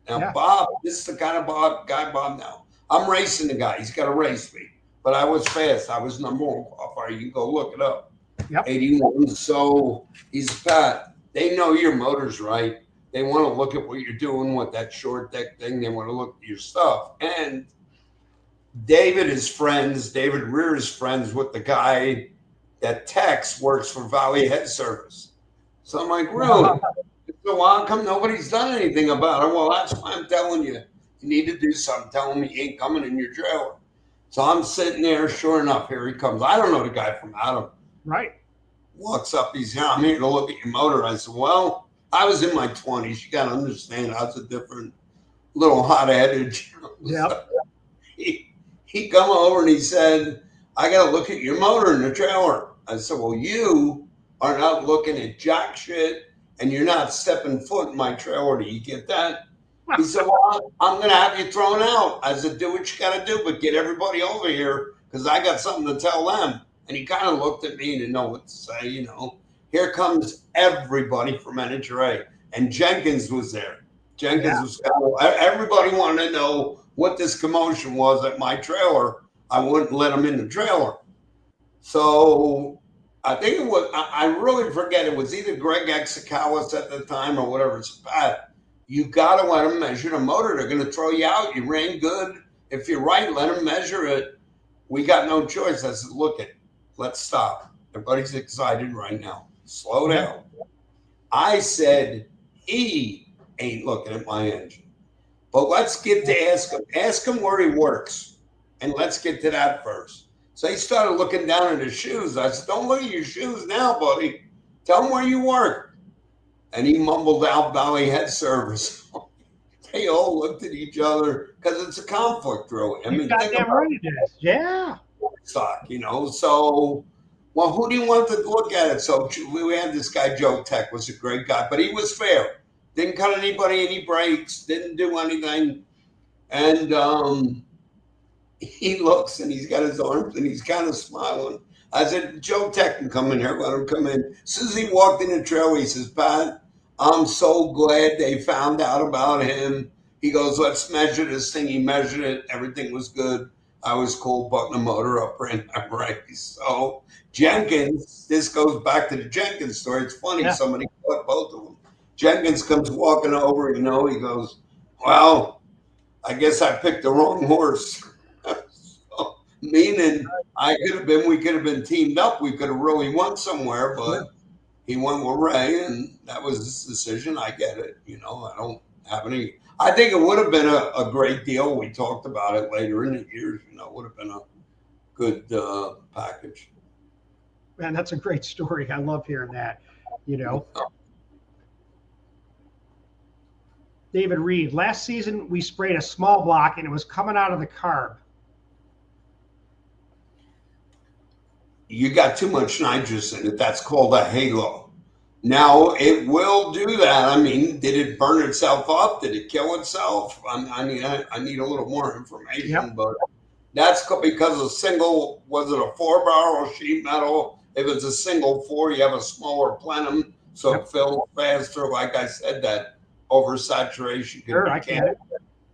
Speaker 2: Now, Bob, this is the kind of guy Bob now. I'm racing the guy. He's got to race me. But I was fast. I was number 1 qualifier. You can go look it up. Yep. 81. So he's Pat. They know your motor's right. They want to look at what you're doing with that short deck thing. They want to look at your stuff. And David Rear is friends with the guy that Tex works for Valley Head Service. So I'm like, really? So how come nobody's done anything about it? Well, that's why I'm telling you. You need to do something. Tell him he ain't coming in your trailer. So I'm sitting there, sure enough, here he comes. I don't know the guy from Adam.
Speaker 1: Right.
Speaker 2: Walks up, he's here, I'm here to look at your motor. I said, well, I was in my 20s. You got to understand, I was a different, little hot-headed.
Speaker 1: Yep.
Speaker 2: So he come over and he said, I got to look at your motor in the trailer. I said, well, you are not looking at jack shit and you're not stepping foot in my trailer. Do you get that? He said, well, I'm going to have you thrown out. I said, do what you got to do, but get everybody over here because I got something to tell them. And he kind of looked at me and didn't know what to say, you know. Here comes everybody from NHRA. And Jenkins was there. Jenkins was, everybody wanted to know what this commotion was at my trailer. I wouldn't let them in the trailer. So I think it was, I really forget, it was either Greg Exikawas at the time or whatever. It's Pat. You got to let them measure the motor. They're going to throw you out. You ran good. If you're right, let them measure it. We got no choice. I said, look it, let's stop. Everybody's excited right now. Slow down. I said, he ain't looking at my engine. But let's get to ask him where he works. And let's get to that first. So he started looking down at his shoes. I said, don't look at your shoes now, buddy. Tell him where you work. And he mumbled out Valley Head Service. They all looked at each other because it's a conflict, really. I mean, think about it.
Speaker 1: Yeah.
Speaker 2: Stock, you know. So, well, who do you want to look at it? So we had this guy, Joe Tech, was a great guy, but he was fair. Didn't cut anybody any breaks, didn't do anything. And he looks and he's got his arms and he's kind of smiling. I said, Joe Tech can come in here, let him come in. As soon as he walked in the trail, he says, Pat, I'm so glad they found out about him. He goes, let's measure this thing. He measured it. Everything was good. I was cool putting the motor up in that race. So Jenkins, this goes back to the Jenkins story. It's funny. Somebody caught both of them. Jenkins comes walking over, you know, he goes, well, I guess I picked the wrong horse. So, meaning we could have been teamed up. We could have really won somewhere, but he went with Ray, and that was his decision. I get it. You know, I don't have any. I think it would have been a great deal. We talked about it later in the years. You know, it would have been a good package.
Speaker 1: Man, that's a great story. I love hearing that. You know. David Reed, last season we sprayed a small block and it was coming out of the carb.
Speaker 2: You got too much nitrous in it. That's called a halo. Now, it will do that. I mean, did it burn itself up? Did it kill itself? I need a little more information, but that's because a single, was it a 4-barrel sheet metal? If it's a single 4, you have a smaller plenum, so it fills faster. Like I said, that oversaturation can be cancer.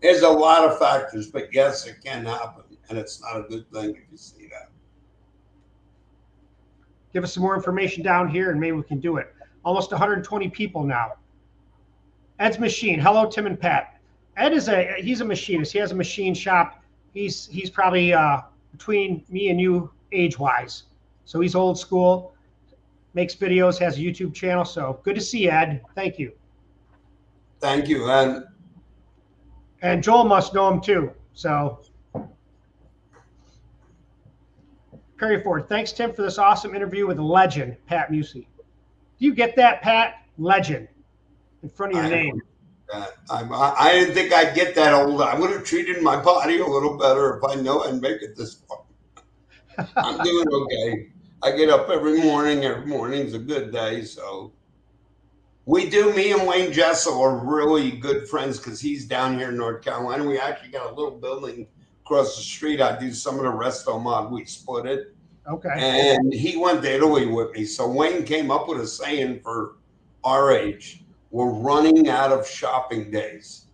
Speaker 2: There's a lot of factors, but yes, it can happen, and it's not a good thing if you see that.
Speaker 1: Give us some more information down here, and maybe we can do it. Almost 120 people now. Ed's Machine. Hello, Tim and Pat. Ed he's a machinist. He has a machine shop. He's probably between me and you age-wise. So he's old school, makes videos, has a YouTube channel. So good to see you, Ed. Thank you.
Speaker 2: Thank you, Ed.
Speaker 1: And Joel must know him too. So Perry Ford, thanks, Tim, for this awesome interview with the legend, Pat Musi. Do you get that, Pat? Legend in front of your name.
Speaker 2: I didn't think I'd get that old. I would have treated my body a little better if I know I'd make it this far. I'm doing okay. I get up every morning. Every morning's a good day. So me and Wayne Jessel are really good friends because he's down here in North Carolina. We actually got a little building across the street. I do some of the resto mod. We split it.
Speaker 1: Okay.
Speaker 2: And he went to Italy with me. So Wayne came up with a saying for our age. We're running out of shopping days.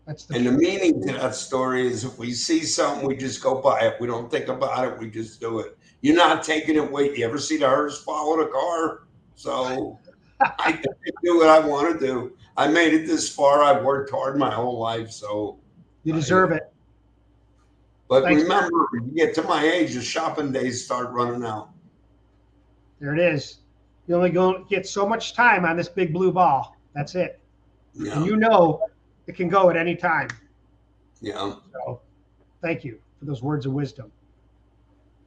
Speaker 2: And the meaning to that story is if we see something, we just go buy it. We don't think about it. We just do it. You're not taking it with you. Ever see the hearse follow the car? So I do what I want to do. I made it this far. I've worked hard my whole life. So
Speaker 1: you deserve it.
Speaker 2: But remember, when you get to my age, the shopping days start running out.
Speaker 1: There it is. You only go get so much time on this big blue ball. That's it. Yeah. And you know it can go at any time.
Speaker 2: Yeah.
Speaker 1: So, thank you. for those words of wisdom.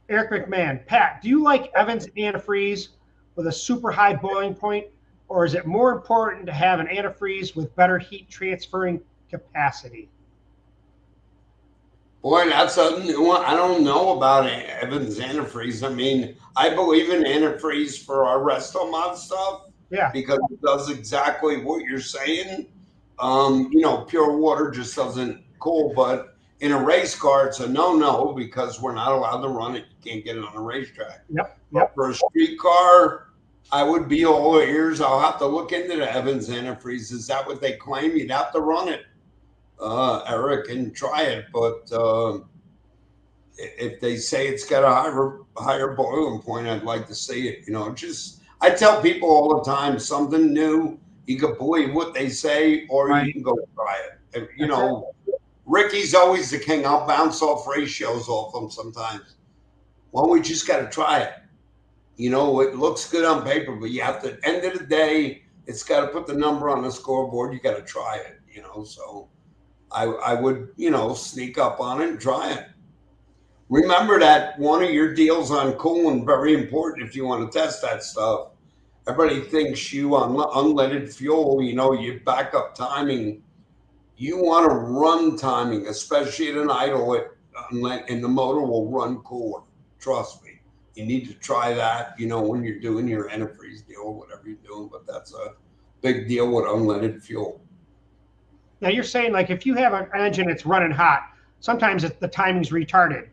Speaker 1: Eric McMahon, Pat, do you like Evans antifreeze with a super high boiling point, or is it more important to have an antifreeze with better heat transferring capacity?
Speaker 2: Boy, that's a new one. I don't know about Evans antifreeze. I mean, I believe in antifreeze for our resto mod stuff.
Speaker 1: Yeah.
Speaker 2: Because it does exactly what you're saying. Pure water just doesn't cool, but in a race car, it's a no-no because we're not allowed to run it. You can't get it on a racetrack.
Speaker 1: Yep.
Speaker 2: But for a street car, I would be all ears. I'll have to look into the Evans antifreeze. Is that what they claim? You'd have to run it, Eric, and try it. But if they say it's got a higher boiling point, I'd like to see it. I tell people all the time, something new, you can believe what they say, or you can go try it. Ricky's always the king. I'll bounce off ratios off him sometimes. Well, we just got to try it. It looks good on paper, but you have to, end of the day, it's got to put the number on the scoreboard. You got to try it, So I would, sneak up on it and try it. Remember that one of your deals on cooling, very important if you want to test that stuff. Everybody thinks you on unleaded fuel, you backup timing. You want to run timing, especially at an idle, and the motor will run cooler. Trust me. You need to try that, when you're doing your antifreeze deal or whatever you're doing. But that's a big deal with unleaded fuel.
Speaker 1: Now you're saying, like, if you have an engine that's running hot, sometimes the timing's retarded.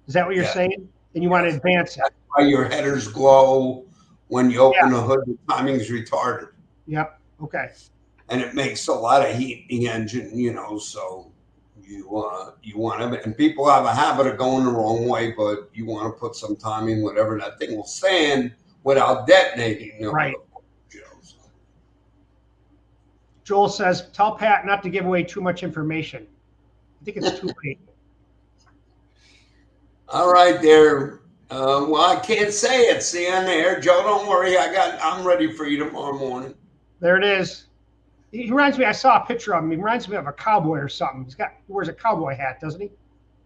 Speaker 1: Is that what you're saying? And you want to advance it.
Speaker 2: That's why your headers glow when you open the hood. The timing's retarded.
Speaker 1: Yep. Okay.
Speaker 2: And it makes a lot of heat in the engine, so you want to, and people have a habit of going the wrong way, but you want to put some timing, whatever, that thing will stand without detonating.
Speaker 1: Right. Joel says, tell Pat not to give away too much information. I think it's too late.
Speaker 2: All right there. Well, I can't say it. See on there, Joe. Don't worry. I'm ready for you tomorrow morning.
Speaker 1: There it is. He reminds me. I saw a picture of him. He reminds me of a cowboy or something. He wears a cowboy hat, doesn't he?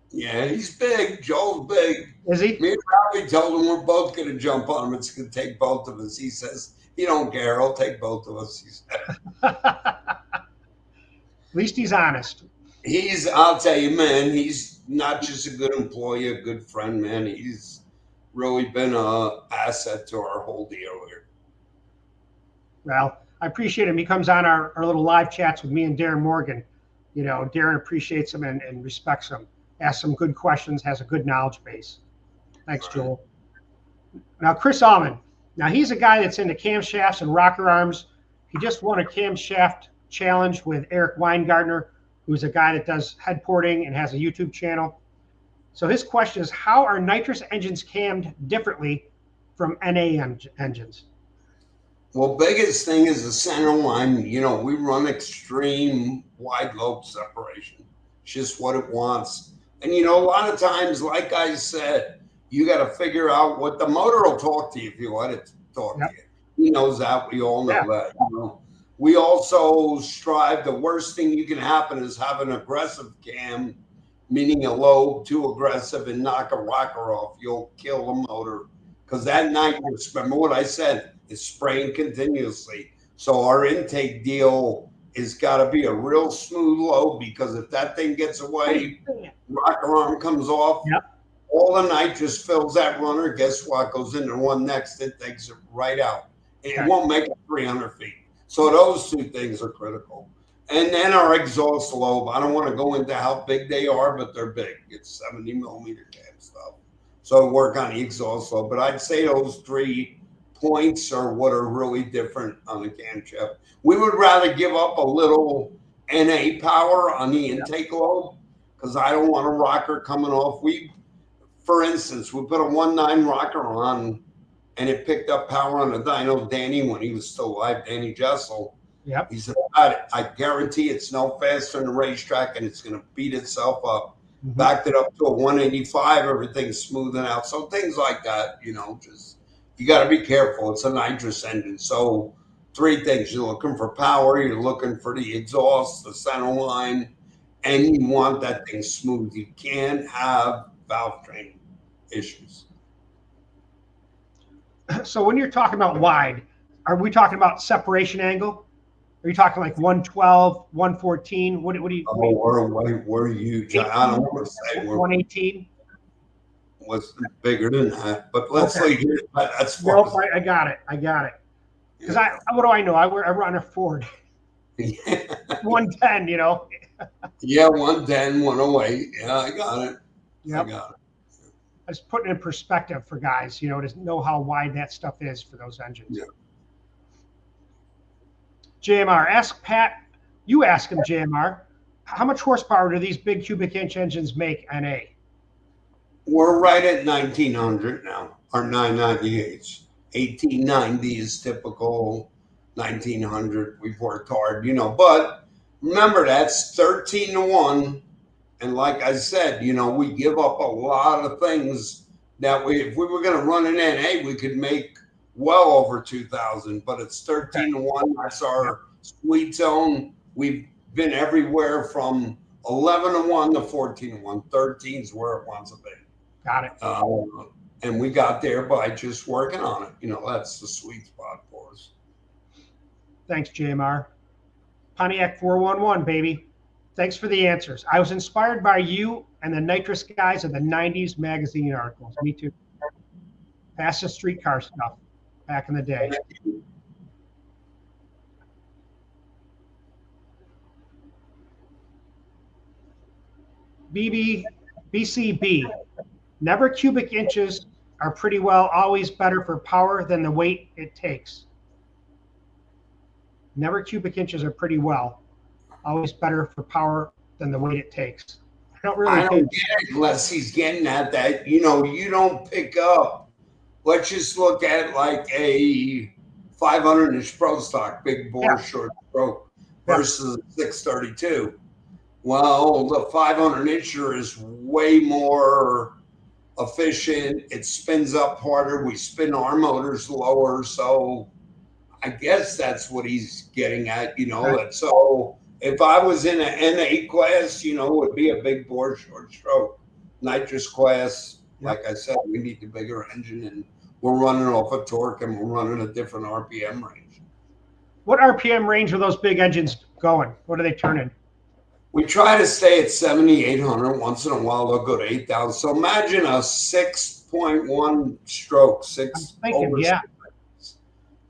Speaker 2: Yeah, he's big. Joel's big.
Speaker 1: Is he?
Speaker 2: Me and Robbie told him we're both going to jump on him. It's going to take both of us. He says he don't care. He'll take both of us. He said.
Speaker 1: At least he's honest.
Speaker 2: I'll tell you, man. He's not just a good employee, a good friend, man. He's really been an asset to our whole deal here.
Speaker 1: Well, I appreciate him. He comes on our little live chats with me and Darren Morgan. Darren appreciates him and respects him, asks some good questions, has a good knowledge base. Thanks, Joel. Now, Chris Allman. Now, he's a guy that's into camshafts and rocker arms. He just won a camshaft challenge with Eric Weingartner, who's a guy that does head porting and has a YouTube channel. So his question is, how are nitrous engines cammed differently from NA engines?
Speaker 2: Well, biggest thing is the center line. We run extreme wide lobe separation. It's just what it wants. And, a lot of times, like I said, you got to figure out what the motor will talk to you if you let it talk to you. He knows that. We all know that. We also strive, the worst thing you can happen is have an aggressive cam, meaning a lobe too aggressive and knock a rocker off. You'll kill the motor because that nitrous, remember what I said, is spraying continuously. So our intake deal is got to be a real smooth lobe, because if that thing gets away, rocker arm comes off, all the nitrous fills that runner. Guess what? Goes into one next, it takes it right out. It won't make it 300 feet. So those two things are critical. And then our exhaust lobe. I don't want to go into how big they are, but they're big. It's 70 millimeter cam stuff. So work on the exhaust lobe. But I'd say those 3 points are what are really different on the camshaft. We would rather give up a little NA power on the intake lobe, because I don't want a rocker coming off. For instance, we put a 1.9 rocker on, and it picked up power on the dyno. Danny, when he was still alive, Danny Jessel, he said, I guarantee it's no faster than the racetrack, and it's going to beat itself up. Backed it up to a 185, everything's smoothing out. So things like that, just you got to be careful. It's a nitrous engine. So 3 things. You're looking for power, you're looking for the exhaust, the center line, and you want that thing smooth. You can't have valve train issues.
Speaker 1: So when you're talking about wide, are we talking about separation angle? Are you talking like 112, 114? What do you?
Speaker 2: Oh, we're huge. I don't want to say we're
Speaker 1: 118.
Speaker 2: What's bigger than that, but let's
Speaker 1: Okay.
Speaker 2: leave it. That's fine.
Speaker 1: Nope, I got it. Because what do I know? I run a Ford.
Speaker 2: Yeah.
Speaker 1: 110, you know.
Speaker 2: Yeah, 110, 108. Yeah, I got it.
Speaker 1: Yep.
Speaker 2: I got it.
Speaker 1: I just putting it in perspective for guys, you know, to know how wide that stuff is for those engines.
Speaker 2: Yeah.
Speaker 1: JMR, ask Pat. You ask him, JMR. How much horsepower do these big cubic inch engines make NA?
Speaker 2: We're right at 1900 now, or 998s. 1890 is typical. 1900, we've worked hard, you know, but remember that's 13 to 1. And like I said, you know, we give up a lot of things that if we were going to run an NA, we could make well over 2,000, but it's 13 to 1. That's our sweet zone. We've been everywhere from 11 to 1 to 14 to 1. 13 is where it wants to be.
Speaker 1: Got it.
Speaker 2: And we got there by just working on it. You know, that's the sweet spot for us.
Speaker 1: Thanks, JMR. Pontiac 411, baby. Thanks for the answers. I was inspired by you and the nitrous guys of the 90s magazine articles. Me too. Fastest streetcar stuff back in the day. BCB. Never cubic inches are pretty well always better for power than the weight it takes. Never cubic inches are pretty well always better for power than the weight it takes. I don't
Speaker 2: get it unless he's getting at that. You know, you don't pick up. Let's just look at like a 500-inch pro stock, big bore, short stroke versus 632. Well, the 500-incher is way more efficient. It spins up harder. We spin our motors lower. So I guess that's what he's getting at, you know. Right. So if I was in an NA class, you know, it would be a big bore, short stroke. Nitrous class, like I said, we need the bigger engine, and we're running off a torque and we're running a different RPM range.
Speaker 1: What RPM range are those big engines going? What are they turning?
Speaker 2: We try to stay at 7,800. Once in a while, they'll go to 8,000. So imagine a 6.1 stroke,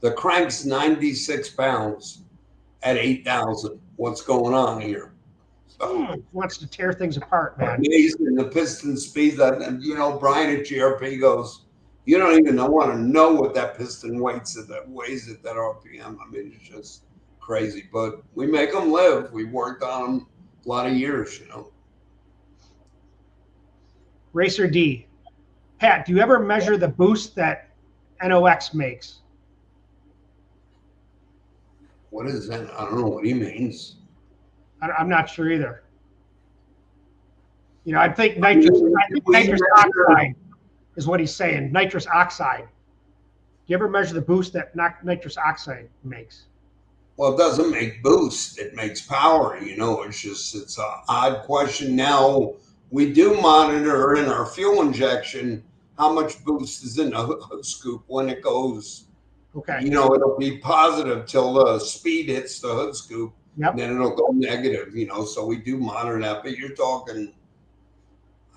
Speaker 2: The crank's 96 pounds at 8,000. What's going on here? So,
Speaker 1: wants to tear things apart, man.
Speaker 2: Amazing. The piston speed that, you know, Brian at GRP goes, you don't even want to know what that piston weighs at that RPM. I mean, it's just crazy. But we make them live. We've worked on them a lot of years, you know.
Speaker 1: Racer D. Pat, do you ever measure the boost that NOx makes?
Speaker 2: What is that? I don't know what he means.
Speaker 1: I'm not sure either. You know, I think nitrous oxide is what he's saying. Nitrous oxide. Do you ever measure the boost that nitrous oxide makes?
Speaker 2: Well, it doesn't make boost. It makes power. You know, it's an odd question. Now, we do monitor in our fuel injection how much boost is in the hood scoop when it goes.
Speaker 1: Okay.
Speaker 2: You know, it'll be positive till the speed hits the hood scoop.
Speaker 1: Yep.
Speaker 2: And then it'll go negative, you know, so we do monitor that. But you're talking,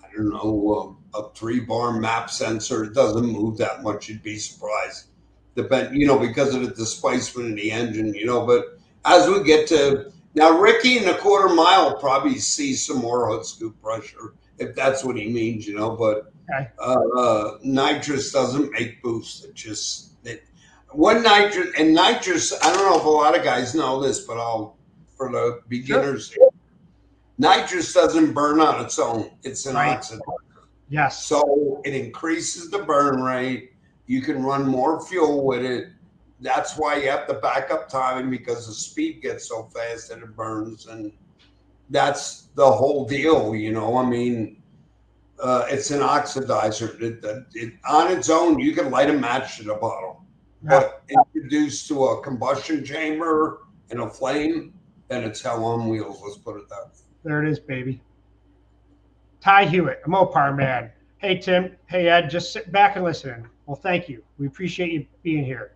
Speaker 2: I don't know, a 3-bar map sensor. It doesn't move that much. You'd be surprised. You know, because of the displacement in the engine, you know. But as we get to now, Ricky in a quarter mile probably sees some more hood scoop pressure, if that's what he means, you know. But nitrous doesn't make boost. It just nitrous. I don't know if a lot of guys know this, but for the beginners, nitrous doesn't burn on its own. It's an oxidizer.
Speaker 1: Yes.
Speaker 2: So it increases the burn rate. You can run more fuel with it. That's why you have to back up timing, because the speed gets so fast that it burns. And that's the whole deal, you know. I mean, it's an oxidizer. It on its own, you can light a match to the bottle. But introduced to a combustion chamber and a flame, then it's hell on wheels. Let's put it that way.
Speaker 1: There it is, baby. Ty Hewitt, a Mopar man. Hey, Tim. Hey, Ed. Just sit back and listen. Well, thank you. We appreciate you being here.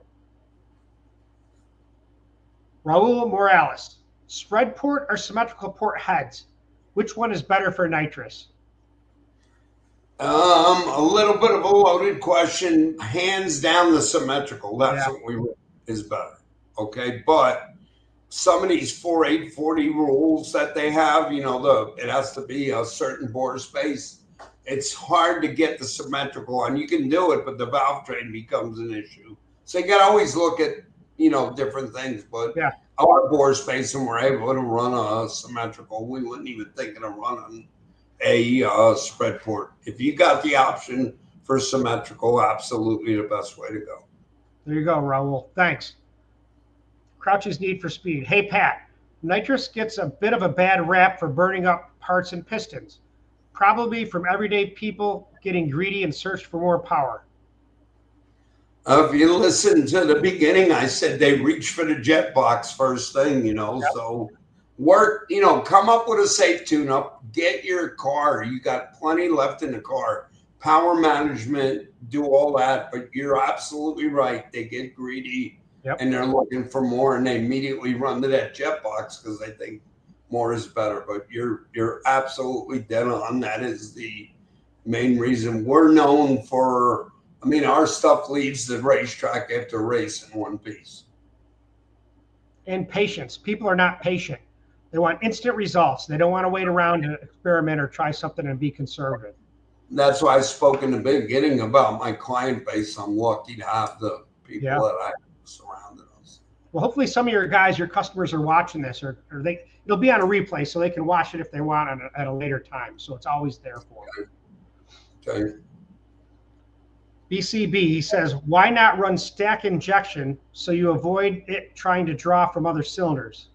Speaker 1: Raul Morales, spread port or symmetrical port heads? Which one is better for nitrous?
Speaker 2: A little bit of a loaded question. Hands down, the symmetrical. That's
Speaker 1: Yeah.
Speaker 2: what is better. Okay, but some of these 4840 rules that they have, it has to be a certain bore space. It's hard to get the symmetrical on. You can do it, but the valve train becomes an issue. So you got to always look at, different things. But
Speaker 1: Yeah.
Speaker 2: our bore space, and we're able to run a symmetrical, we wouldn't even think of running a spread port. If you got the option for symmetrical, absolutely the best way to go.
Speaker 1: There you go, Raul. Thanks. Crouch's need for speed. Hey, Pat, nitrous gets a bit of a bad rap for burning up parts and pistons, probably from everyday people getting greedy and search for more power.
Speaker 2: If you listen to the beginning, I said they reach for the jet box first thing,
Speaker 1: Yep.
Speaker 2: So work, come up with a safe tune-up, get your car. You got plenty left in the car. Power management, do all that, but you're absolutely right. They get greedy.
Speaker 1: Yep.
Speaker 2: And they're looking for more, and they immediately run to that jet box because they think more is better. But you're absolutely dead on. That is the main reason we're known for. I mean, our stuff leaves the racetrack after a race in one piece.
Speaker 1: And patience. People are not patient. They want instant results. They don't want to wait around to experiment or try something and be conservative.
Speaker 2: That's why I spoke in the beginning about my client base. I'm lucky to have the people that I surrounded us.
Speaker 1: Well, hopefully some of your guys, your customers are watching this, or it'll be on a replay so they can watch it if they want at a later time. So it's always there for them.
Speaker 2: Okay.
Speaker 1: BCB, he says, why not run stack injection so you avoid it trying to draw from other cylinders?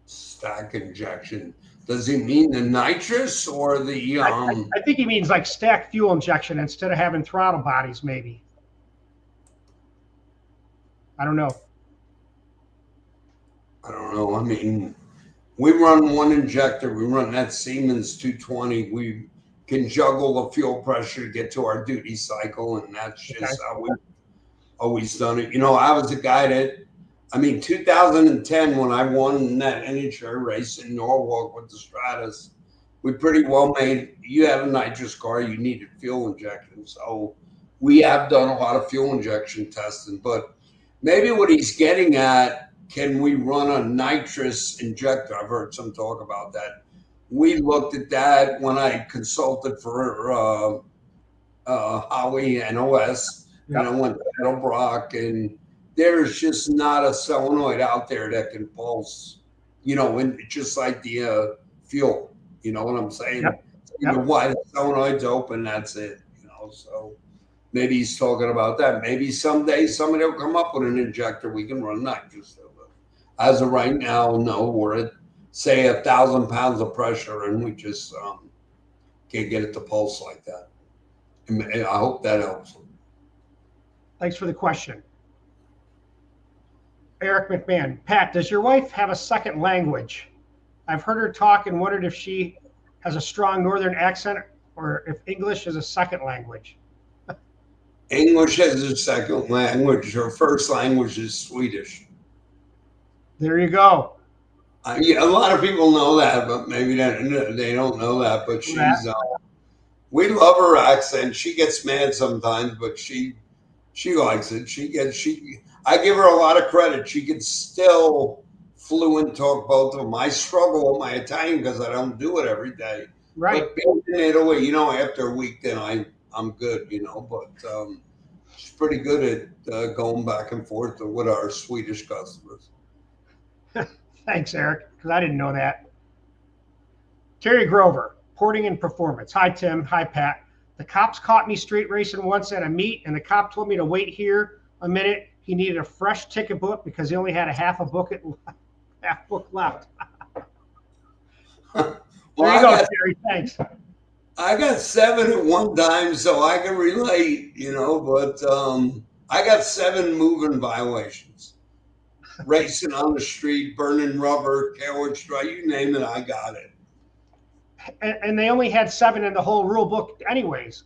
Speaker 2: Stack injection. Does he mean the nitrous or the?
Speaker 1: I think he means like stack fuel injection instead of having throttle bodies, maybe. I don't know.
Speaker 2: I mean, we run one injector. We run that Siemens 220. We can juggle the fuel pressure to get to our duty cycle, and that's just how we've always done it. I was a guy that, 2010 when I won that NHR race in Norwalk with the Stratus, we pretty well made. You had a nitrous car, you needed fuel injection, so we have done a lot of fuel injection testing, but. Maybe what he's getting at, can we run a nitrous injector? I've heard some talk about that. We looked at that when I consulted for Howie and OS, and I went to Edelbrock, and there's just not a solenoid out there that can pulse, and just like the fuel. You know what I'm saying? Why the solenoid's open, that's it. So. Maybe he's talking about that. Maybe someday somebody will come up with an injector we can run nitrous. As of right now, no, we're at, say, 1,000 pounds of pressure, and we just can't get it to pulse like that. And I hope that helps.
Speaker 1: Thanks for the question. Eric McMahon. Pat, does your wife have a second language? I've heard her talk and wondered if she has a strong northern accent or if English is a second language.
Speaker 2: English is a second language. Her first language is Swedish.
Speaker 1: There you go.
Speaker 2: A lot of people know that, but maybe they don't know that. But she's, we love her accent. She gets mad sometimes, but she likes it. I give her a lot of credit. She can still fluent talk both of them. I struggle with my Italian because I don't do it every day.
Speaker 1: Right.
Speaker 2: But being in Italy, after a week, then I'm good, but she's pretty good at going back and forth with our Swedish customers.
Speaker 1: Thanks, Eric, because I didn't know that. Terry Grover, porting and performance. Hi, Tim. Hi, Pat. The cops caught me street racing once at a meet, and the cop told me to wait here a minute. He needed a fresh ticket book because he only had a half book left. There you go, Terry. Thanks.
Speaker 2: I got 7 at one time, so I can relate, but I got 7 moving violations. racing on the street, burning rubber, carriage dry, you name it, I got it.
Speaker 1: And they only had 7 in the whole rule book anyways.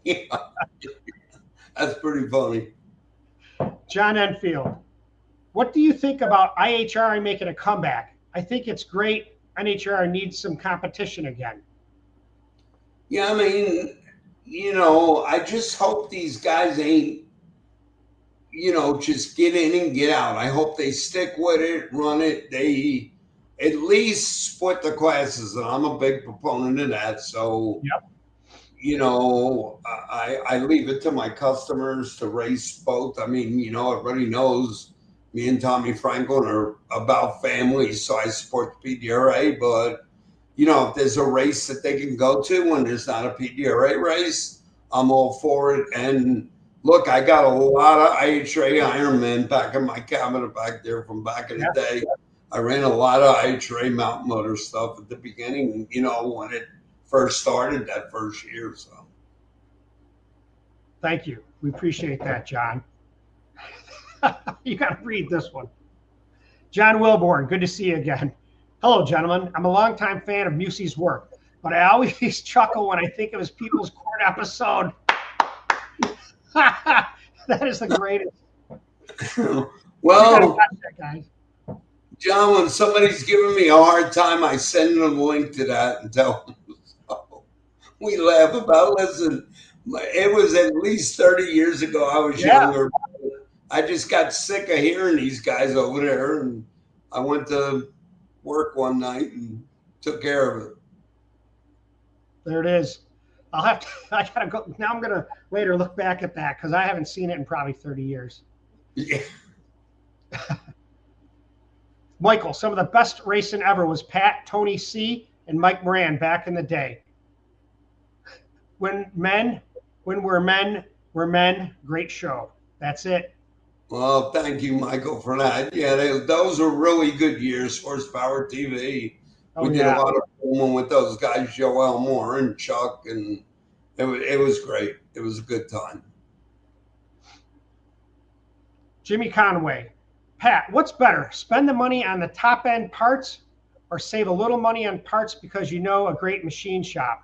Speaker 2: Yeah, that's pretty funny.
Speaker 1: John Enfield, what do you think about IHRA making a comeback? I think it's great. NHRA needs some competition again.
Speaker 2: Yeah, I mean, I just hope these guys ain't, just get in and get out. I hope they stick with it, run it. They at least split the classes, and I'm a big proponent of that. So,
Speaker 1: yep.
Speaker 2: I leave it to my customers to race both. I mean, everybody knows me and Tommy Franklin are about family, so I support the PDRA. But, if there's a race that they can go to when there's not a PDRA race, I'm all for it. And look, I got a lot of IHRA Ironman back in my cabinet back there from back in the day. I ran a lot of IHRA mountain motor stuff at the beginning, when it first started that first year. So
Speaker 1: thank you. We appreciate that, John. You got to read this one. John Wilborn, good to see you again. Hello, gentlemen. I'm a longtime fan of Musi's work, but I always chuckle when I think of his People's Court episode. That is the greatest.
Speaker 2: Well,
Speaker 1: watch that, guys.
Speaker 2: John, when somebody's giving me a hard time, I send them a link to that and tell them. So we laugh about. Listen, it was at least 30 years ago. I was younger. I just got sick of hearing these guys over there, and I went to work one night and took care of it.
Speaker 1: There it is. I gotta go now. I'm gonna later look back at that because I haven't seen it in probably 30 years.
Speaker 2: Yeah.
Speaker 1: Michael, some of the best racing ever was Pat, Tony C, and Mike Moran back in the day. When we're men, great show. That's it.
Speaker 2: Well, thank you, Michael, for that. Yeah, those were really good years, Horsepower TV. We did a lot of filming with those guys, Joe Elmore and Chuck, and it was great. It was a good time.
Speaker 1: Jimmy Conway, Pat, what's better, spend the money on the top end parts or save a little money on parts because you know a great machine shop?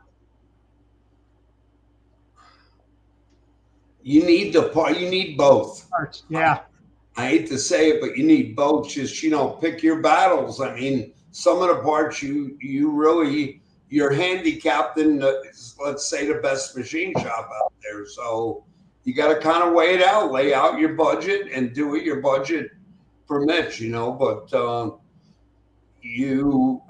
Speaker 2: You need you need both.
Speaker 1: Parts, yeah.
Speaker 2: I hate to say it, but you need both. Just, pick your battles. I mean, some of the parts you're handicapped in, let's say, the best machine shop out there. So you got to kind of weigh it out, lay out your budget and do what your budget permits, but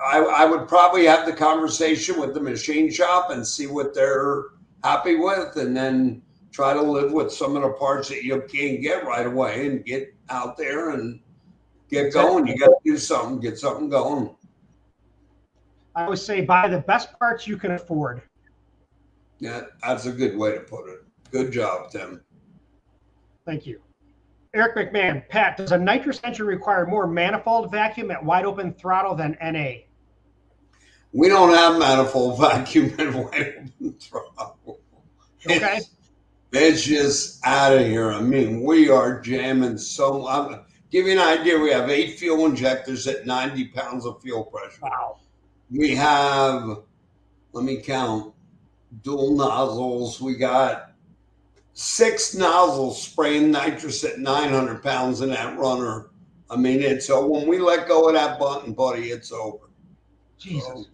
Speaker 2: I would probably have the conversation with the machine shop and see what they're happy with, and then try to live with some of the parts that you can't get right away and get out there and get going. You got to do something, get something going.
Speaker 1: I always say buy the best parts you can afford.
Speaker 2: Yeah, that's a good way to put it. Good job, Tim.
Speaker 1: Thank you. Eric McMahon, Pat, does a nitrous engine require more manifold vacuum at wide open throttle than NA?
Speaker 2: We don't have manifold vacuum at wide open throttle.
Speaker 1: Okay.
Speaker 2: It's just out of here. I mean, we are jamming so. I'll give you an idea. We have 8 fuel injectors at 90 pounds of fuel pressure.
Speaker 1: Wow.
Speaker 2: We have, let me count, dual nozzles. We got 6 nozzles spraying nitrous at 900 pounds in that runner. I mean, so when we let go of that button, buddy, it's over.
Speaker 1: Jesus.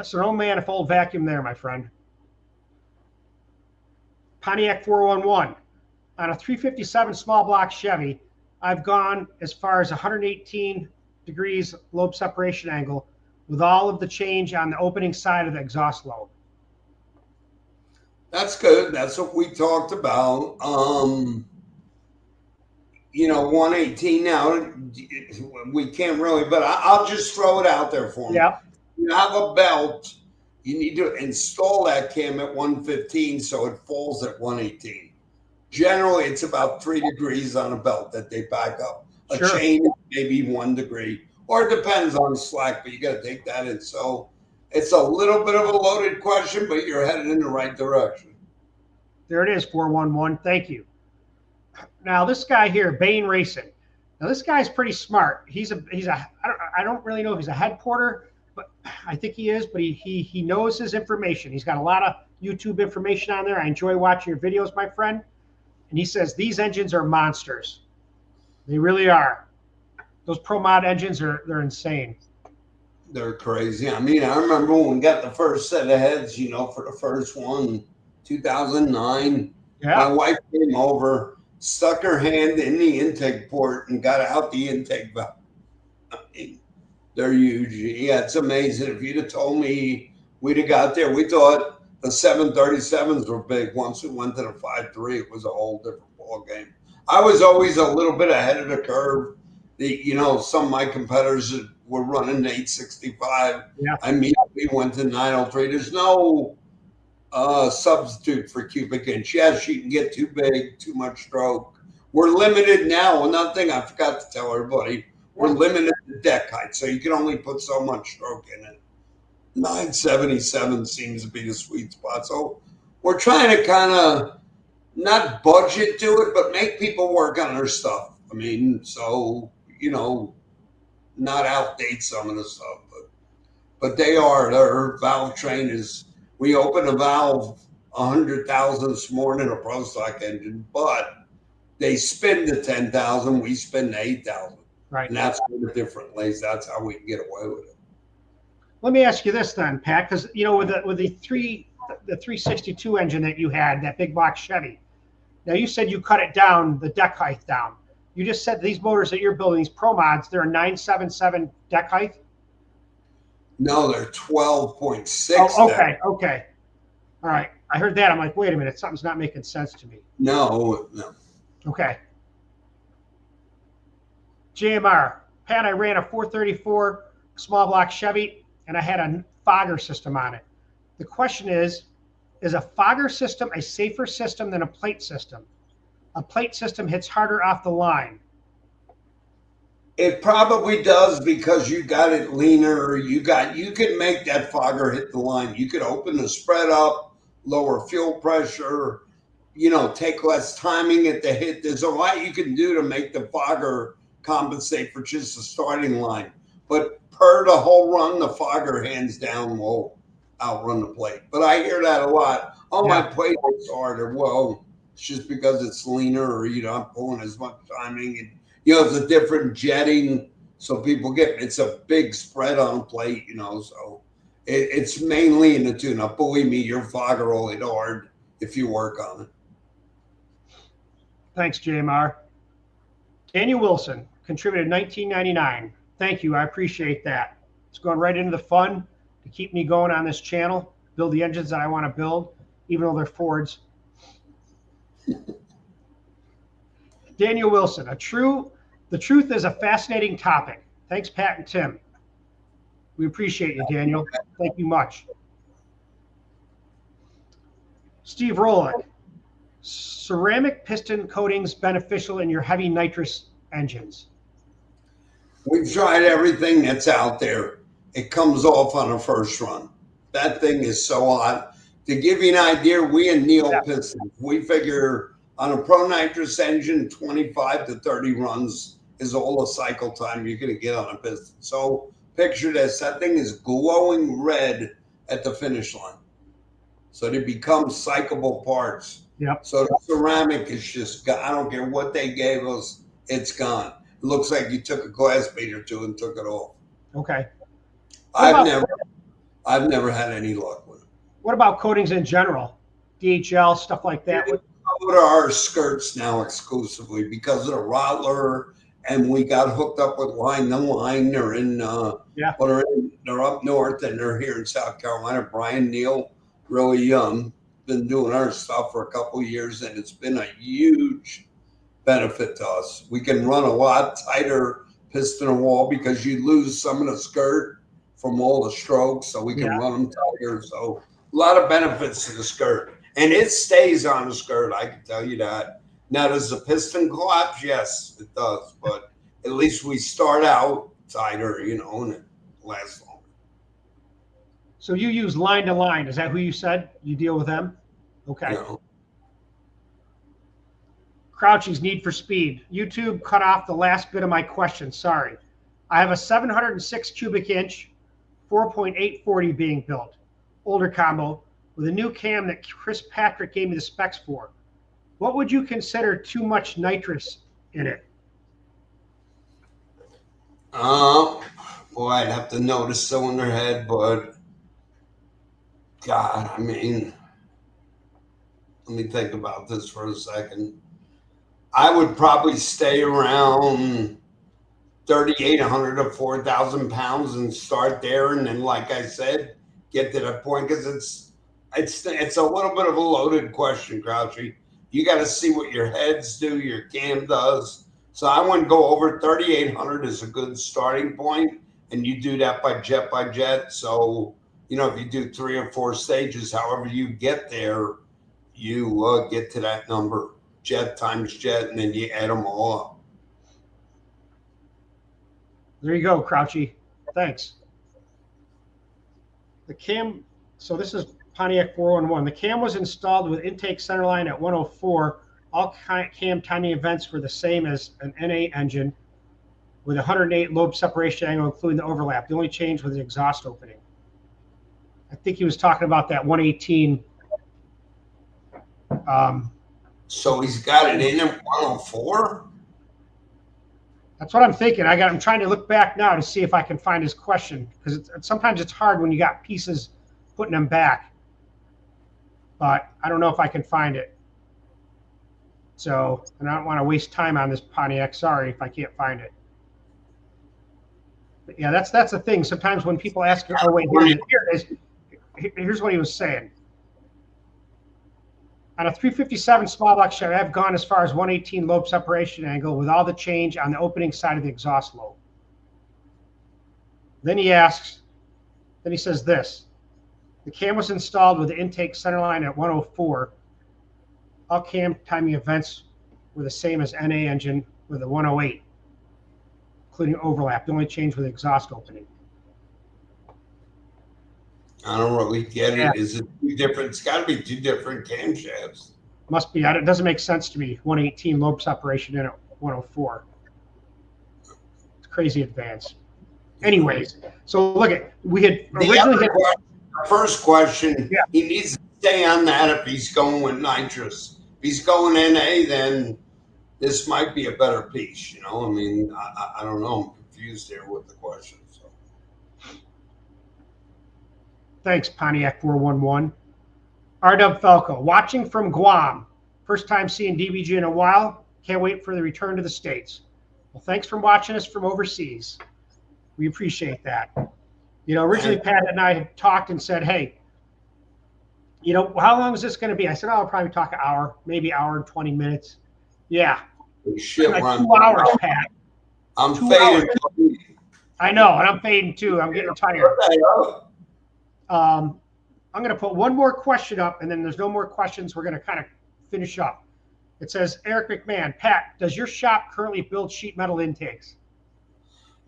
Speaker 1: So no manifold vacuum there, my friend. Pontiac 411. On a 357 small block Chevy, I've gone as far as 118 degrees lobe separation angle with all of the change on the opening side of the exhaust lobe.
Speaker 2: That's good. That's what we talked about. 118 now, we can't really, but I'll just throw it out there for me.
Speaker 1: Yep.
Speaker 2: You have a belt. You need to install that cam at 115 so it falls at 118. Generally, it's about 3 degrees on a belt that they back up. A chain, maybe 1 degree, or it depends on slack, but you got to take that in. So it's a little bit of a loaded question, but you're headed in the right direction.
Speaker 1: There it is, 411. Thank you. Now this guy here, Bain Racing. Now this guy's pretty smart. I don't really know if he's a head porter, but I think he is. But he knows his information. He's got a lot of YouTube information on there. I enjoy watching your videos, my friend. And he says these engines are monsters. They really are. Those Pro Mod engines they're insane.
Speaker 2: They're crazy. I mean, I remember when we got the first set of heads, you know, for the first one, 2009.
Speaker 1: Yeah.
Speaker 2: My wife came over, stuck her hand in the intake port, and got out the intake valve. I mean, they're huge. Yeah, it's amazing. If you'd have told me we'd have got there, we thought the 737s were big. Once we went to the 5.3, it was a whole different ball game. I was always a little bit ahead of the curve. You know, some of my competitors were running 865.
Speaker 1: Yeah.
Speaker 2: I immediately went to 903. There's no substitute for cubic inch. Yes, you can get too big, too much stroke. We're limited now. Another thing I forgot to tell everybody, we're limited to deck height, so you can only put so much stroke in it. 977 seems to be the sweet spot. So we're trying to kind of not budget to it, but make people work on their stuff. I mean, so, you know, not outdate some of the stuff, but their valve train is, we opened a valve 100,000 this morning, a Pro Stock engine, but they spin to 10,000, we spin to 8,000.
Speaker 1: Right.
Speaker 2: And that's where the different lays. That's how we can get away with it.
Speaker 1: Let me ask you this then, Pat, because you know with the 362 engine that you had, that big box Chevy. Now you said you cut it down, the deck height down. You just said these motors that you're building, these Pro Mods, they're a 977 deck height?
Speaker 2: No, they're 12.6.
Speaker 1: Oh, okay, okay. All right. I heard that. I'm like, wait a minute, something's not making sense to me.
Speaker 2: No.
Speaker 1: Okay. JMR. Pat, I ran a 434 small block Chevy, and I had a fogger system on it. The question is a fogger system a safer system than a plate system? A plate system hits harder off the line.
Speaker 2: It probably does because you got it leaner. You can make that fogger hit the line. You could open the spread up, lower fuel pressure, you know, take less timing at the hit. There's a lot you can do to make the fogger compensate for just the starting line. But per the whole run, the fogger hands down will outrun the plate. But I hear that a lot. Oh, my plate is harder. Well, it's just because it's leaner, or you know, I'm pulling as much timing, and you know, it's a different jetting, so people it's a big spread on plate, you know, so it's mainly in the tune-up. Believe me, your fogger will hit hard if you work on it.
Speaker 1: Thanks, JMR. Daniel Wilson contributed $19.99. Thank you. I appreciate that. It's going right into the fun to keep me going on this channel, build the engines that I want to build, even though they're Fords. Daniel Wilson, the truth is a fascinating topic. Thanks, Pat and Tim. We appreciate you, Daniel. Thank you much. Steve Rolick, ceramic piston coatings beneficial in your heavy nitrous engines?
Speaker 2: We've tried everything that's out there. It comes off on a first run. That thing is so hot. To give you an idea, we in Neil Pistons, we figure on a Pro Nitrous engine, 25 to 30 runs is all the cycle time you're going to get on a piston. So picture this, that thing is glowing red at the finish line. So they become cyclable parts.
Speaker 1: Yep.
Speaker 2: So the ceramic is just, I don't care what they gave us, it's gone. It looks like you took a glass beater to and took it off.
Speaker 1: Okay.
Speaker 2: I've never had any luck with it.
Speaker 1: What about coatings in general? DHL, stuff like that?
Speaker 2: We go to our skirts now exclusively because of the Rottler, and we got hooked up with Line to Line. They're in, they're up north, and they're here in South Carolina. Brian Neal, really young, been doing our stuff for a couple of years, and it's been a huge benefit to us. We can run a lot tighter piston and wall because you lose some of the skirt from all the strokes, so we can run them tighter. So a lot of benefits to the skirt, and it stays on the skirt. I can tell you that. Now, does the piston collapse? Yes, it does, but at least we start out tighter, you know, and it lasts longer.
Speaker 1: So you use Line to Line. Is that who you said? You deal with them? Okay.
Speaker 2: You know.
Speaker 1: Crouchy's Need for Speed. YouTube cut off the last bit of my question. Sorry. I have a 706 cubic inch 4.840 being built. Older combo with a new cam that Chris Patrick gave me the specs for. What would you consider too much nitrous in it?
Speaker 2: Boy, I'd have to know the cylinder head, but God, I mean, let me think about this for a second. I would probably stay around 3,800 to 4,000 pounds and start there, and then, like I said, get to that point because it's a little bit of a loaded question, Crouchy. You got to see what your heads do, your cam does. So I wouldn't go over 3,800 is a good starting point, and you do that by jet. So, you know, if you do 3 or 4 stages, however you get there, you get to that number, jet times jet, and then you add them all up.
Speaker 1: There you go, Crouchy. Thanks. The cam, so this is Pontiac 411. The cam was installed with intake centerline at 104. All cam timing events were the same as an NA engine with 108 lobe separation angle, including the overlap. The only change was the exhaust opening. I think he was talking about that 118.
Speaker 2: So he's got it in at 104?
Speaker 1: That's what I'm thinking. I'm trying to look back now to see if I can find his question, because sometimes it's hard when you got pieces putting them back. But I don't know if I can find it. So, and I don't want to waste time on this Pontiac. Sorry if I can't find it. But yeah, that's the thing. Sometimes when people ask, oh wait, here it is. Here's what he was saying. On a 357 small block Chevy, I've gone as far as 118 lobe separation angle with all the change on the opening side of the exhaust lobe. Then he says this. The cam was installed with the intake centerline at 104. All cam timing events were the same as NA engine with a 108, including overlap. The only change was the exhaust opening.
Speaker 2: I don't really get it. Yeah. Is it 2 different? It's got to be 2 different camshafts.
Speaker 1: Must be. It doesn't make sense to me. 118 lobe separation in at 104. It's crazy advanced. Anyways, so look at we had originally hit
Speaker 2: the first question. Yeah. He needs to stay on that if he's going with nitrous. If he's going NA, then this might be a better piece. You know, I mean, I don't know. I'm confused here with the question. So.
Speaker 1: Thanks, Pontiac 411. RW Falco, watching from Guam. First time seeing DBG in a while. Can't wait for the return to the States. Well, thanks for watching us from overseas. We appreciate that. You know, originally Pat and I had talked and said, hey, you know, how long is this going to be? I said, oh, I'll probably talk an hour, maybe hour and 20 minutes. Yeah.
Speaker 2: Shit,
Speaker 1: like 2 hours, Pat.
Speaker 2: I'm fading.
Speaker 1: I know, and I'm fading too. I'm getting tired. I'm going to put one more question up, and then there's no more questions. We're going to kind of finish up. It says, Eric McMahon, Pat, does your shop currently build sheet metal intakes?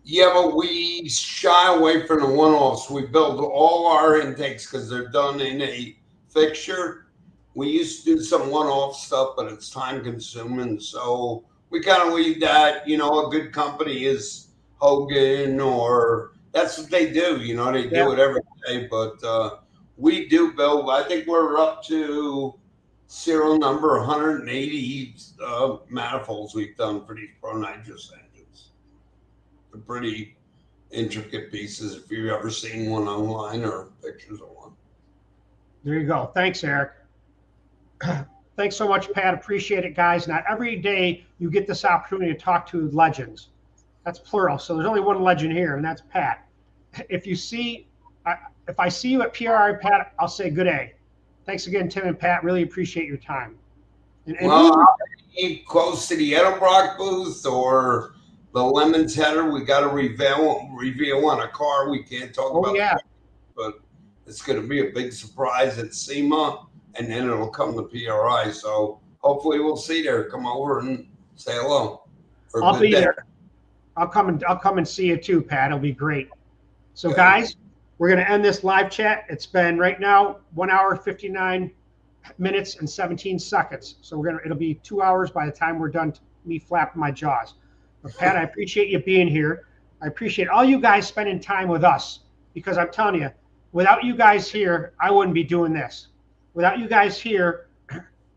Speaker 2: Yeah, but we shy away from the one-offs. We build all our intakes because they're done in a fixture. We used to do some one-off stuff, but it's time-consuming, so we kind of leave that. You know, a good company is Hogan, or that's what they do. You know, they do it every day, but we do build. I think we're up to serial number 180 manifolds we've done for these Pro Nitrous engines. They're pretty intricate pieces if you've ever seen one online or pictures of one.
Speaker 1: There you go. Thanks, Eric. Thanks so much, Pat. Appreciate it, guys. Not every day you get this opportunity to talk to legends. That's plural. So there's only one legend here, and that's Pat. If I see you at PRI, Pat, I'll say good day. Thanks again, Tim and Pat. Really appreciate your time. And
Speaker 2: I'll be close to the Edelbrock booth or the Lemons header. We got a reveal on a car. We can't talk about it, but it's going to be a big surprise at SEMA, and then it'll come to PRI. So hopefully we'll see you there. Come over and say hello.
Speaker 1: I'll be there. I'll come and see you too, Pat. It'll be great. So guys, we're going to end this live chat. It's been right now 1 hour 59 minutes and 17 seconds. So it'll be 2 hours by the time we're done me flapping my jaws. But Pat, I appreciate you being here. I appreciate all you guys spending time with us, because I'm telling you, without you guys here, I wouldn't be doing this. Without you guys here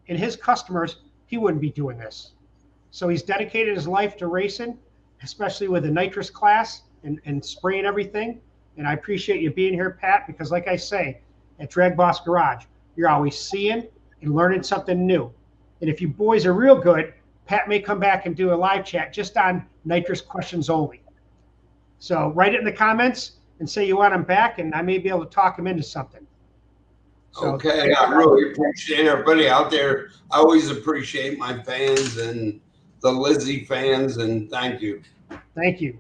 Speaker 1: and his customers, he wouldn't be doing this. So he's dedicated his life to racing, especially with the nitrous class and spraying everything. And I appreciate you being here, Pat, because like I say, at DragBoss Garage, you're always seeing and learning something new. And if you boys are real good, Pat may come back and do a live chat just on nitrous questions only. So write it in the comments and say you want him back, and I may be able to talk him into something. So,
Speaker 2: okay, I really appreciate everybody out there. I always appreciate my fans and the Lizzie fans, and thank you.
Speaker 1: Thank you.